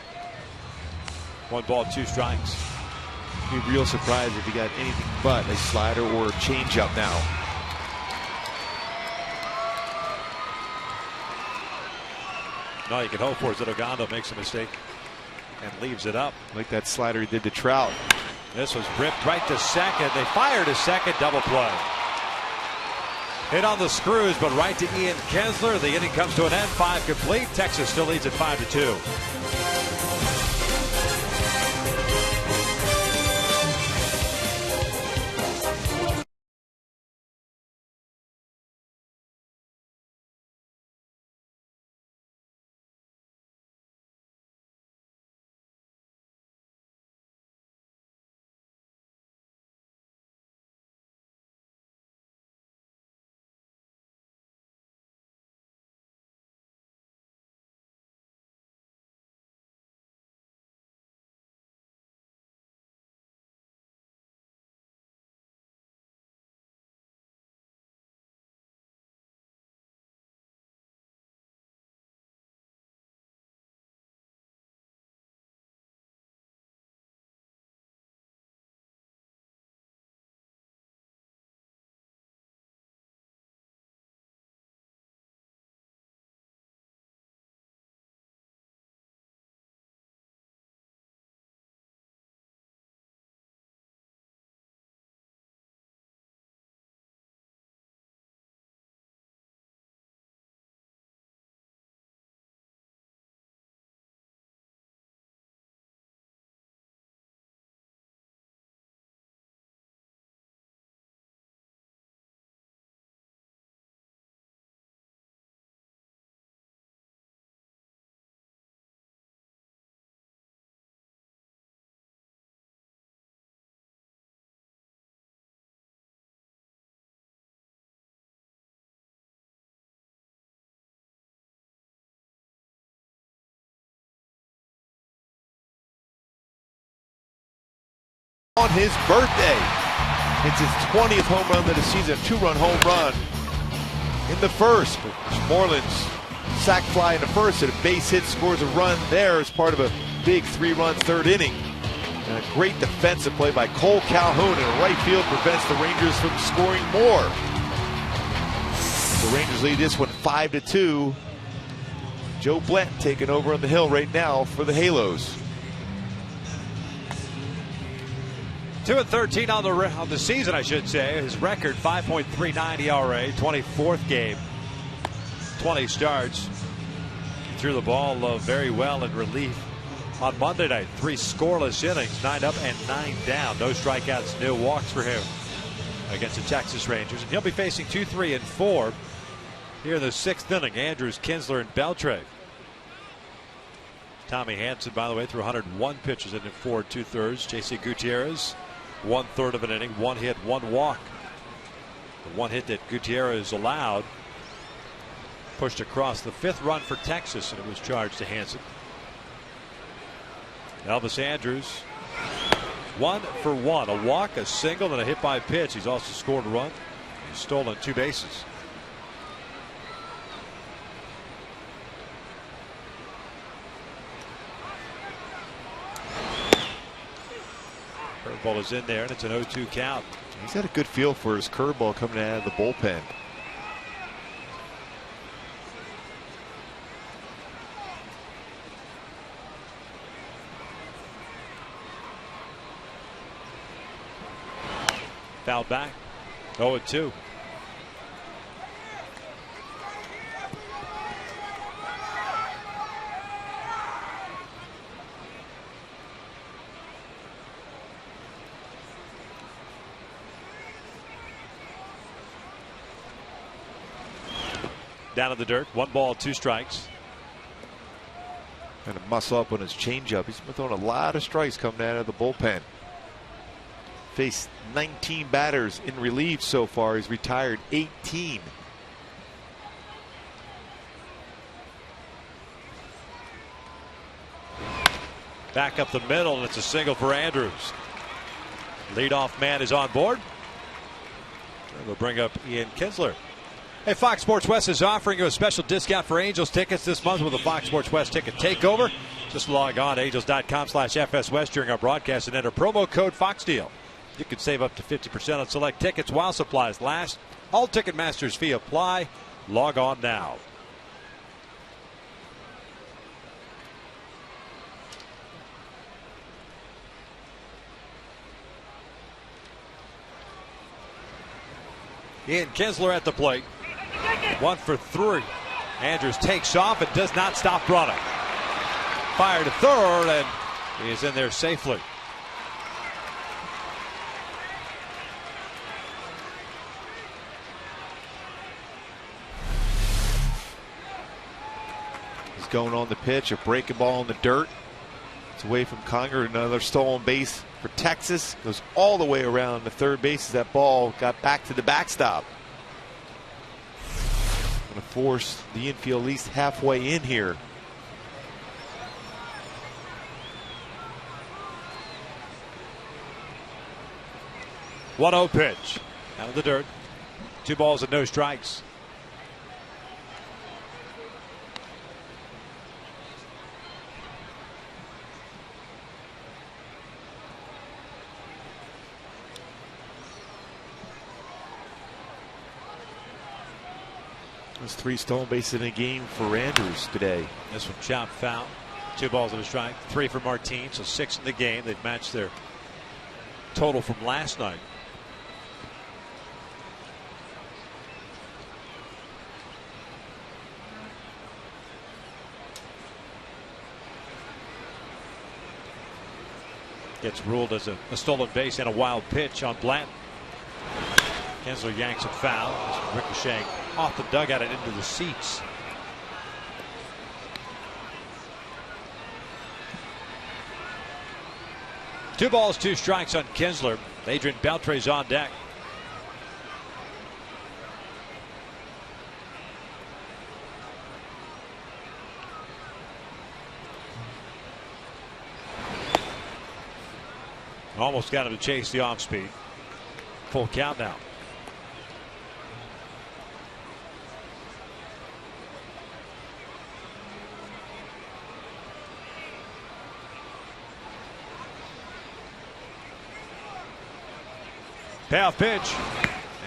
1 ball, 2 strikes. Be real surprised if he got anything but a slider or a changeup now. All you can hope for is that Ogando makes a mistake and leaves it up. Like that slider he did to Trout. This was ripped right to second. They fired to second, double play. Hit on the screws, but right to Ian Kessler. The inning comes to an end, 5 complete. Texas still leads at 5-2. on his birthday. It's his 20th home run of the season, a 2-run home run in the first. Moreland's sac fly in the first and a base hit, scores a run there as part of a big 3-run third inning. And a great defensive play by Cole Calhoun in right field prevents the Rangers from scoring more. The Rangers lead this one 5-2. Joe Blanton taking over on the hill right now for the Halos. 2-13 on the season, I should say. His record 5.39 ERA, 24th game, 20 starts. He threw the ball very well in relief on Monday night. 3 scoreless innings, 9 up and 9 down. No strikeouts, no walks for him against the Texas Rangers. And he'll be facing 2, 3, and 4 here in the 6th inning. Andrews, Kinsler, and Beltre. Tommy Hanson, by the way, threw 101 pitches in 4 2/3. J.C. Gutierrez, 1/3 of an inning, 1 hit, 1 walk. The 1 hit that Gutierrez allowed pushed across the 5th run for Texas, and it was charged to Hanson. Elvis Andrews, 1 for 1, a walk, a single, and a hit by pitch. He's also scored a run. He's stolen 2 bases. Curveball is in there, and it's an 0-2 count. He's got a good feel for his curveball coming out of the bullpen. Fouled back. 0-2. Down in the dirt. 1 ball, 2 strikes. Kind of muscle up on his changeup. He's been throwing a lot of strikes coming out of the bullpen. Faced 19 batters in relief so far. He's retired 18. Back up the middle, and it's a single for Andrews. Leadoff man is on board. And we'll bring up Ian Kinsler. Hey, Fox Sports West is offering you a special discount for Angels tickets this month with a Fox Sports West ticket takeover. Just log on to angels.com/FSWest during our broadcast and enter promo code FOXDEAL. You can save up to 50% on select tickets while supplies last. All Ticketmaster's fee apply. Log on now. Ian Kinsler at the plate. 1 for 3. Andrews takes off and does not stop running. Fire to third, and he is in there safely. He's going on the pitch, a breaking ball in the dirt. It's away from Conger. Another stolen base for Texas. Goes all the way around the third base as that ball got back to the backstop. Going to force the infield at least halfway in here. One 1-0 pitch. Out of the dirt. 2 balls and no strikes. There's 3 stolen bases in a game for Andrews today. This one chopped foul. 2 balls and a strike. 3 for Martin, so 6 in the game. They've matched their total from last night. Gets ruled as a stolen base and a wild pitch on Blanton. Kinsler yanks it foul. Ricocheting off the dugout and into the seats. Two balls, 2 strikes on Kinsler. Adrian Beltre's on deck. Almost got him to chase the off speed. Full count now. Payoff pitch.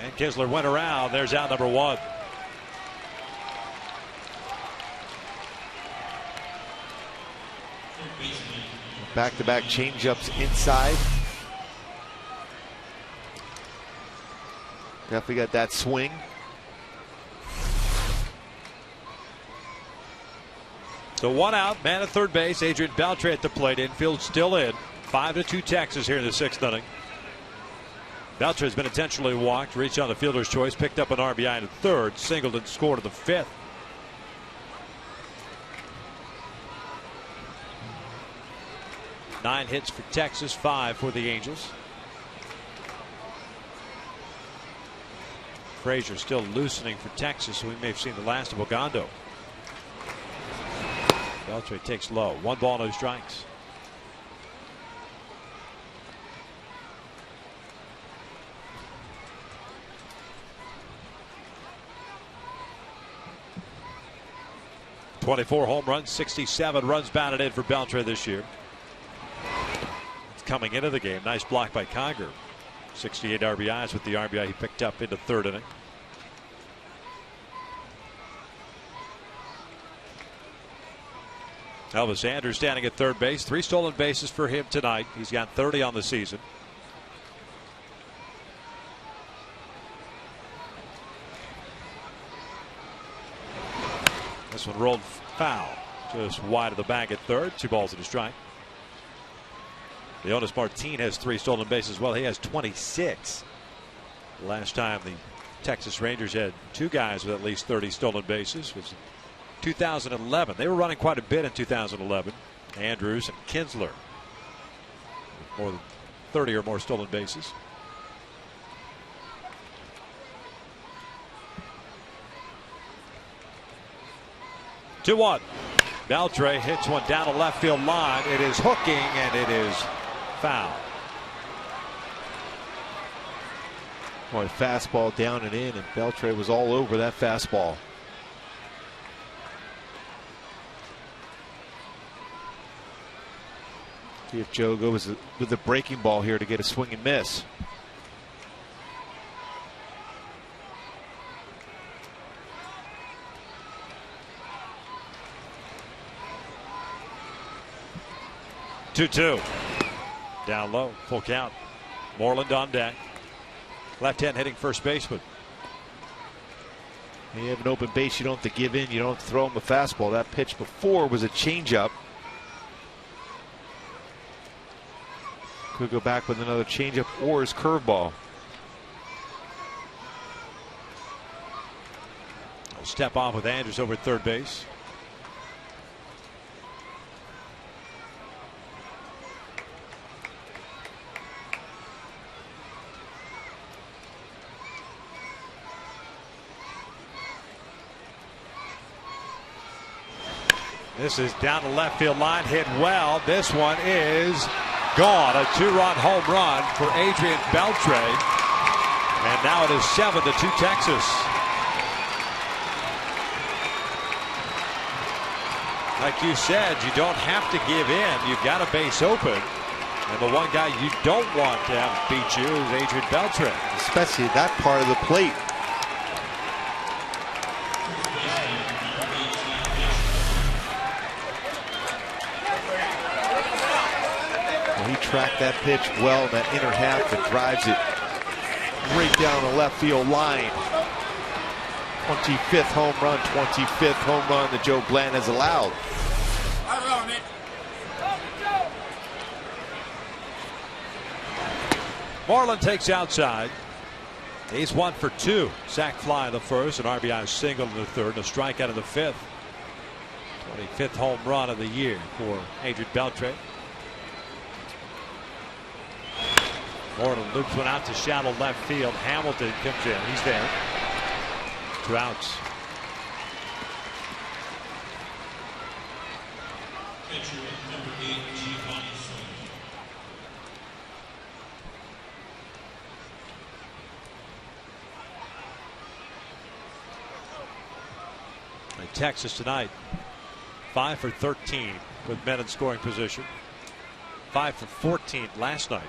And Kinsler went around. There's out number one. Back-to-back changeups inside. Definitely got that swing. So one out, man at third base. Adrian Beltre at the plate. Infield still in. 5-2 Texas here in the sixth inning. Beltre has been intentionally walked, reached on the fielder's choice, picked up an RBI in the third, singled and scored in the fifth. Nine hits for Texas, 5 for the Angels. Frazier still loosening for Texas, so we may have seen the last of Ogando. Beltre takes low. 1 ball, no strikes. .24 home runs, 67 runs batted in for Beltre this year. It's coming into the game. Nice block by Conger. 68 RBIs with the RBI he picked up in the third inning. Elvis Andrus standing at third base. 3 stolen bases for him tonight. He's got 30 on the season. This one rolled foul. Just wide of the bag at third. 2 balls and a strike. Leonis Martin has 3 stolen bases. Well, he has 26. Last time the Texas Rangers had 2 guys with at least 30 stolen bases was 2011. They were running quite a bit in 2011. Andrus and Kinsler. More than 30 or more stolen bases. Two-one. Beltre hits one down the left field line. It is hooking and it is foul. Boy, fastball down and in, and Beltre was all over that fastball. See if Joe goes with the breaking ball here to get a swing and miss. Two. Down low, full count. Moreland on deck. Left-hand hitting first baseman. When you have an open base, you don't have to give in. You don't have to throw him a fastball. That pitch before was a changeup. Could go back with another changeup or his curveball. Step off with Andrus over at third base. This is down the left field line, hit well. This one is gone. A 2-run home run for Adrian Beltre. And now it is 7-2 Texas. Like you said, you don't have to give in. You've got a base open. And the one guy you don't want to have beat you is Adrian Beltre. Especially that part of the plate. He tracked that pitch well in that inner half and drives it right down the left field line. 25th home run, 25th home run that Joe Blanton has allowed. Moreland takes outside. He's 1 for 2. Sac fly in the first, an RBI single in the third, and a strikeout in the fifth. 25th home run of the year for Adrian Beltre. Moreland loops one out to shallow left field. Hamilton comes in. He's there. 2 outs. Pitcher number 8, Giovanni Texas tonight. 5 for 13 with men in scoring position. 5 for 14 last night.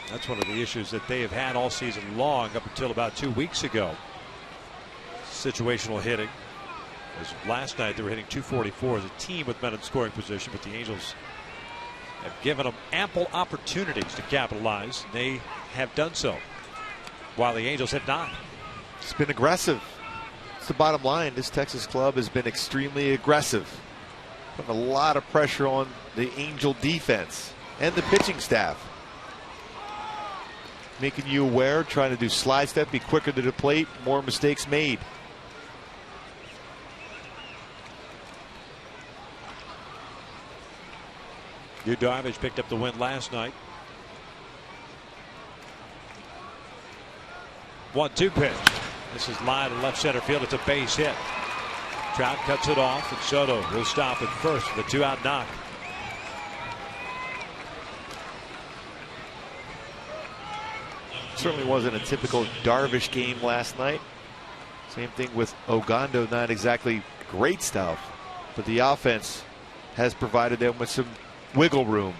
That's one of the issues that they have had all season long up until about 2 weeks ago. Situational hitting. As last night they were hitting .244 as a team with men in scoring position, but the Angels have given them ample opportunities to capitalize. They have done so, while the Angels have not. It's been aggressive. It's the bottom line. This Texas club has been extremely aggressive, putting a lot of pressure on the Angel defense and the pitching staff, making you aware, trying to do slide step, be quicker to the plate, more mistakes made. Yu Darvish picked up the win last night. 1-2 pitch. This is line to left center field. It's a base hit. Trout cuts it off, and Soto will stop at first for the 2-out knock. Certainly wasn't a typical Darvish game last night. Same thing with Ogando, not exactly great stuff, but the offense has provided them with some wiggle room.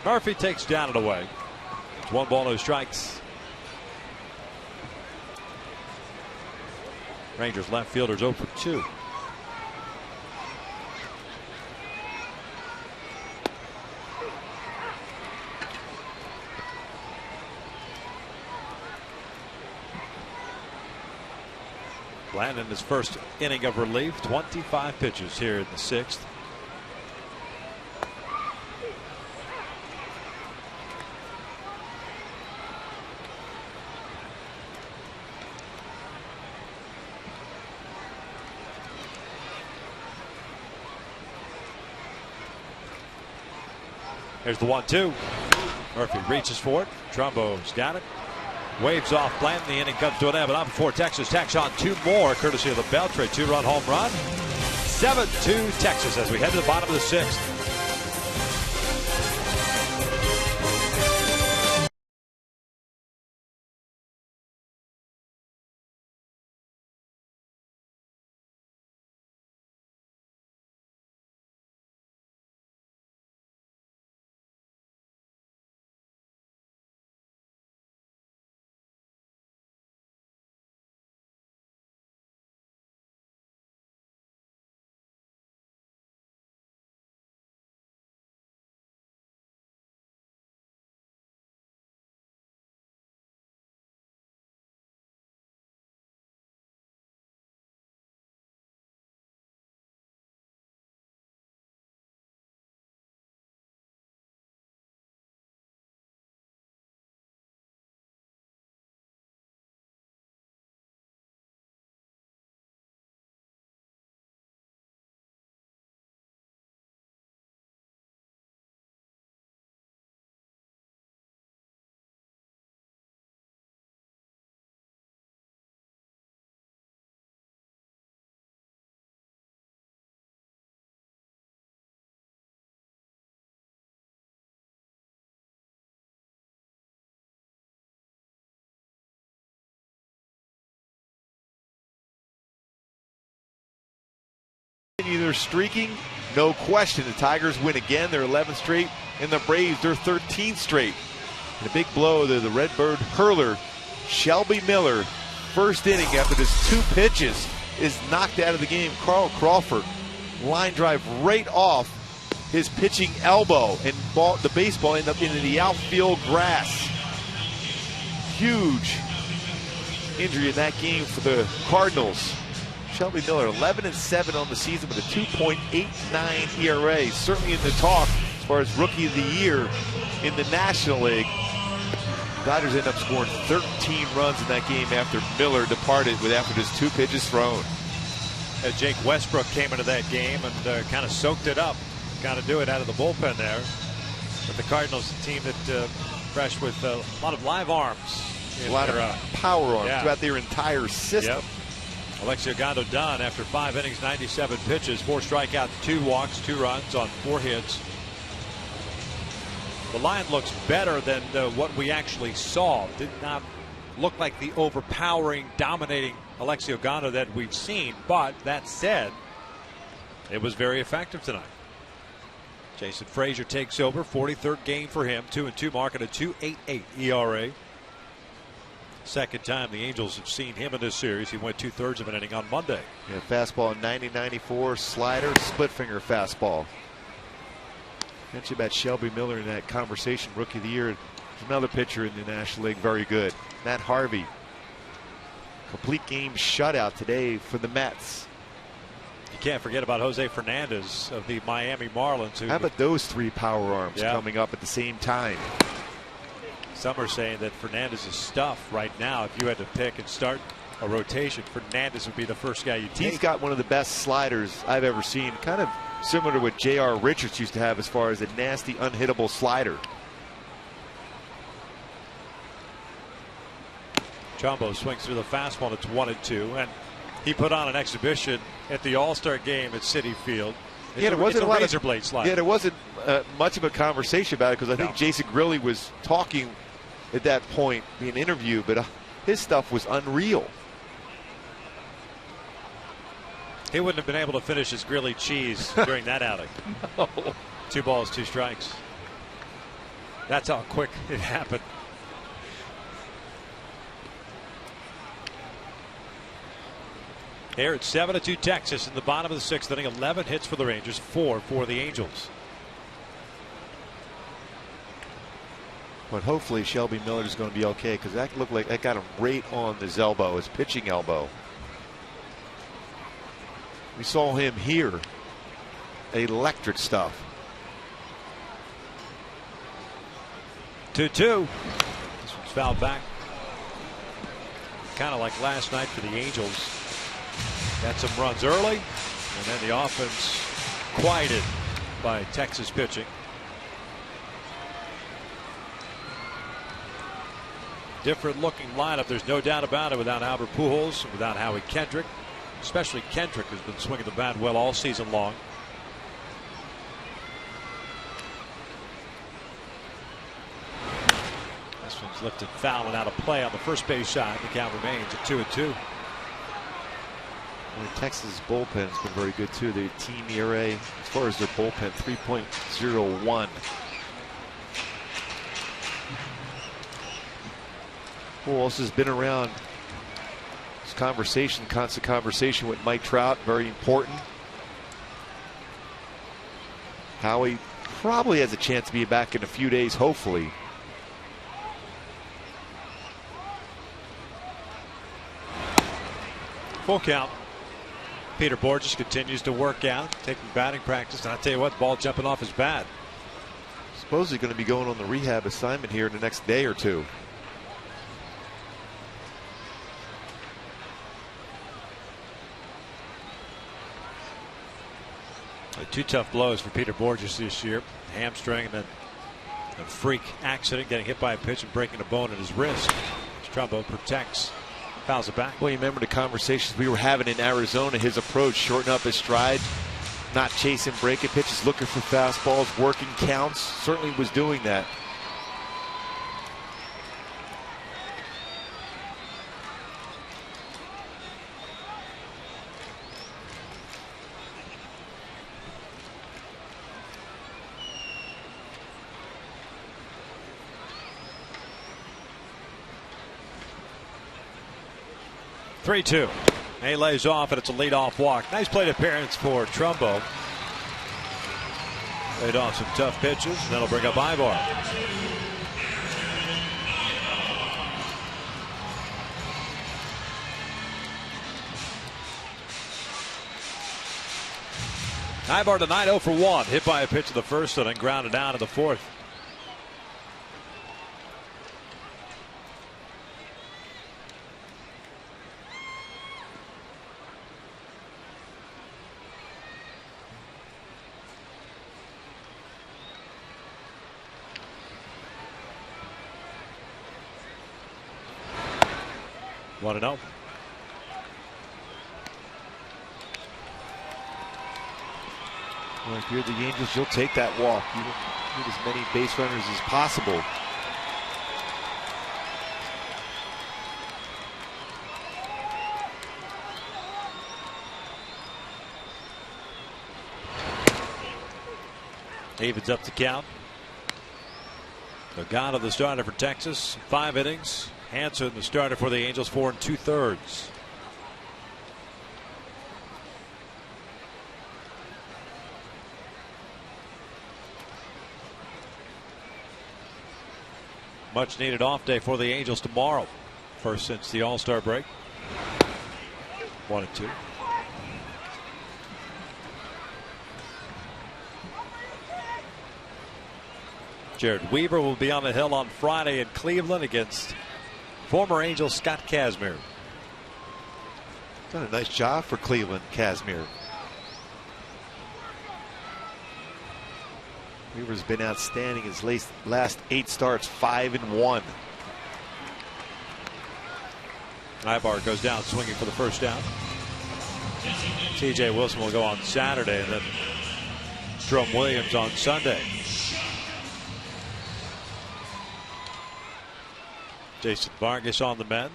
Murphy takes down and away. It's 1 ball, no strikes. Rangers left fielders 0 for 2. Bland in his first inning of relief. 25 pitches here in the 6th. Here's the 1-2. Murphy reaches for it. Trumbo's got it. Waves off Bland. The inning comes to an end, but not before Texas tacks on 2 more, courtesy of the Beltre 2-run home run. 7-2 Texas as we head to the bottom of the 6th. They're streaking, no question. The Tigers win again. They're 11th straight, and the Braves, they're 13th straight. And a big blow to the Redbird hurler, Shelby Miller. First inning after just 2 pitches is knocked out of the game. Carl Crawford, line drive right off his pitching elbow, and the baseball ended up into the outfield grass. Huge injury in that game for the Cardinals. Shelby Miller, 11-7 on the season with a 2.89 ERA. Certainly in the talk as far as Rookie of the Year in the National League. Dodgers end up scoring 13 runs in that game after Miller departed after just 2 pitches thrown. Jake Westbrook came into that game and kind of soaked it up. Got to do it out of the bullpen there. But the Cardinals, a team that fresh with a lot of live arms. A lot of power arms yeah, throughout their entire system. Yep. Alexi Ogando done after 5 innings, 97 pitches, 4 strikeouts, 2 walks, 2 runs on 4 hits. The line looks better than what we actually saw. Did not look like the overpowering, dominating Alexi Ogando that we've seen. But that said, it was very effective tonight. Jason Frazier takes over, 43rd game for him, 2-2 mark at a 2.88 ERA. Second time the Angels have seen him in this series. He went 2/3 of an inning on Monday. Yeah, fastball 90-94, slider, split finger fastball. Mentioned about Shelby Miller in that conversation, Rookie of the Year. There's another pitcher in the National League, very good. Matt Harvey. Complete game shutout today for the Mets. You can't forget about Jose Fernandez of the Miami Marlins. How about those 3 power arms Yeah. coming up at the same time? Some are saying that Fernandez is stuff right now. If you had to pick and start a rotation, Fernandez would be the first guy you take. He's got one of the best sliders I've ever seen. Kind of similar to what J.R. Richards used to have as far as a nasty, unhittable slider. Trumbo swings through the fastball. It's 1-2, and he put on an exhibition at the All-Star game at Citi Field. Yeah, there wasn't a a lot razor of blade slider. Yeah, there wasn't much of a conversation about it because I think Jason Grilli was talking at that point, being interviewed, but his stuff was unreal. He wouldn't have been able to finish his grilly cheese during that outing. No. 2 balls, 2 strikes. That's how quick it happened. Here it's 7-2 Texas in the bottom of the 6th inning. 11 hits for the Rangers, 4 for the Angels. But hopefully Shelby Miller is going to be okay because that looked like that got him right on his elbow, his pitching elbow. We saw him here. Electric stuff. 2-2. This one's fouled back. Kind of like last night for the Angels. Got some runs early, and then the offense quieted by Texas pitching. Different looking lineup, there's no doubt about it, without Albert Pujols, without Howie Kendrick. Especially Kendrick has been swinging the bat well all season long. This one's lifted foul and out of play on the first base side. The count remains at 2-2. Well, Texas bullpen has been very good too. The team ERA, as far as their bullpen, 3.01. Pujols has been around. This conversation, constant conversation with Mike Trout, very important. Howie probably has a chance to be back in a few days, hopefully. Full count. Peter Bourjos continues to work out, taking batting practice. And I'll tell you what, ball jumping off his bat. Supposedly going to be going on the rehab assignment here in the next day or two. Two tough blows for Peter Bourjos this year. Hamstring and then a freak accident, getting hit by a pitch and breaking a bone in his wrist. Trumbo protects, fouls it back. Well, you remember the conversations we were having in Arizona, his approach, shorten up his stride, not chasing breaking pitches, looking for fastballs, working counts. Certainly was doing that. Three-two. He lays off, and it's a leadoff walk. Nice plate appearance for Trumbo. Laid off some tough pitches, and that'll bring up Ibar. Ibar tonight 0 for 1. Hit by a pitch in the first inning, grounded out in the fourth. Want to know? Well, if you're the Angels, you'll take that walk. You need as many base runners as possible. Evens up the count. Logano, the starter for Texas, 5 innings. Hanson, the starter for the Angels, 4 2/3. Much needed off day for the Angels tomorrow. First since the All-Star break. 1-2. Jared Weaver will be on the hill on Friday in Cleveland against former Angel Scott Kazmir. Done a nice job for Cleveland, Kazmir. Weaver's been outstanding his last 8 starts, 5-1. Ibar goes down swinging for the first down. TJ Wilson will go on Saturday, and then Jerome Williams on Sunday. Jason Vargas on the mend.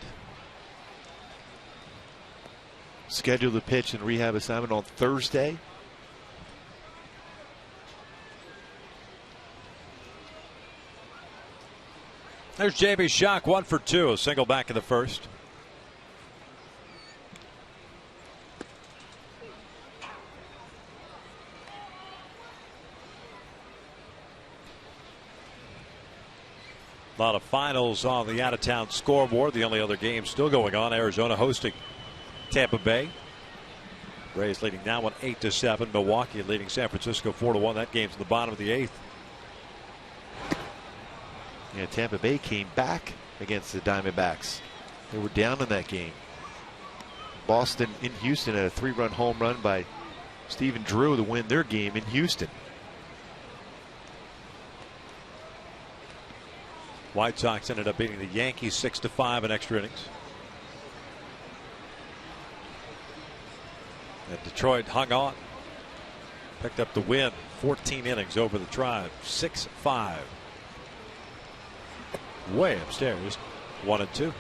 Scheduled to pitch and rehab assignment on Thursday. There's J.B. Schock, 1 for 2, a single back in the first. A lot of finals on the out-of-town scoreboard. The only other game still going on, Arizona hosting Tampa Bay. Rays leading that one 8-7. Milwaukee leading San Francisco 4-1. That game's in the bottom of the 8th. Yeah, Tampa Bay came back against the Diamondbacks. They were down in that game. Boston in Houston had a 3-run home run by Stephen Drew to win their game in Houston. White Sox ended up beating the Yankees 6-5 in extra innings. And Detroit hung on. Picked up the win. 14 innings over the Tribe. 6-5. Way upstairs. 1-2.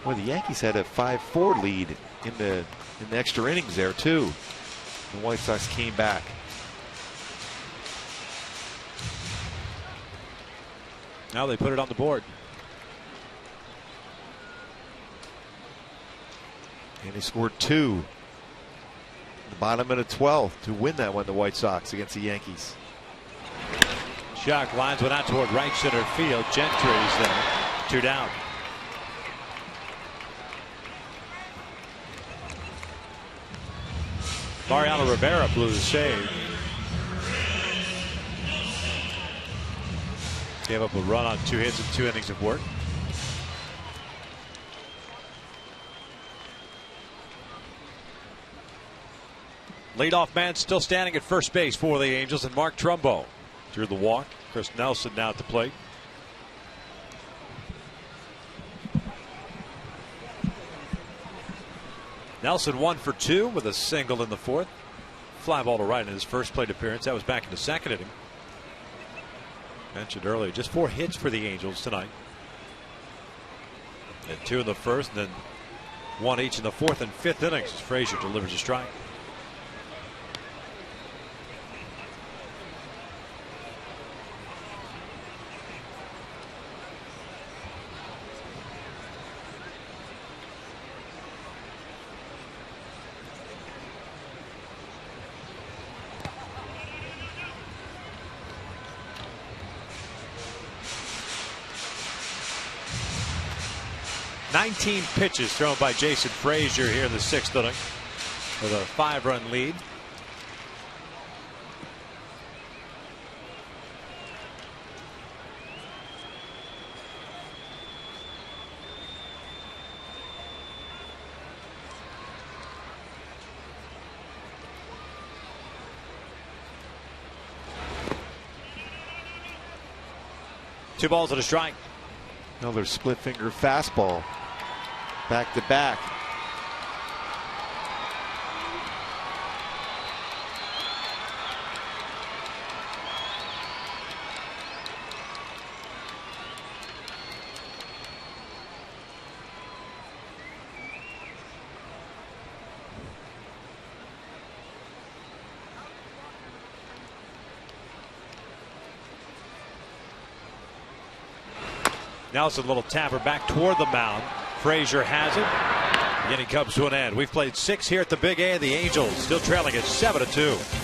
Well, the Yankees had a 5-4 lead in the extra innings there too. The White Sox came back. Now they put it on the board. And they scored 2 in the bottom of the 12th to win that one, the White Sox, against the Yankees. Schock lines one out toward right center field. Gentry's there. 2 down. Mariano Rivera blew the save. Gave up a run on 2 hits and 2 innings of work. Leadoff man still standing at first base for the Angels, and Mark Trumbo drew the walk. Chris Nelson now at the plate. Nelson 1 for 2 with a single in the 4th. Fly ball to right in his first plate appearance. That was back in the 2nd inning. Mentioned earlier, just 4 hits for the Angels tonight. And 2 in the 1st, and then 1 each in the 4th and 5th innings as Frazier delivers a strike. Nineteen pitches thrown by Jason Frazier here in the 6th inning with a 5-run lead. Two balls and a strike. Another split finger fastball. Back to back. Nelson, a little tapper back toward the mound. Frazier has it. The inning comes to an end. We've played 6 here at the Big A, and the Angels still trailing at 7-2.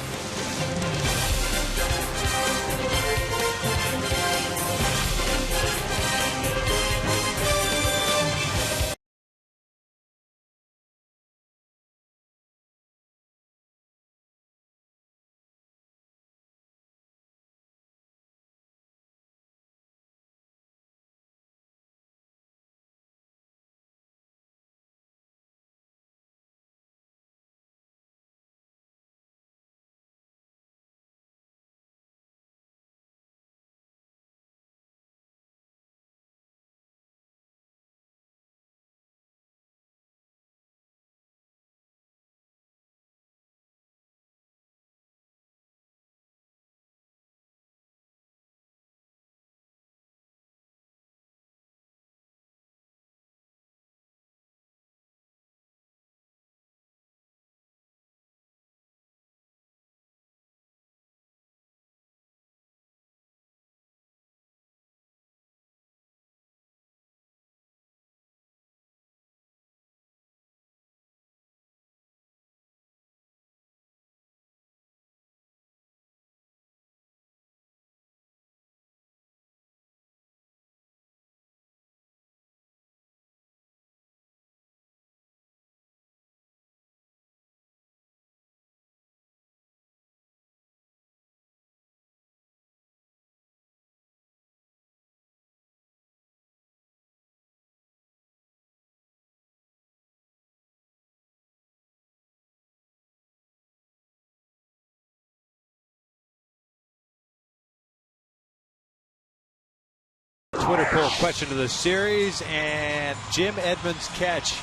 Twitter poll question of the series, and Jim Edmonds' catch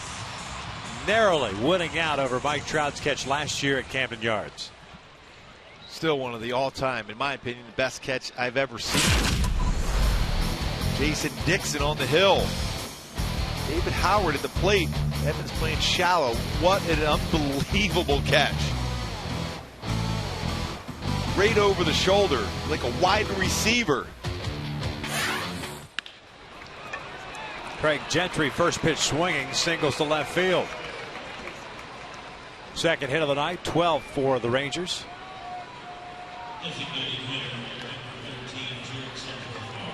narrowly winning out over Mike Trout's catch last year at Camden Yards. Still one of the all-time, in my opinion, the best catch I've ever seen. Jason Dixon on the hill. David Howard at the plate. Edmonds playing shallow. What an unbelievable catch. Right over the shoulder, like a wide receiver. Craig Gentry, first pitch swinging, singles to left field. Second hit of the night, 12 for the Rangers. Designated hitter, number 13, Jurickson Profar.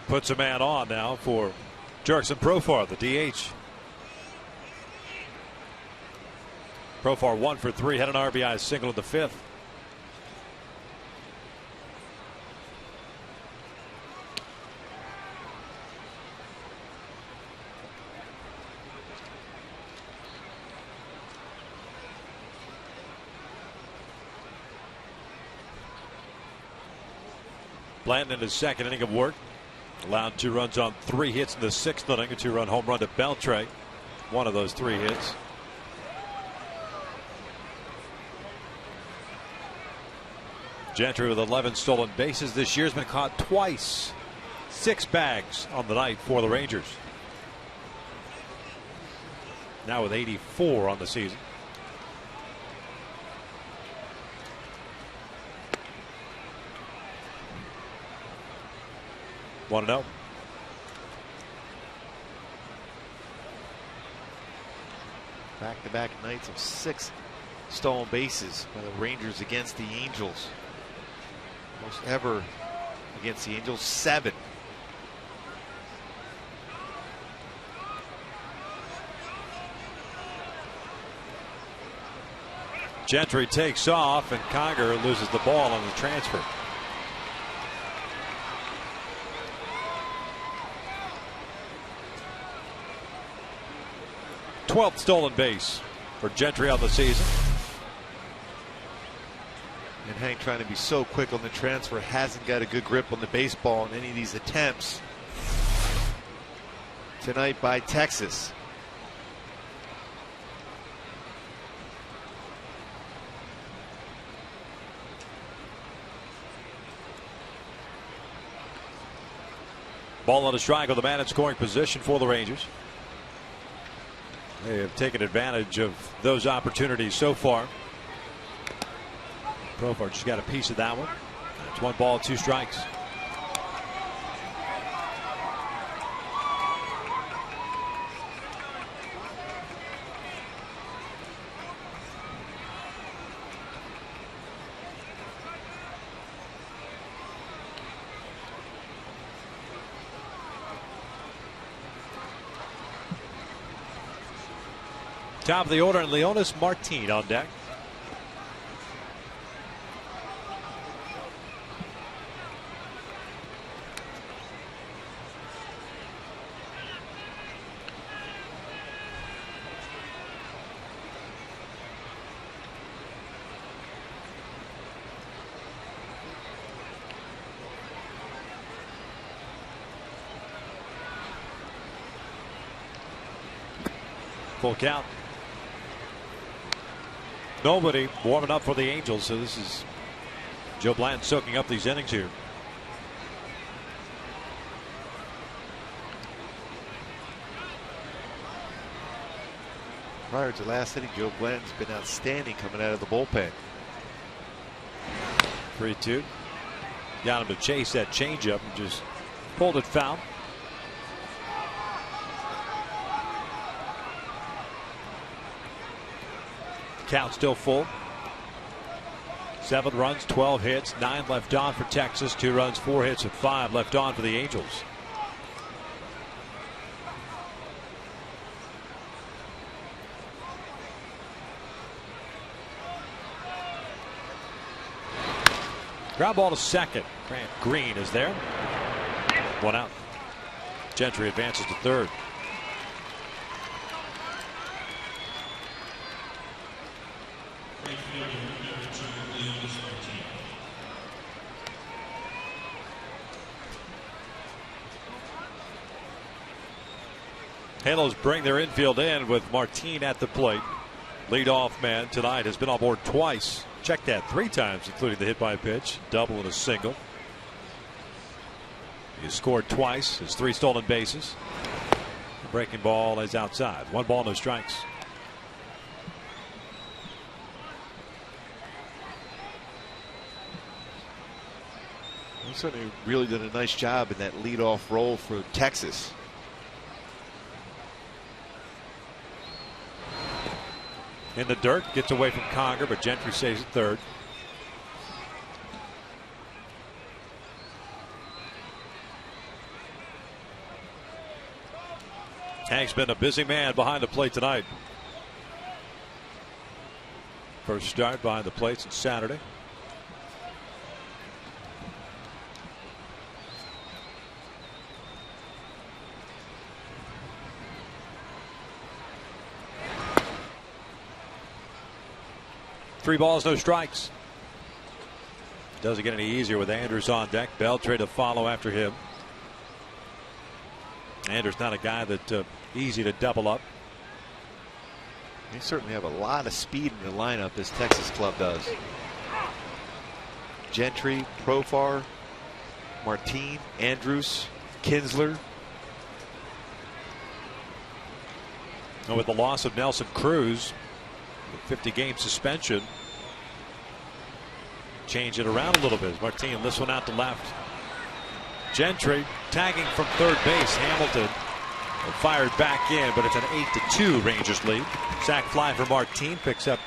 Puts a man on now for Jurickson Profar, the DH. Profar 1 for 3, had an RBI single in the 5th. Blanton in his second inning of work allowed 2 runs on 3 hits in the 6th inning, a 2-run home run to Beltre, one of those 3 hits. Gentry with 11 stolen bases this year, has been caught twice. 6 bags on the night for the Rangers. Now with 84 on the season. Want to know? Back-to-back nights of 6 stolen bases by the Rangers against the Angels. Most ever against the Angels, 7. Gentry takes off, and Conger loses the ball on the transfer. Twelfth stolen base for Gentry on the season. And Hank, trying to be so quick on the transfer, hasn't got a good grip on the baseball in any of these attempts tonight by Texas. Ball on a strike with a man in scoring position for the Rangers. They have taken advantage of those opportunities so far. Profar just got a piece of that one. It's 1 ball, 2 strikes. Top of the order, and Leonys Martin on deck. Full count. Nobody warming up for the Angels, so this is Joe Blanton soaking up these innings here. Prior to last inning, Joe Blanton's been outstanding coming out of the bullpen. 3-2. Got him to chase that changeup and just pulled it foul. Count still full. 7 runs, 12 hits, 9 left on for Texas. 2 runs, 4 hits, and 5 left on for the Angels. Ground ball to second. Grant Green is there. 1 out. Gentry advances to third. Halos bring their infield in with Martin at the plate. Leadoff man tonight has been on board twice. Check that 3 times, including the hit by pitch, double and a single. He scored twice, his 3 stolen bases. The breaking ball is outside. 1 ball, no strikes. He's certainly really done a nice job in that leadoff role for Texas. In the dirt, gets away from Conger, but Gentry saves at third. Hank's been a busy man behind the plate tonight. First start behind the plate since Saturday. Three balls, no strikes. Doesn't get any easier with Andrus on deck. Beltre to follow after him. Andrus not a guy that easy to double up. They certainly have a lot of speed in the lineup, this Texas club does. Gentry, Profar, Martin, Andrus, Kinsler. And with the loss of Nelson Cruz, 50-game suspension, change it around a little bit. Martin lifts one out to left. Gentry tagging from third base. Hamilton fired back in, but it's an 8-2 Rangers lead. Sac fly for Martin, picks up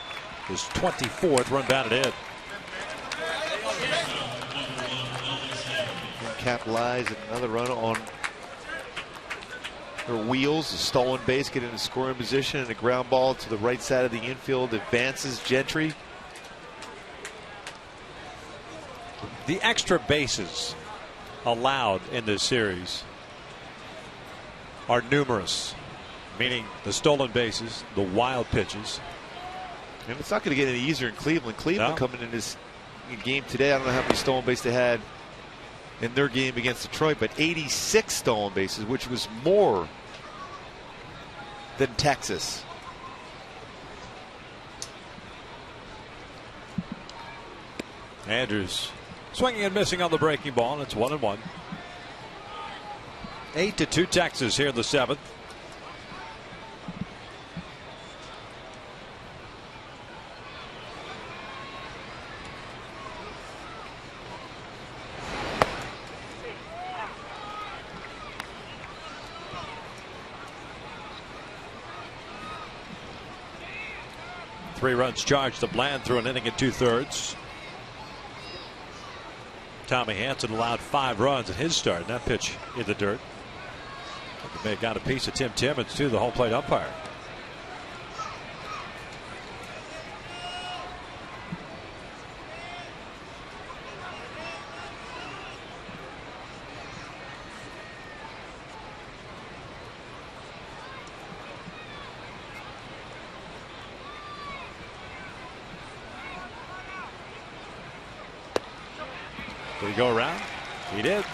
his 24th run batted in. Capitalize another run on her wheels. A stolen base, get in a scoring position, and a ground ball to the right side of the infield advances Gentry. The extra bases allowed in this series are numerous, meaning the stolen bases, the wild pitches. And it's not going to get any easier in Cleveland. Cleveland coming in this game today, I don't know how many stolen bases they had in their game against Detroit, but 86 stolen bases, which was more than Texas. Andrus swinging and missing on the breaking ball, and it's 1-1. 8-2 Texas here in the 7th. 3 runs charged to Bland through an inning and 2/3. Tommy Hanson allowed 5 runs in his start. That pitch in the dirt. They may have got a piece of Tim Timmons too, the home plate umpire. Did he go around? He did.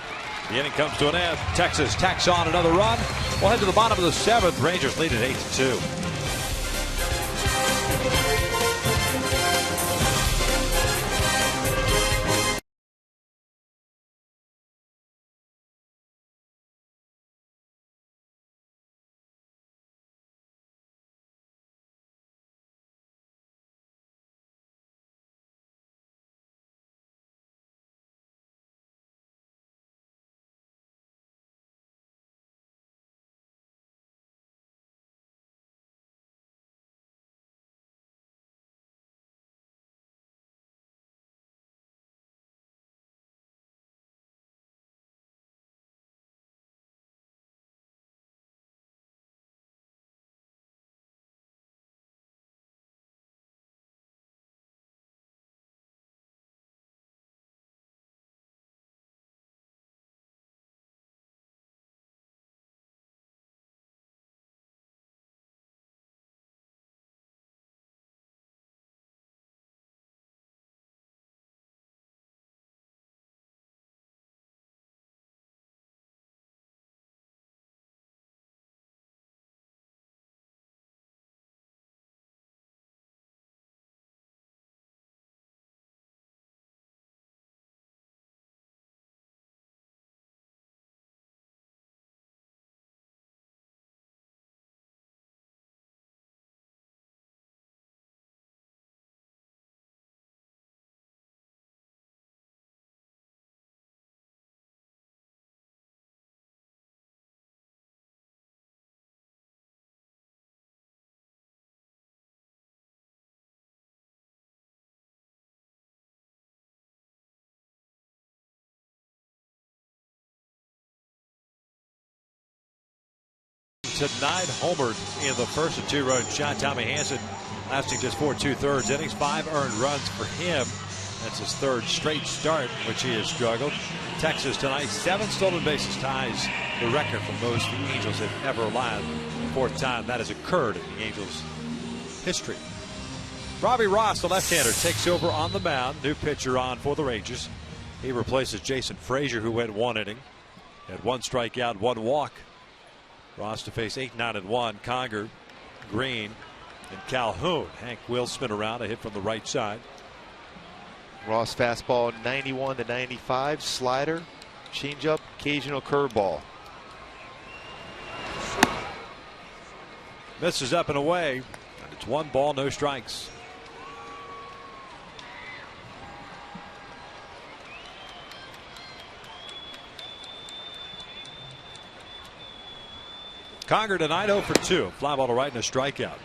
The inning comes to an end. Texas tacks on another run. We'll head to the bottom of the 7th. Rangers lead at 8-2. Tonight, homered in the first of 2-run shot. Tommy Hanson lasting just 4 2/3 innings, 5 earned runs for him. That's his 3rd straight start, which he has struggled. Texas tonight, 7 stolen bases, ties the record for most the Angels have ever allowed. 4th time that has occurred in the Angels' history. Robbie Ross, the left-hander, takes over on the mound. New pitcher on for the Rangers. He replaces Jason Frazier, who went 1 inning. Had 1 strikeout, 1 walk. Ross to face 8-9-1. Conger, Green, and Calhoun. Hank will spin around, a hit from the right side. Ross fastball 91 to 95, slider, changeup, occasional curveball. Misses up and away, and it's 1 ball, no strikes. Conger tonight 0 for 2. Fly ball to right and a strikeout.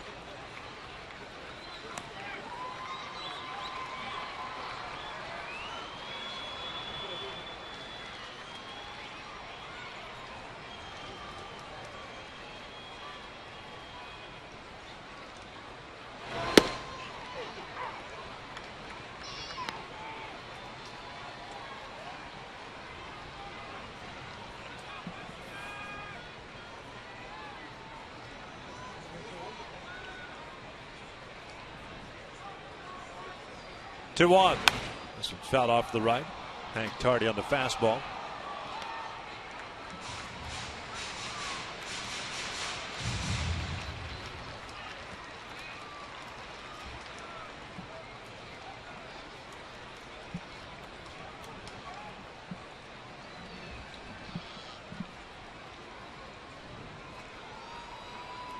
Two one. This one's fouled off to the right. Hank Tardy on the fastball.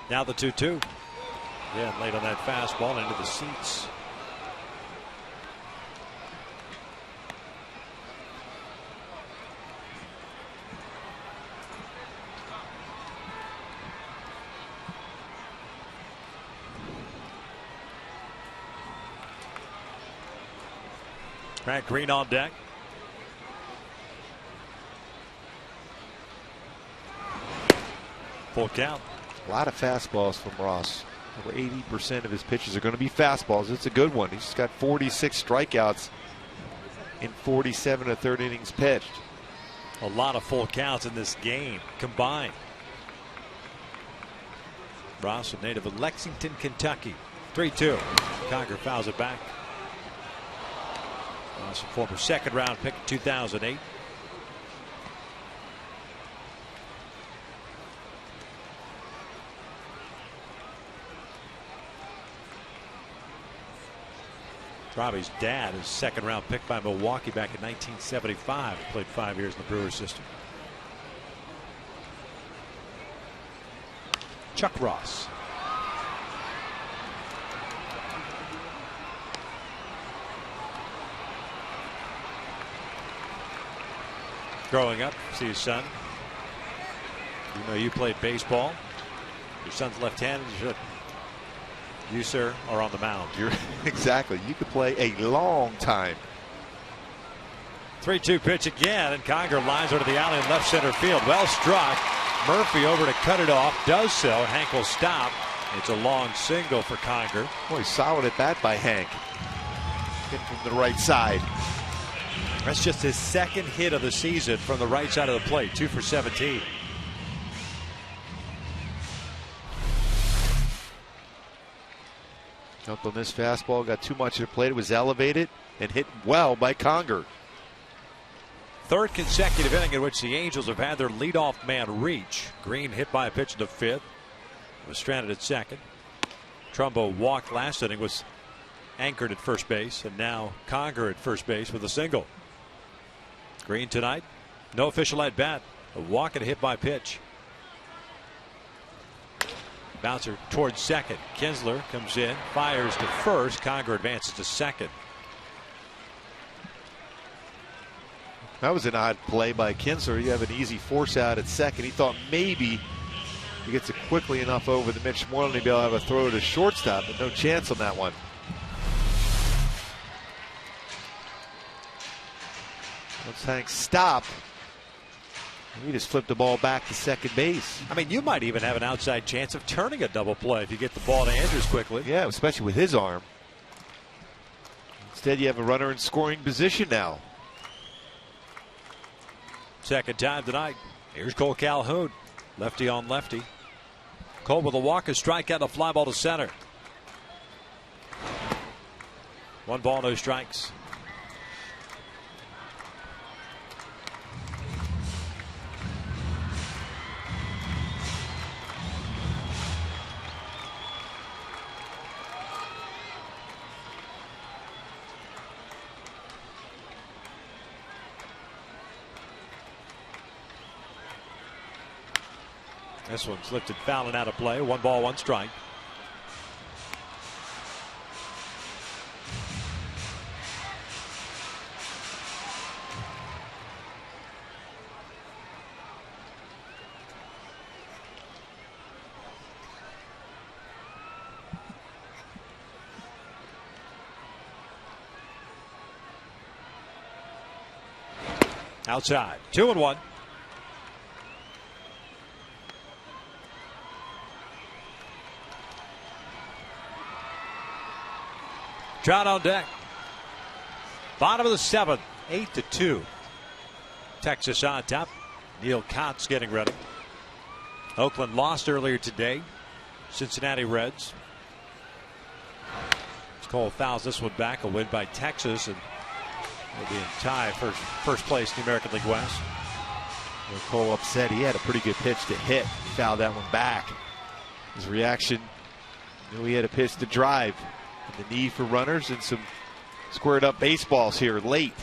Now the 2-2. Yeah, late on that fastball into the seats. Grant Green on deck. Full count. A lot of fastballs from Ross. Over 80% of his pitches are going to be fastballs. It's a good one. He's got 46 strikeouts in 47 of third innings pitched. A lot of full counts in this game combined. Ross, a native of Lexington, Kentucky. 3-2. Conger fouls it back. Ross, a former second-round pick in 2008. Robbie's dad is second-round pick by Milwaukee back in 1975. He played 5 years in the Brewers system. Chuck Ross. Growing up, see his son. You know, you played baseball. Your son's left-handed. You, sir, are on the mound. You're exactly. You could play a long time. 3-2 pitch again, and Conger lines over to the alley in left center field. Well struck. Murphy over to cut it off. Does so. Hank will stop. It's a long single for Conger. Boy, solid at bat by Hank. Hit from the right side. That's just his second hit of the season from the right side of the plate. 2 for 17. Up on this fastball, got too much at the plate. It was elevated and hit well by Conger. Third consecutive inning in which the Angels have had their leadoff man reach. Green hit by a pitch in the fifth. Was stranded at second. Trumbo walked last inning, was anchored at first base, and now Conger at first base with a single. Green tonight, no official at bat. A walk and a hit by pitch. Bouncer towards second. Kinsler comes in, fires to first. Conger advances to second. That was an odd play by Kinsler. You have an easy force out at second. He thought maybe he gets it quickly enough over the Mitch Moreland to be able to have a throw to shortstop, but no chance on that one. Once Hank stopped, he just flipped the ball back to second base. I mean, you might even have an outside chance of turning a double play if you get the ball to Andrews quickly. Yeah, especially with his arm. Instead, you have a runner in scoring position now. Second time tonight. Here's Cole Calhoun. Lefty on lefty. Cole with a walk, a strikeout, a fly ball to center. 1 ball, no strikes. This one's lifted foul and out of play. 1 ball, 1 strike. Outside. 2-1. Trout on deck. Bottom of the 7th, 8-2. Texas on top. Neil Kotz getting ready. Oakland lost earlier today. Cincinnati Reds. Cole fouls this one back. A win by Texas, and they'll be in tie for first place in the American League West. Well, Cole upset. He had a pretty good pitch to hit. He fouled that one back. His reaction, knew he had a pitch to drive. And the need for runners and some squared up baseballs here late.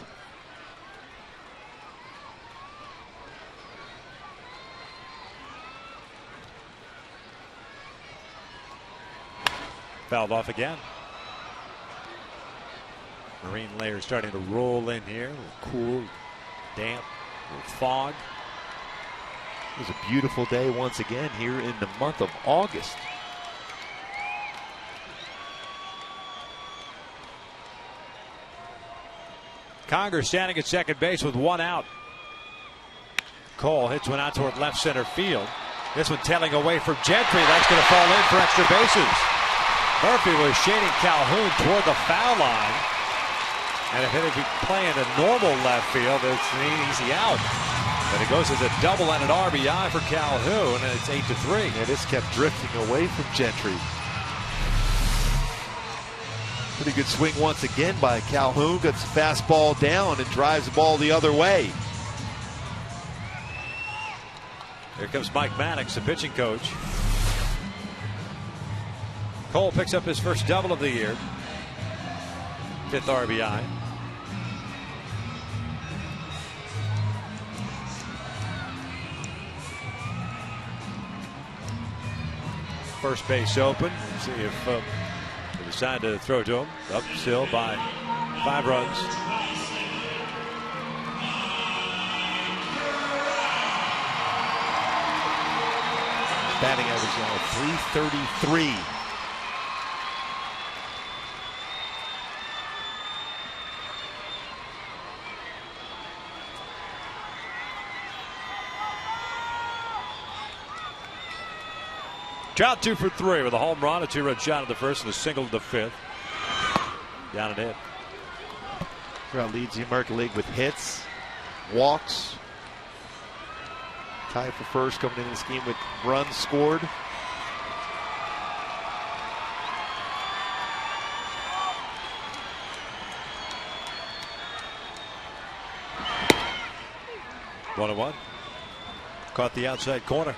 Fouled off again. Marine layer starting to roll in here. A little cool, damp, a little fog. It was a beautiful day once again here in the month of August. Conger standing at second base with one out. Cole hits one out toward left center field. This one tailing away from Gentry. That's going to fall in for extra bases. Murphy was shading Calhoun toward the foul line. And if it'd be playing a normal left field, it's an easy out. But it goes as a double and an RBI for Calhoun, and it's 8-3. Yeah, this kept drifting away from Gentry. Pretty good swing once again by Calhoun. Gets the fastball down and drives the ball the other way. Here comes Mike Maddox, the pitching coach. Cole picks up his first double of the year. 5th RBI. First base open. See if they decide to throw to him. Up still by 5 runs. Batting average now 333. Trout 2 for 3 with a home run, a 2-run shot at the first, and a single to the 5th. Down and in. Trout leads the American League with hits, walks. Tied for first coming into this game with runs scored. 1-1. Caught the outside corner.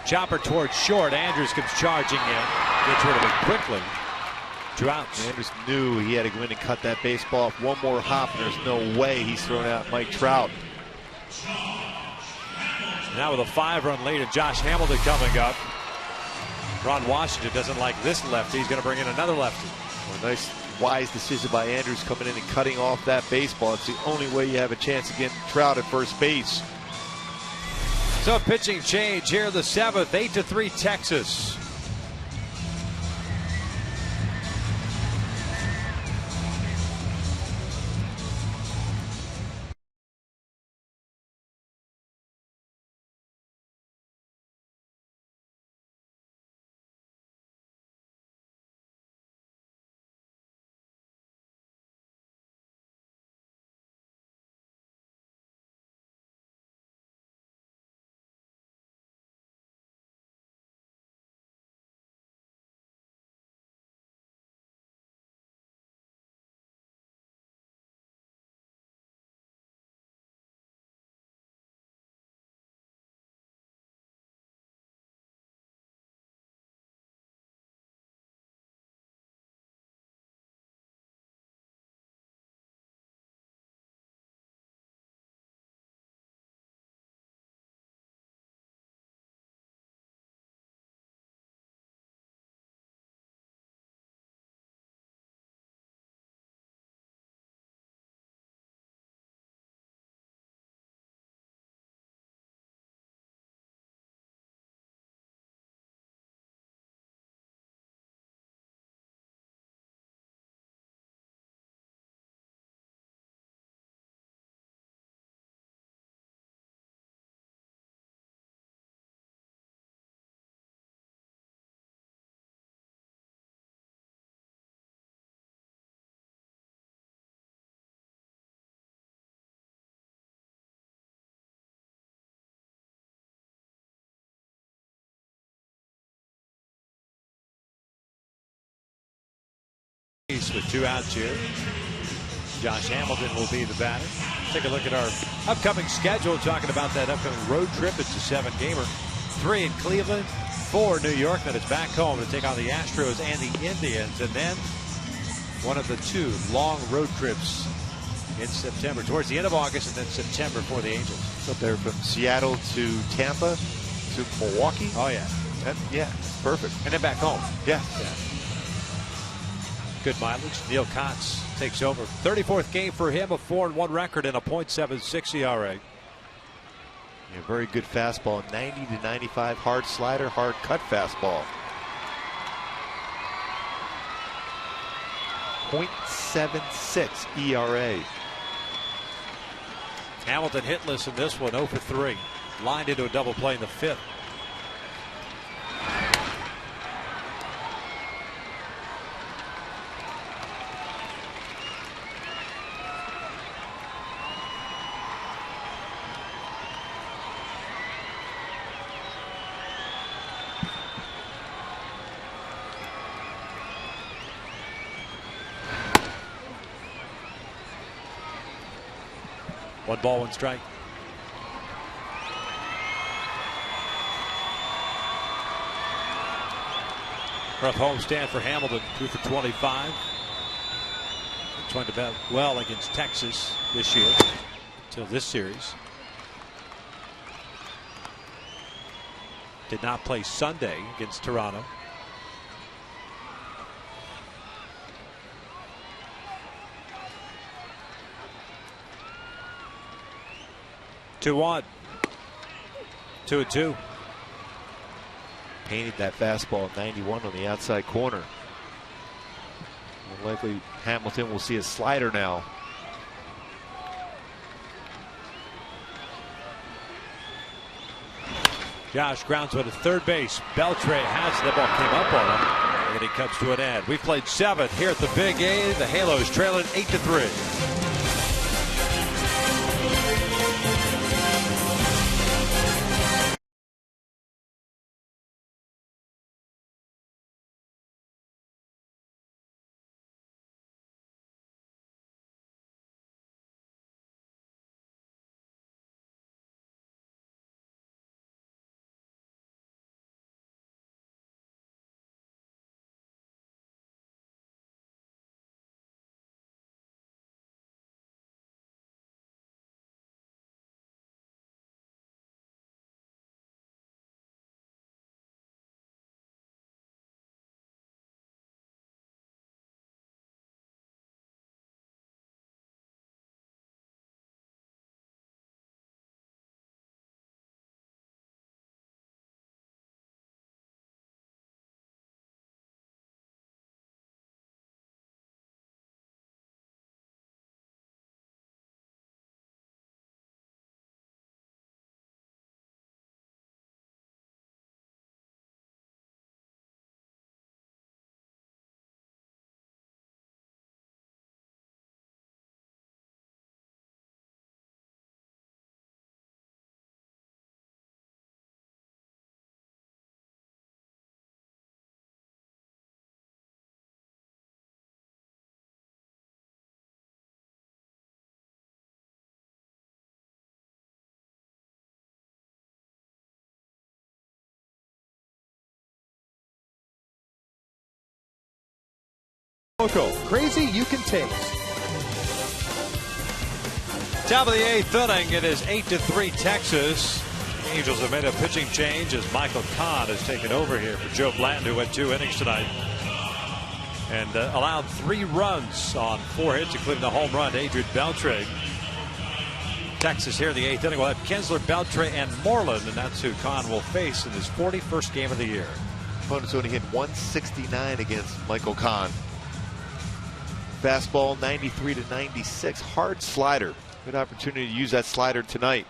Chopper towards short. Andrews comes charging in. Gets rid of it quickly. 2 outs. Andrews knew he had to go in and cut that baseball off. One more hop, and there's no way he's throwing out Mike Trout. Now with a 5-run lead and Josh Hamilton coming up. Ron Washington doesn't like this lefty. He's going to bring in another lefty. Well, a nice, wise decision by Andrews coming in and cutting off that baseball. It's the only way you have a chance against Trout at first base. So a pitching change here in the 7th. 8-3 Texas. With 2 outs here. Josh Hamilton will be the batter. Take a look at our upcoming schedule, talking about that upcoming road trip. It's a 7-gamer. 3 in Cleveland, 4 in New York. Then it's back home to take on the Astros and the Indians. And then one of the 2 long road trips in September, towards the end of August, and then September for the Angels. Up there from Seattle to Tampa to Milwaukee. Oh, yeah. Yeah, perfect. And then back home. Yeah. Yeah. good mileage. Neil Kotz takes over. 34th game for him, a 4-1 record and a .76 ERA. Yeah, very good fastball. 90 to 95 hard slider, hard cut fastball. .76 ERA. Hamilton hitless in this one, 0 for 3. Lined into a double play in the 5th. One ball, one strike. Rough homestand for Hamilton, 2 for 25. Trying to bat well against Texas this year, until this series. Did not play Sunday against Toronto. Two one. 2-2. Painted that fastball 91 on the outside corner. More likely Hamilton will see a slider now. Josh grounds one to third base. Beltre has the ball, came up on him, and he comes to an end. We've played 7 here at the Big A. The Halos trailing 8-3. Crazy you can taste. Top of the 8th inning, it is 8-3 Texas. The Angels have made a pitching change as Michael Kahn has taken over here for Joe Blanton, who had 2 innings tonight and allowed 3 runs on 4 hits, including the home run to Adrian Beltre. Texas here in the 8th inning will have Kinsler, Beltre, and Moreland, and that's who Kahn will face in his 41st game of the year. Opponents only hit 169 against Michael Kahn. Fastball 93 to 96. Hard slider. Good opportunity to use that slider tonight.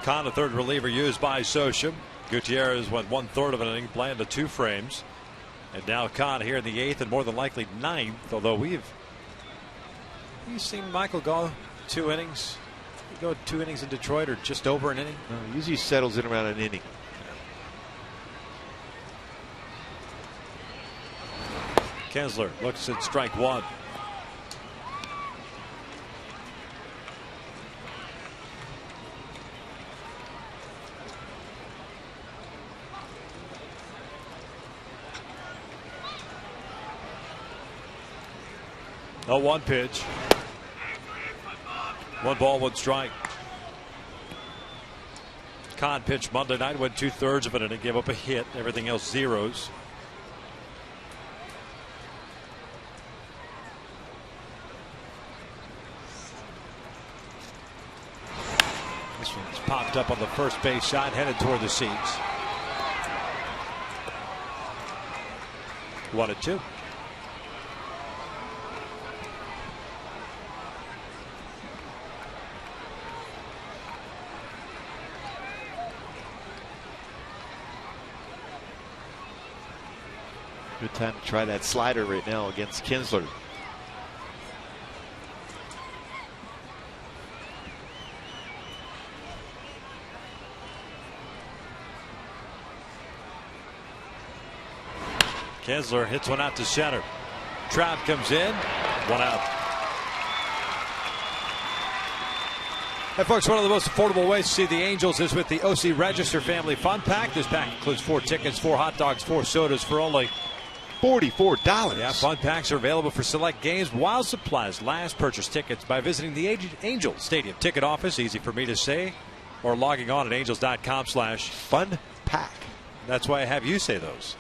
Kahn, a third reliever used by Socha. Gutierrez went 1/3 of an inning, playing the 2 frames. And now Kahn here in the 8th and more than likely 9th, although we've seen Michael go 2 innings. Go 2 innings in Detroit or just over an inning. Usually settles in around an inning. Kinsler looks at strike 1. A 1 pitch. 1 ball, 1 strike. Kahn pitched Monday night, went 2/3 of it, and it gave up a hit. Everything else zeros. This one's popped up on the first base side, headed toward the seats. 1-2. Good time to try that slider right now against Kinsler. Kinsler hits one out to center. Trout comes in. 1 out. Hey folks, one of the most affordable ways to see the Angels is with the OC Register Family Fun Pack. This pack includes 4 tickets, 4 hot dogs, 4 sodas for only $44. Yeah, fun packs are available for select games while supplies last. Purchase tickets by visiting the Angels Stadium ticket office, easy for me to say, or logging on at angels.com/fun pack. That's why I have you say those.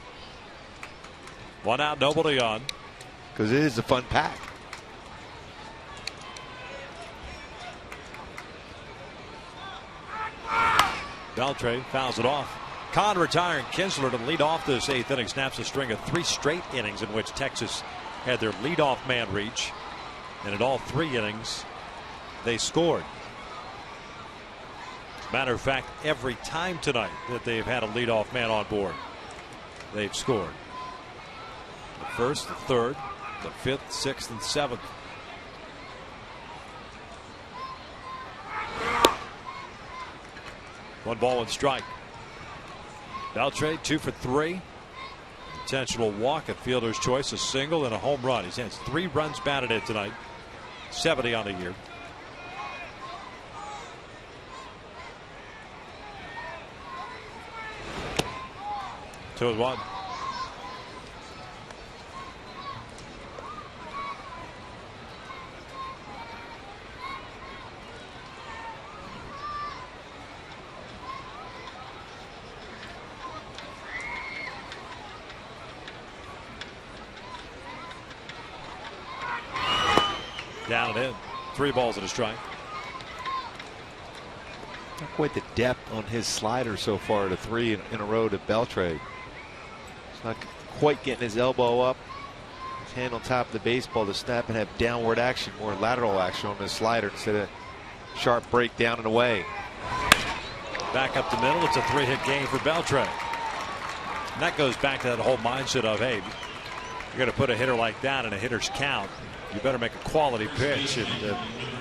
1 out, nobody on. Because it is a fun pack. Beltre fouls it off. Kahn retiring Kinsler to lead off this 8th inning. Snaps a string of 3 straight innings in which Texas had their leadoff man reach. And in all 3 innings, they scored. As a matter of fact, every time tonight that they've had a leadoff man on board, they've scored. The 1st, the 3rd, the 5th, 6th, and 7th. One ball and strike. Beltre 2 for 3. Intentional walk, a fielder's choice, a single, and a home run. He has 3 runs batted in tonight. 70 on the year. Two and 1. Down and in. 3 balls and a strike. Not quite the depth on his slider so far to 3 in a row to Beltre. He's not quite getting his elbow up. His hand on top of the baseball to snap and have downward action, more lateral action on his slider instead of sharp break down and away. Back up the middle. It's a 3-hit game for Beltre. And that goes back to that whole mindset of, hey, you're going to put a hitter like that in a hitter's count. You better make a quality pitch, and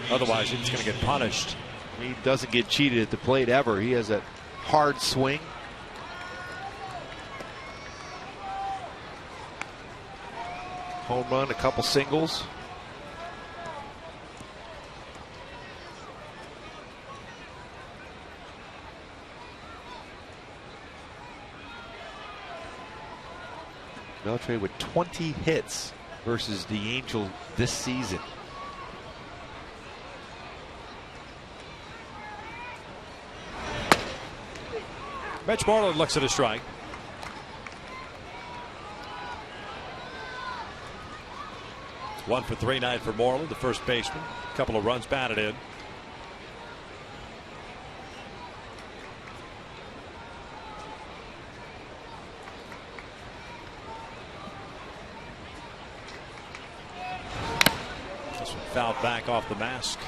otherwise it's going to get punished. He doesn't get cheated at the plate ever. He has a hard swing. Home run, a couple singles. Beltre with 20 hits versus the Angels this season. Mitch Moreland looks at a strike. It's 1 for 3 night for Moreland, the first baseman. A couple of runs batted in. Fouled back off the mask.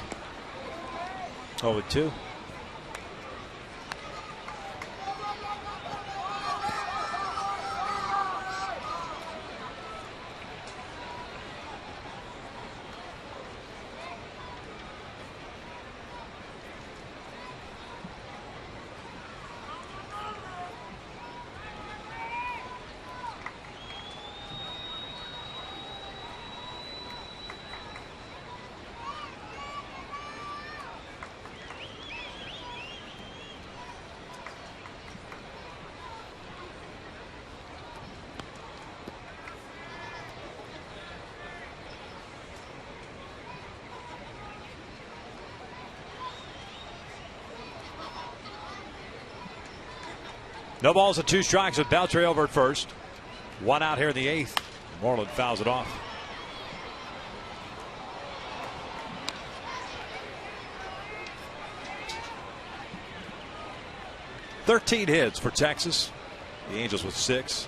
0-2. No balls and 2 strikes with Beltre over at first. 1 out here in the 8th. Moreland fouls it off. "13 hits for Texas. The Angels with 6.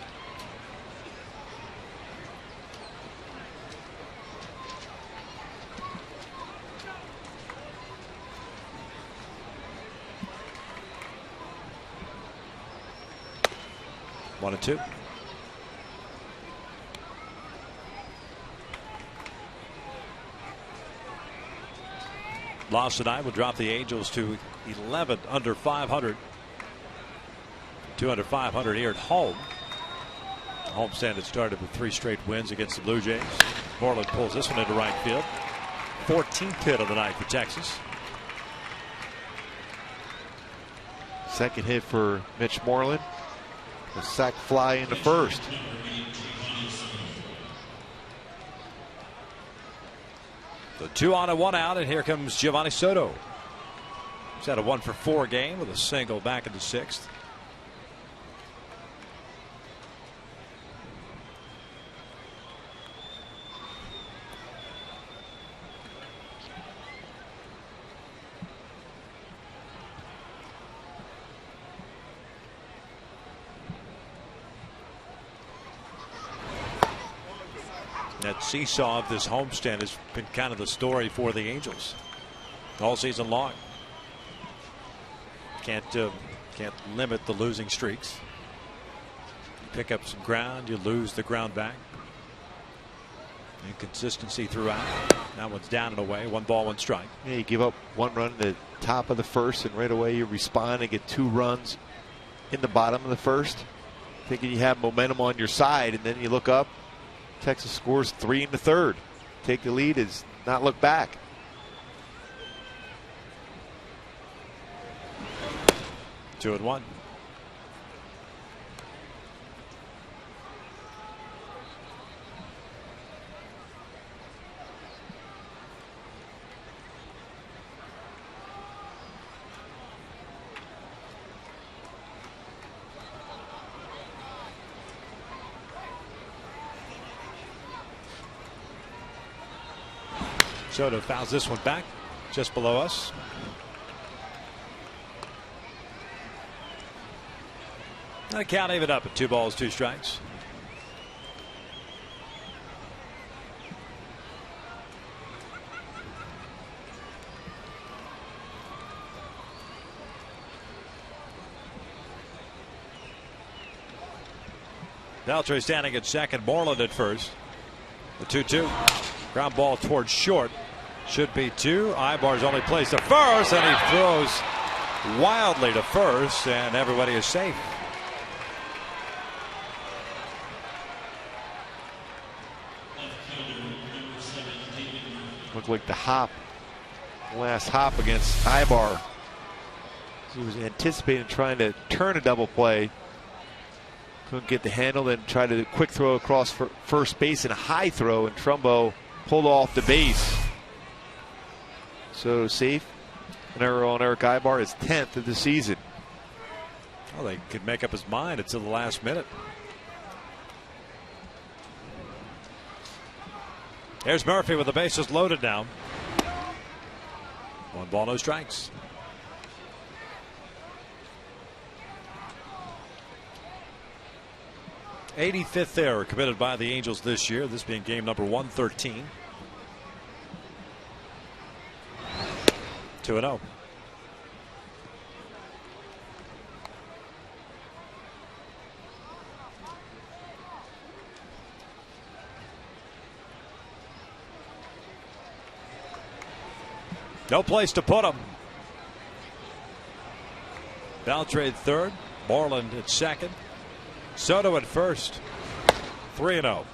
One and 2. Loss tonight will drop the Angels to 11 under 500. 2 under 500 here at home. The homestand had started with 3 straight wins against the Blue Jays. Moreland pulls this one into right field. 14th hit of the night for Texas. Second hit for Mitch Moreland. A sac fly into first. The 2 on and 1 out, and here comes Giovanni Soto. He's had a 1-for-4 game with a single back in the 6th. That seesaw of this homestand has been kind of the story for the Angels all season long. Can't limit the losing streaks. You pick up some ground, you lose the ground back. Inconsistency throughout. That one's down and away. 1 ball, 1 strike. Yeah, you give up 1 run at the top of the 1st, and right away you respond and get 2 runs in the bottom of the 1st, thinking you have momentum on your side, and then you look up. Texas scores 3 in the 3rd. Take the lead is not look back. Two and 1. Soto fouls this one back just below us. The count even up at 2 balls, 2 strikes. Beltre standing at second, Moreland at first. The 2-2. Ground ball towards short. Should be 2. Ibar's only placed to first, and he throws wildly to first, and everybody is safe. Looked like the last hop against Ibar. He was anticipating trying to turn a double play. Couldn't get the handle, then tried to quick throw across for first base and a high throw, and Trumbo pulled off the base. So safe. An error on Erick Ibar, his 10th of the season. Well, they could make up his mind until the last minute. There's Murphy with the bases loaded now. 1 ball, no strikes. '85th error committed by the Angels this year, this being game number 113. 2-0. No place to put him. Beltre at third, Moreland at second, Soto at first. 3-0.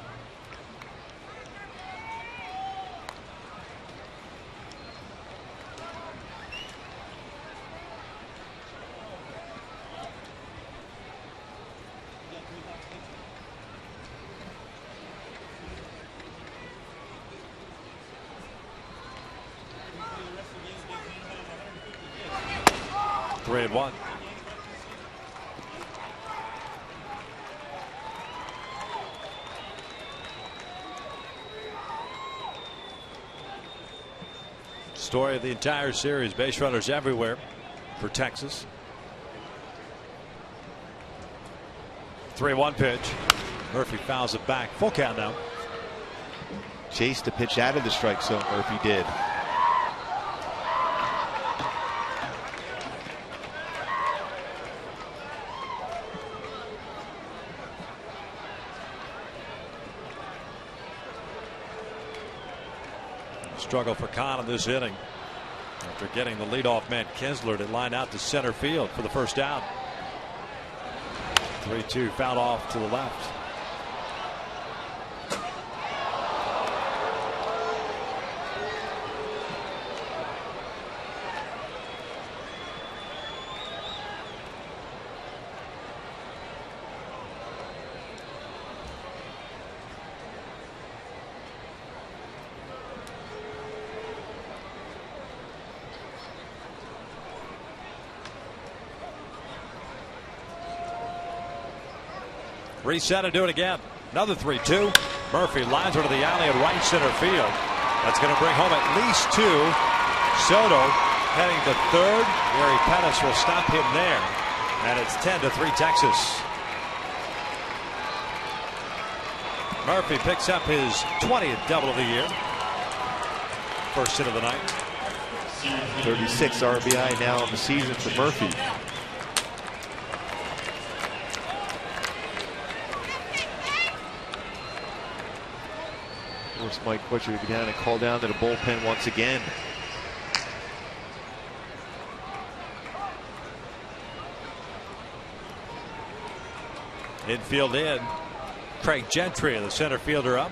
story of the entire series. Base runners everywhere for Texas. 3-1 pitch. Murphy fouls it back. Full count now. Chased the pitch out of the strike zone. Murphy did. Struggle for Kahn in this inning after getting the leadoff man Kinsler to line out to center field for the first out. 3-2 fouled off to the left. Reset and do it again. Another 3-2. Murphy lines her to the alley at right center field. That's going to bring home at least 2. Soto heading to third. Gary Pettis will stop him there. And it's 10-3 Texas. Murphy picks up his 20th double of the year. First hit of the night. 36 RBI now in the season for Murphy. Force Mike Butcher to go down and call down to the bullpen once again. Infield in. Craig Gentry, the center fielder, up.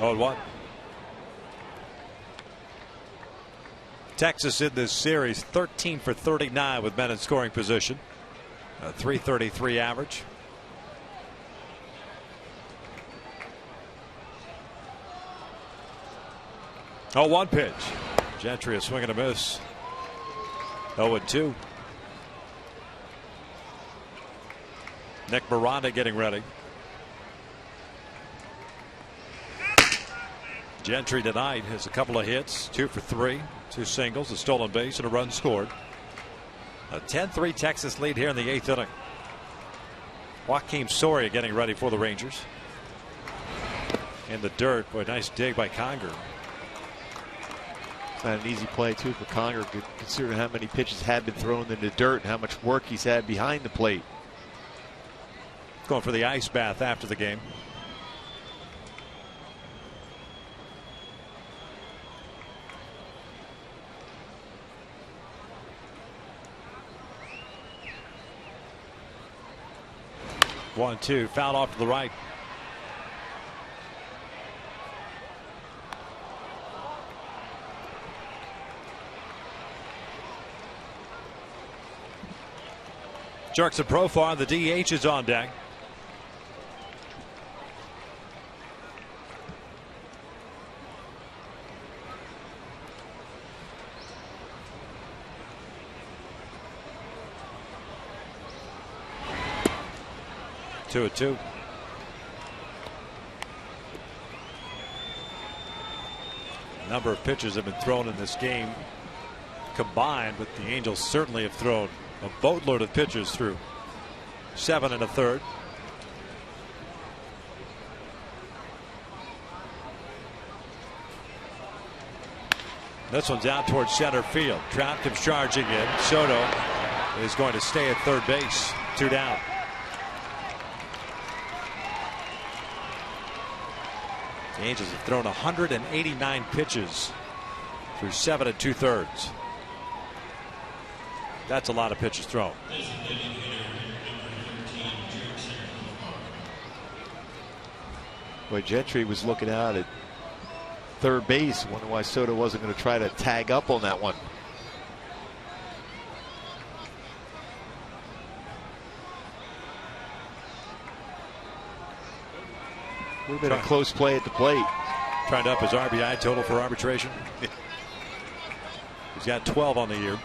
Oh, 1. Texas in this series 13 for 39 with men in scoring position. A .333 average. Oh, 1 pitch. Gentry a swing and a miss. 0-2. Nick Miranda getting ready. Gentry tonight has a couple of hits, 2 for 3, 2 singles, a stolen base, and a run scored. A 10-3 Texas lead here in the 8th inning. Joaquin Soria getting ready for the Rangers. In the dirt, boy, nice dig by Conger. It's not an easy play too for Conger, considering how many pitches have been thrown in the dirt and how much work he's had behind the plate. Going for the ice bath after the game. One, two, foul off to the right. Jerks a Profar, the DH is on deck. Two at 2. A number of pitches have been thrown in this game combined, but the Angels certainly have thrown a boatload of pitches through 7 1/3. This one's out towards center field. Trout comes charging in. Soto is going to stay at third base. 2 down. The Angels have thrown 189 pitches through 7 2/3. That's a lot of pitches thrown. Boy, Gentry was looking out at third base. Wonder why Soto wasn't going to try to tag up on that one. Would have been a close play at the plate. Trying to up his RBI total for arbitration. He's got 12 on the year.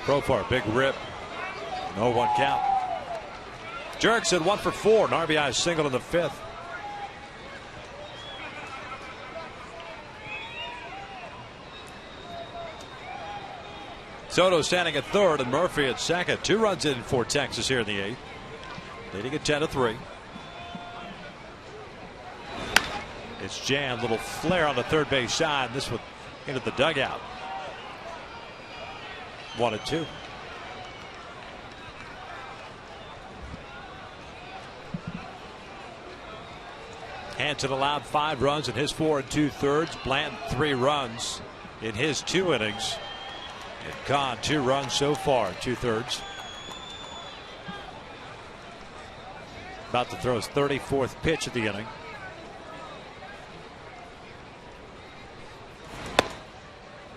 Profar, big rip. No 1 count. Jurickson 1 for 4. An RBI single in the 5th. Soto standing at 3rd and Murphy at 2nd. 2 runs in for Texas here in the 8th. Leading at 10-3. It's Jan. Little flare on the third base side. This one into the dugout. 1-2. Hanson allowed 5 runs in his 4 2/3. Blanton 3 runs in his 2 innings. And Kahn 2 runs so far, 2/3. About to throw his 34th pitch of the inning.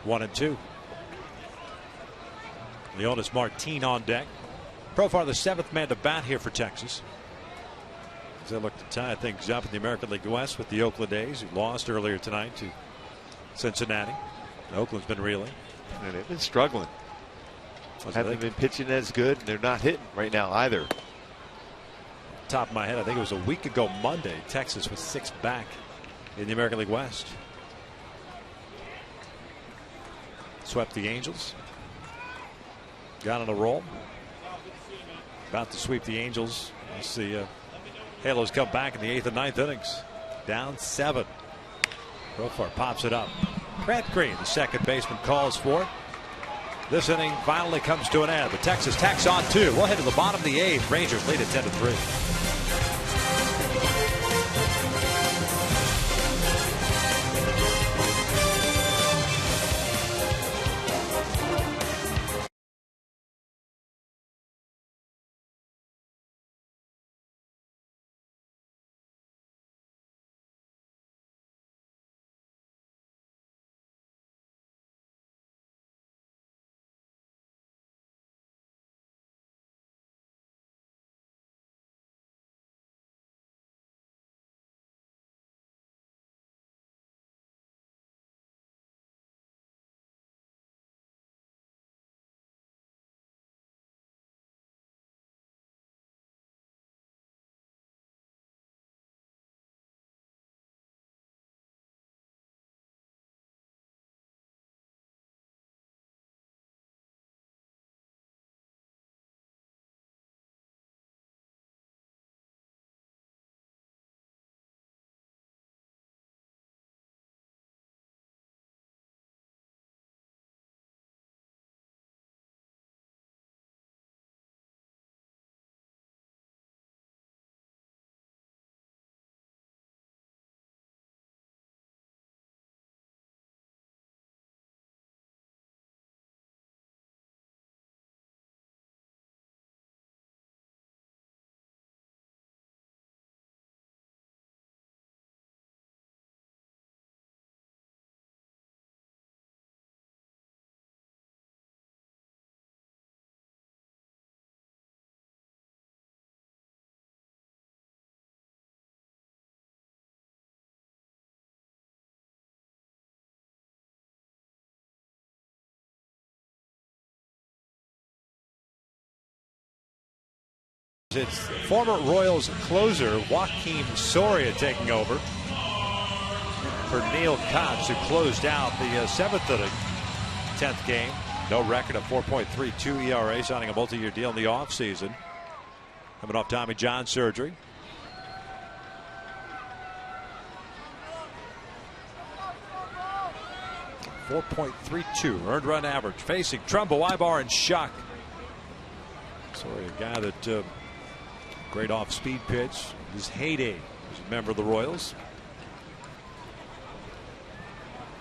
One and 2. Leonis Martin on deck. Profar the 7th man to bat here for Texas. As they look to tie things up in the American League West with the Oakland A's, who lost earlier tonight to Cincinnati. Oakland's been reeling. And they've been struggling. Haven't been pitching as good, and they're not hitting right now either. Top of my head, I think it was a week ago Monday, Texas was 6 back in the American League West. Swept the Angels. Got on a roll. About to sweep the Angels. We'll see Halos come back in the 8th and 9th innings. Down 7. Profar pops it up. Brett Green, the second baseman, calls for it. This inning finally comes to an end. The Texas tacks on 2. We'll head to the bottom of the 8th. Rangers lead at 10-3. It's former Royals closer Joakim Soria taking over for Neil Kotz, who closed out the 7th inning, 10th game. No record of 4.32 ERA, signing a multi-year deal in the offseason. Coming off Tommy John surgery. .32 earned run average, facing Trumbo, Ibar, and Schuck. Soria, a guy that great off-speed pitch. His heyday as a member of the Royals.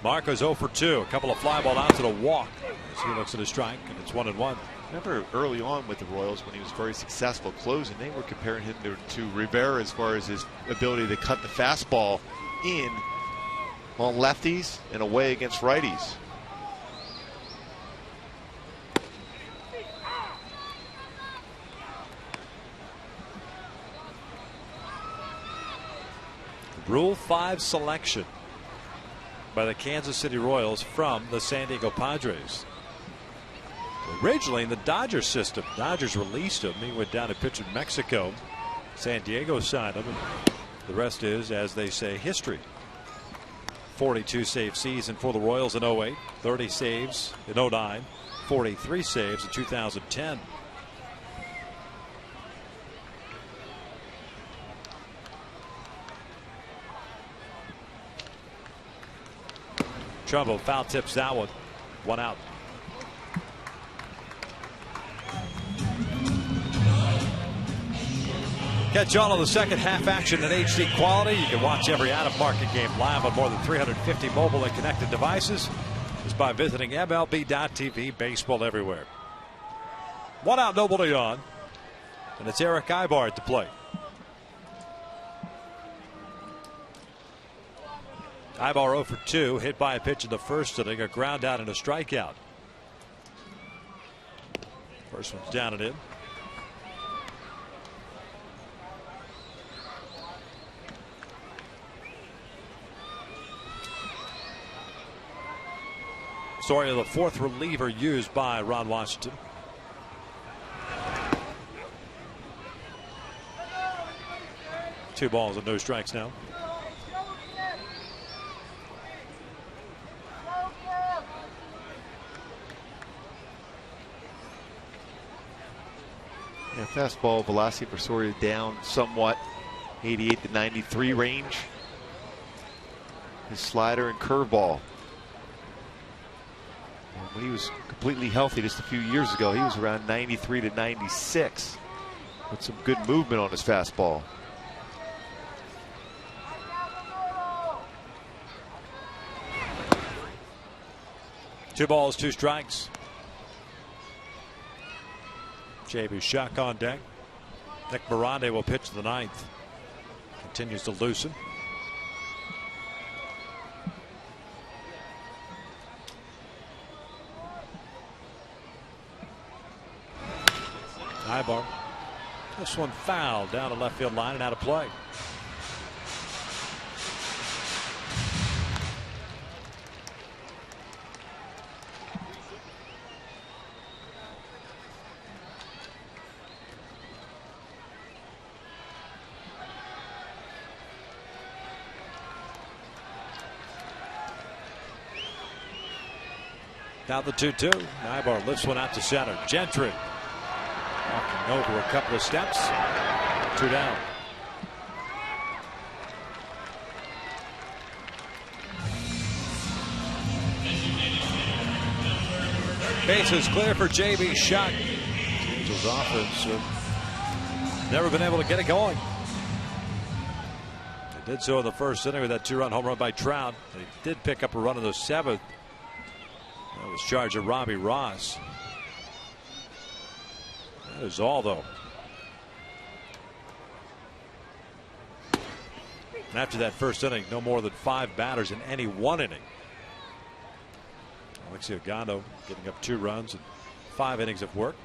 Marco's 0 for 2. A couple of fly ball outs and a walk as he looks at a strike, and it's 1-1. Remember early on with the Royals when he was very successful closing, they were comparing him to Rivera as far as his ability to cut the fastball in on lefties and away against righties. Rule 5 selection by the Kansas City Royals from the San Diego Padres. Originally in the Dodgers system, Dodgers released him. He went down to pitch in Mexico. San Diego signed him. The rest is, as they say, history. 42 save season for the Royals in 08, 30 saves in 09, 43 saves in 2010. Trumbo foul tips that one. One out. Catch all of the second half action in HD quality. You can watch every out-of-market game live on more than 350 mobile and connected devices just by visiting MLB.tv. Baseball everywhere. One out, nobody on. And it's Eric Ibar at the plate. Ibar 0 for 2, hit by a pitch in the first inning, a ground out and a strikeout. First one's down and in. Story of the fourth reliever used by Ron Washington. Two balls and no strikes now. Yeah, fastball velocity for Soria down somewhat, 88 to 93 range. His slider and curveball. And when he was completely healthy just a few years ago, he was around 93 to 96 with some good movement on his fastball. Two balls, two strikes. J.B. Shuck on deck. Nick Miranda will pitch the ninth. Continues to loosen. Ibar. This one foul down the left field line and out of play. Now the 2-2. Ibar lifts one out to center. Gentry walking over a couple of steps. Two down. Base is clear for J.B. Shuck. Angels offense never been able to get it going. They did so in the first inning with that two-run home run by Trout. They did pick up a run in the seventh. That was charged of Robbie Ross. That is all, though. And after that first inning, no more than 5 batters in any one inning. Alexi Ogando getting up 2 runs and 5 innings of work.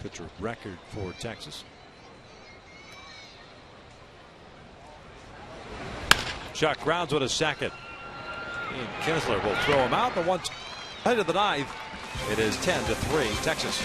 Pitcher record for Texas. Chuck grounds with a second. Ian Kinsler will throw him out. The one's head of the ninth. It is 10-3 Texas.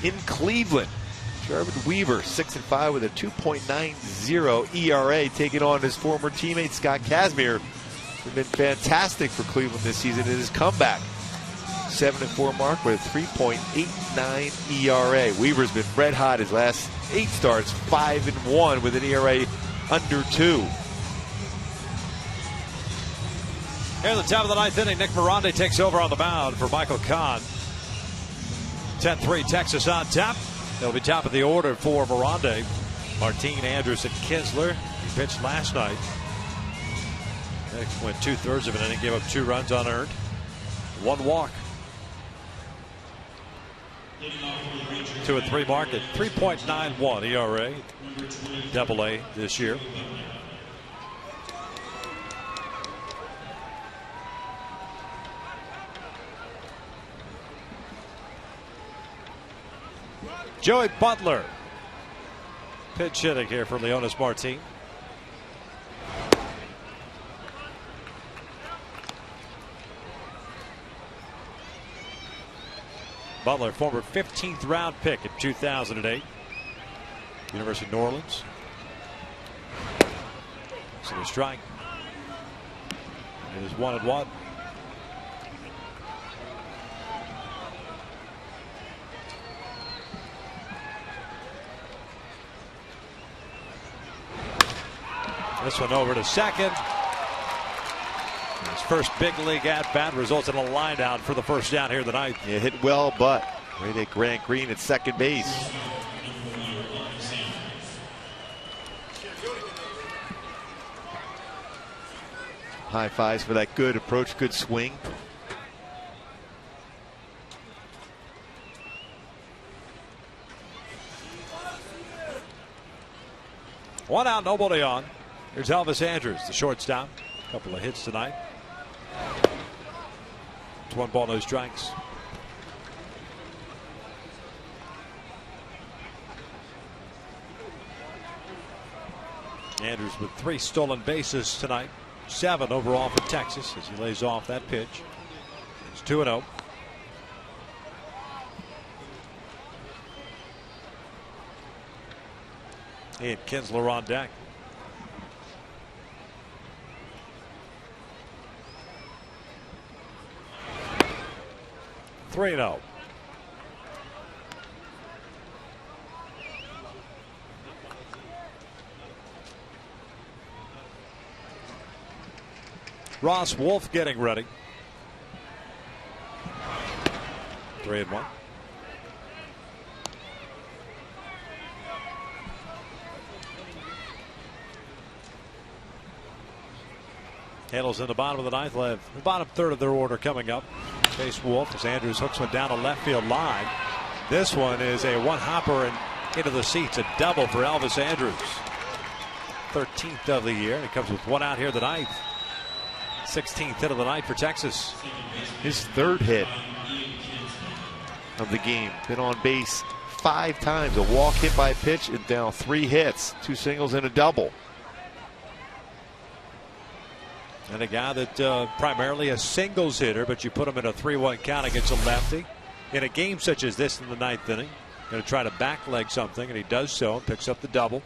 in Cleveland. Jarvid Weaver, 6-5 with a 2.90 ERA, taking on his former teammate Scott Kazmir, who's been fantastic for Cleveland this season in his comeback. 7-4 mark with a 3.89 ERA. Weaver's been red hot his last 8 starts, 5-1 with an ERA under 2. Here at the top of the 9th inning, Nick Miranda takes over on the mound for Michael Kahn. 10-3 Texas on top. They'll be top of the order for Miranda. Martin, Andrus, and Kinsler. He pitched last night. Nick went 2/3 of an inning, gave up 2 runs unearned, 1 walk. 2-3 mark at 3.91 ERA. Double-A this year. Joey Butler. Pitch hitting here for Leonys Martin. Butler, former 15th round pick in 2008. University of New Orleans. So the strike. It is 1-1. This one over to second. His first big league at bat results in a line out for the first down here tonight. Yeah, hit well, but right at Grant Green at second base. High fives for that good approach, good swing. One out, nobody on. Here's Elvis Andrus, the shortstop. A couple of hits tonight. It's 1 ball, no strikes. Andrus with 3 stolen bases tonight. 7 overall for Texas as he lays off that pitch. It's 2-0. And Kinsler on deck. Three-0. Ross Wolf getting ready. 3-1. Halos in the bottom of the 9th, the bottom third of their order coming up. Chase Wolf as Andrus hooks one down the left field line. This one is a one-hopper and into the seats, a double for Elvis Andrus. 13th of the year. He comes with 1 out here tonight. 16th hit of the night for Texas. His 3rd hit of the game. Been on base 5 times. A walk, hit by pitch, and now 3 hits. 2 singles and a double. And a guy that primarily a singles hitter, but you put him in a 3-1 count against a lefty. In a game such as this in the 9th inning, going to try to backleg something, and he does so and picks up the double.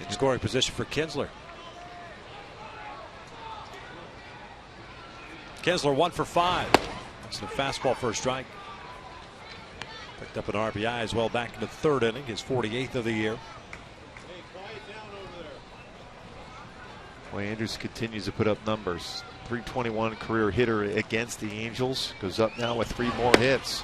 In scoring position for Kinsler. Kinsler 1 for 5. That's a fastball for a strike. Picked up an RBI as well back in the 3rd inning, his 48th of the year. Boy, Andrus continues to put up numbers. 321 career hitter against the Angels. Goes up now with 3 more hits.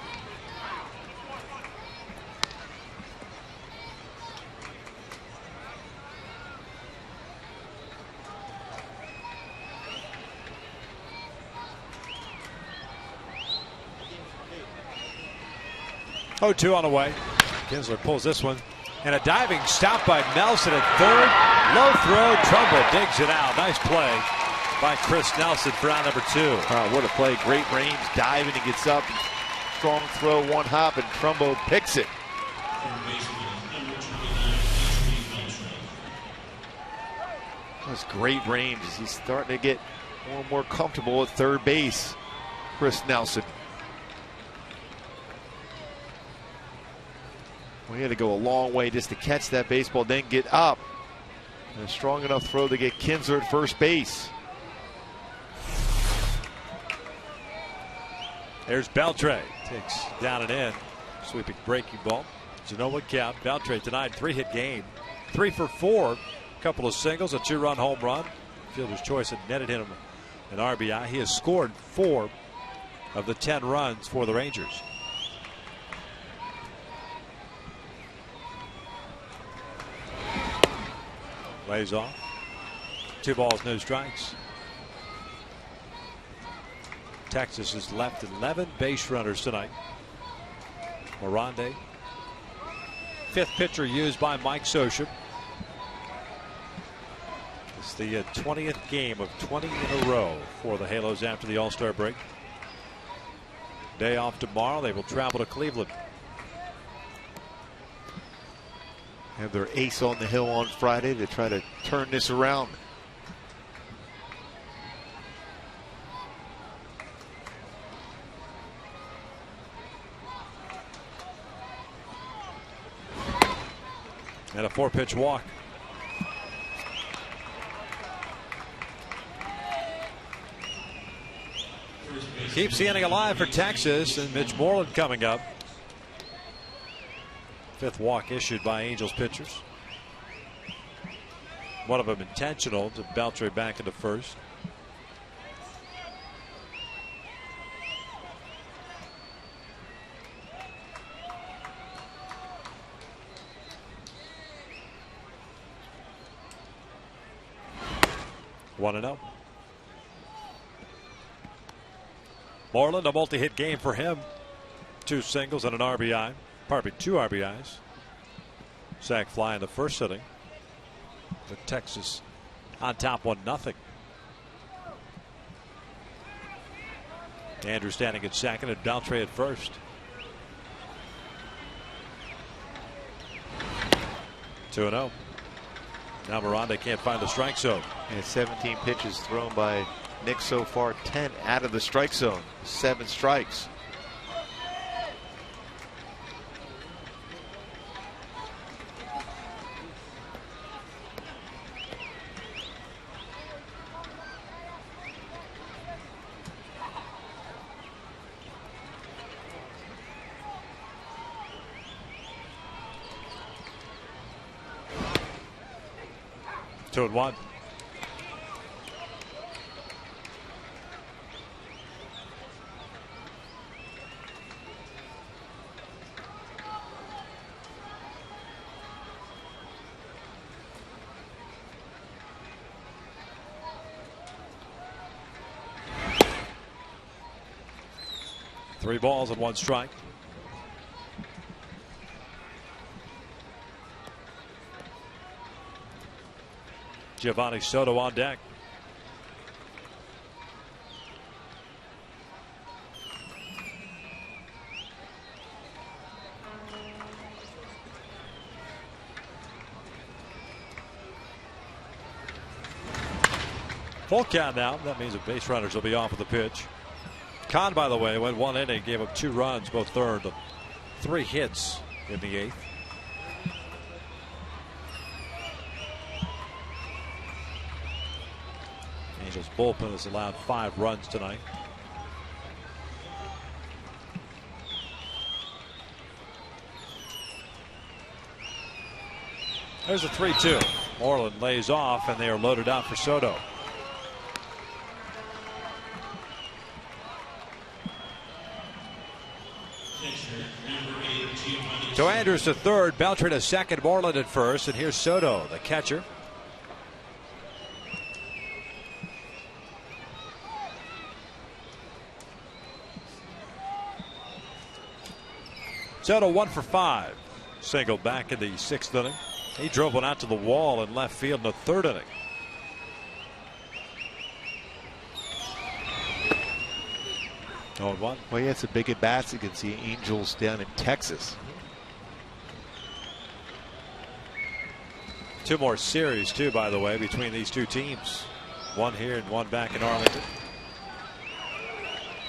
Oh, 2 on the way. Kinsler pulls this one. And a diving stop by Nelson at 3rd. Low throw. Trumbo digs it out. Nice play by Chris Nelson for out number 2. What a play. Great range. Diving. He gets up. Strong throw. 1 hop. And Trumbo picks it. That's great range as he's starting to get more and more comfortable at 3rd base. Chris Nelson. He had to go a long way just to catch that baseball, then get up. And a strong enough throw to get Kinsler at first base. There's Beltre. Takes down and in. Sweeping breaking ball. So no one count. Beltre tonight 3-hit game. 3 for 4. Couple of singles, a 2-run home run. Fielder's choice had netted him an RBI. He has scored 4 of the 10 runs for the Rangers. Lays off. 2 balls, no strikes. Texas has left 11 base runners tonight. Morande, 5th pitcher used by Mike Scioscia. It's the 20th game of 20 in a row for the Halos after the All-Star break. Day off tomorrow. They will travel to Cleveland. Have their ace on the hill on Friday to try to turn this around. And a 4-pitch walk. Keeps the inning alive for Texas, and Mitch Moreland coming up. 5th walk issued by Angels pitchers. One of them intentional to Beltre back into first. One and 0. Moreland, a multi-hit game for him. 2 singles and an RBI. Pardon me, 2 RBIs. Sac fly in the first inning. But Texas on top 1-0. Andrews standing at second and Beltre at first. 2-0. Now Miranda can't find the strike zone. And 17 pitches thrown by Nick so far, 10 out of the strike zone, 7 strikes. Two and 1. Three balls and 1 strike. Giovanni Soto on deck. Full count now. That means the base runners will be off of the pitch. Kahn, by the way, went 1 inning, gave up 2 runs, both third, 3 hits in the 8th. Angels bullpen has allowed 5 runs tonight. There's a 3-2. Moreland lays off, and they are loaded out for Soto. So Andrews to third, Beltre to second, Moreland at first, and here's Soto, the catcher. Soto 1 for 5. Single back in the 6th inning. He drove one out to the wall in left field in the 3rd inning. Oh, 1. Well, he had some big at-bats against the Angels down in Texas. 2 more series, too, by the way, between these 2 teams. 1 here and 1 back in Arlington.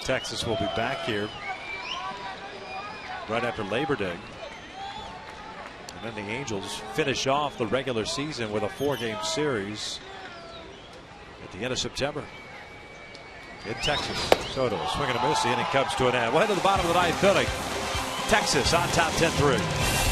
Texas will be back here right after Labor Day. And then the Angels finish off the regular season with a 4-game series at the end of September in Texas. Soto swinging a miss. The inning comes to an end. We'll head to the bottom of the 9th inning. Texas on top 10-3.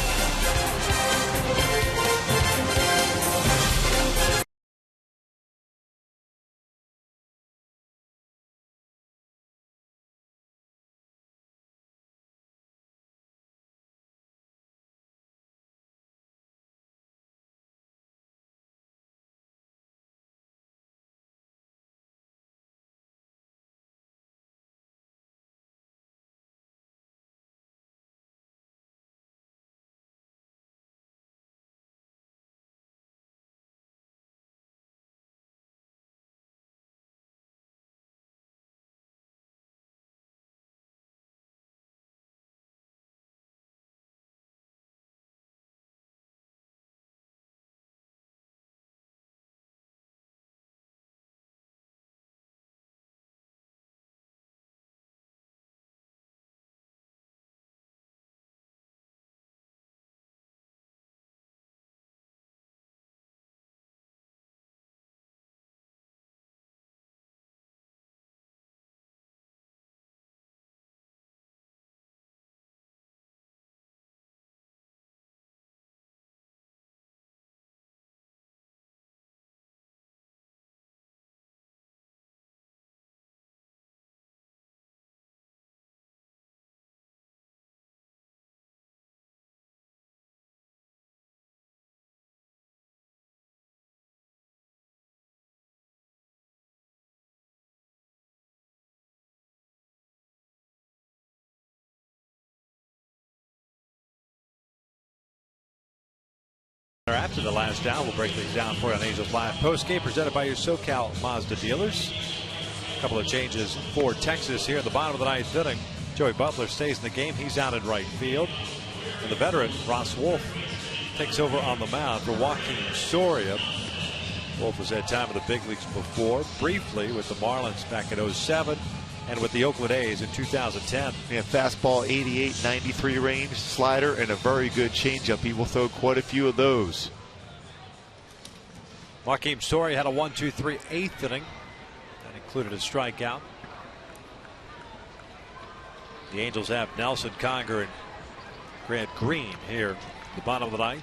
After the last down, we'll break things down for you on Angels Live postgame presented by your SoCal Mazda dealers. A couple of changes for Texas here in the bottom of the 9th inning. Joey Butler stays in the game. He's out in right field. And the veteran, Ross Wolf, takes over on the mound for Joakim Soria. Wolf has had time in the big leagues before, briefly with the Marlins back in 2007 and with the Oakland A's in 2010. Yeah, fastball 88, 93 range, slider, and a very good changeup. He will throw quite a few of those. Joakim Soria had a 1-2-3 8th inning. That included a strikeout. The Angels have Nelson Conger and Grant Green here at the bottom of the 9th.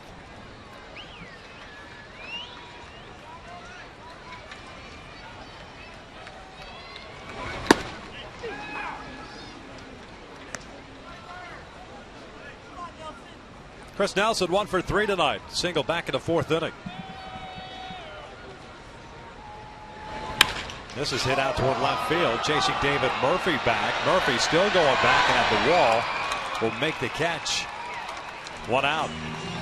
Chris Nelson 1 for 3 tonight. Single back in the 4th inning. This is hit out toward left field, chasing David Murphy back. Murphy still going back and at the wall. Will make the catch. 1 out.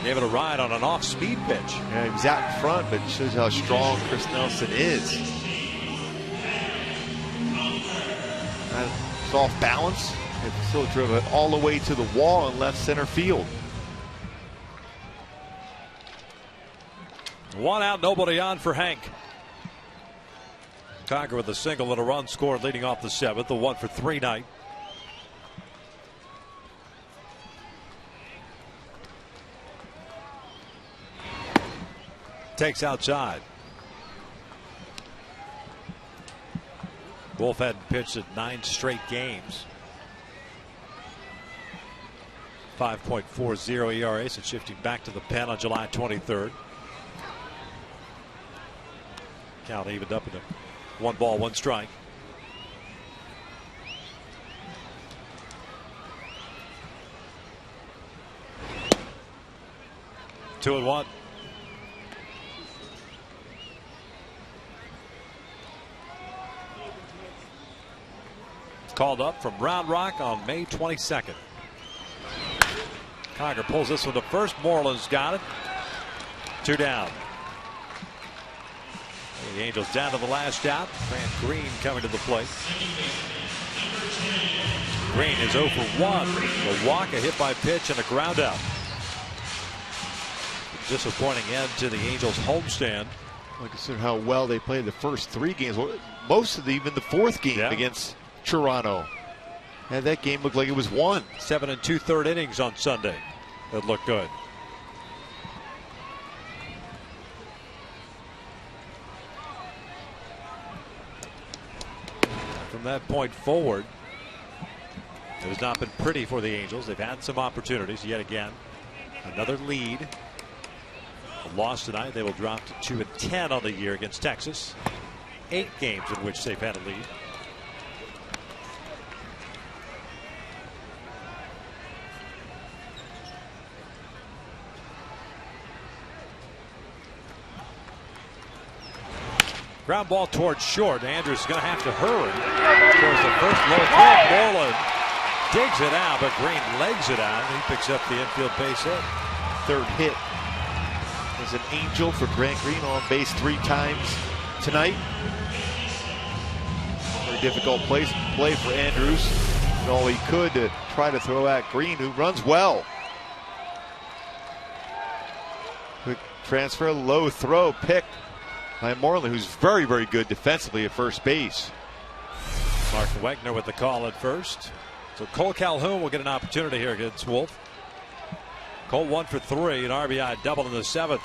Gave it a ride on an off-speed pitch. Yeah, he was out in front, but it shows how strong Chris Nelson is. It's off balance. It still drove it all the way to the wall in left center field. 1 out, nobody on for Hank. Conger with a single and a run scored leading off the 7th. The 1 for 3 night. Takes outside. Wolf hadn't pitched in 9 straight games. 5.40 ERA since shifting back to the pen on July 23rd. Count evened up in a 1 ball, 1 strike. Two and 1. Called up from Round Rock on May 22nd. Conger pulls this one to first. Moreland's got it. 2 down. The Angels down to the last out. Grant Green coming to the plate. Green is 0 for 1. A walk, a hit by pitch, and a ground out. Disappointing end to the Angels homestand. Well, consider how well they played the first 3 games. Most of them, even the 4th game against Toronto. And that game looked like it was won. 7 2/3 innings on Sunday. That looked good. from that point forward. It has not been pretty for the Angels. They've had some opportunities yet again. Another lead. A loss tonight. They will drop to 2-10 on the year against Texas. 8 games in which they've had a lead. Ground ball towards short. Andrews is going to have to hurry. There's the first low throw. Moreland digs it out, but Green legs it out. He picks up the infield base hit. Third hit is an Angel for Grant Green, on base 3 times tonight. Very difficult play for Andrews. And all he could to try to throw at Green, who runs well. Quick transfer, low throw, picked by Moreland, who's very, very good defensively at first base. Mark Wegner with the call at first. So Cole Calhoun will get an opportunity here against Wolf. Cole 1 for 3, an RBI double in the 7th.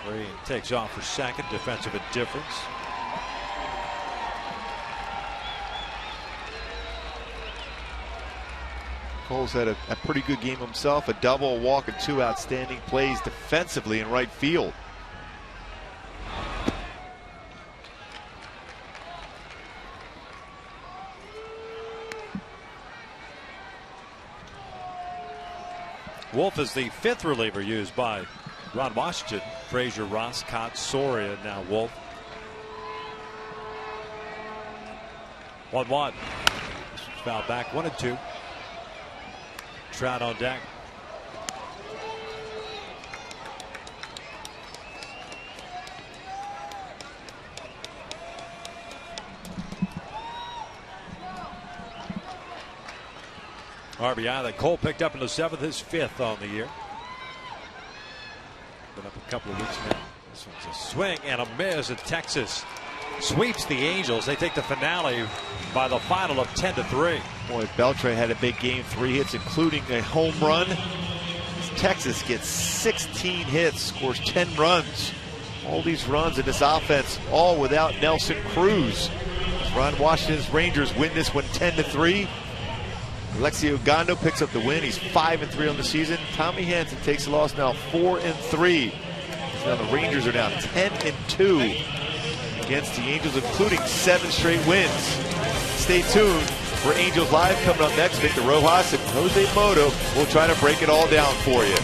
Green takes off for second, defensive indifference. Cole's had a pretty good game himself, a double, a walk, and 2 outstanding plays defensively in right field. Wolf is the 5th reliever used by Ron Washington. Frazier, Ross, Cott, Soria, now Wolf. 1-1. Foul back, 1-2. Trout on deck. RBI that Cole picked up in the 7th, his 5th on the year. Been up a couple of weeks now. This one's a swing and a miss, and Texas sweeps the Angels. They take the finale by the final of 10-3. Boy, Beltre had a big game, 3 hits, including a home run. Texas gets 16 hits, scores 10 runs. All these runs in this offense, all without Nelson Cruz. Ron Washington's Rangers win this one 10-3. Alexi Ogando picks up the win. He's 5-3 on the season. Tommy Hanson takes the loss, now 4-3. Now the Rangers are now 10-2 against the Angels, including 7 straight wins. Stay tuned for Angels Live coming up next. Victor Rojas and Jose Moto will try to break it all down for you.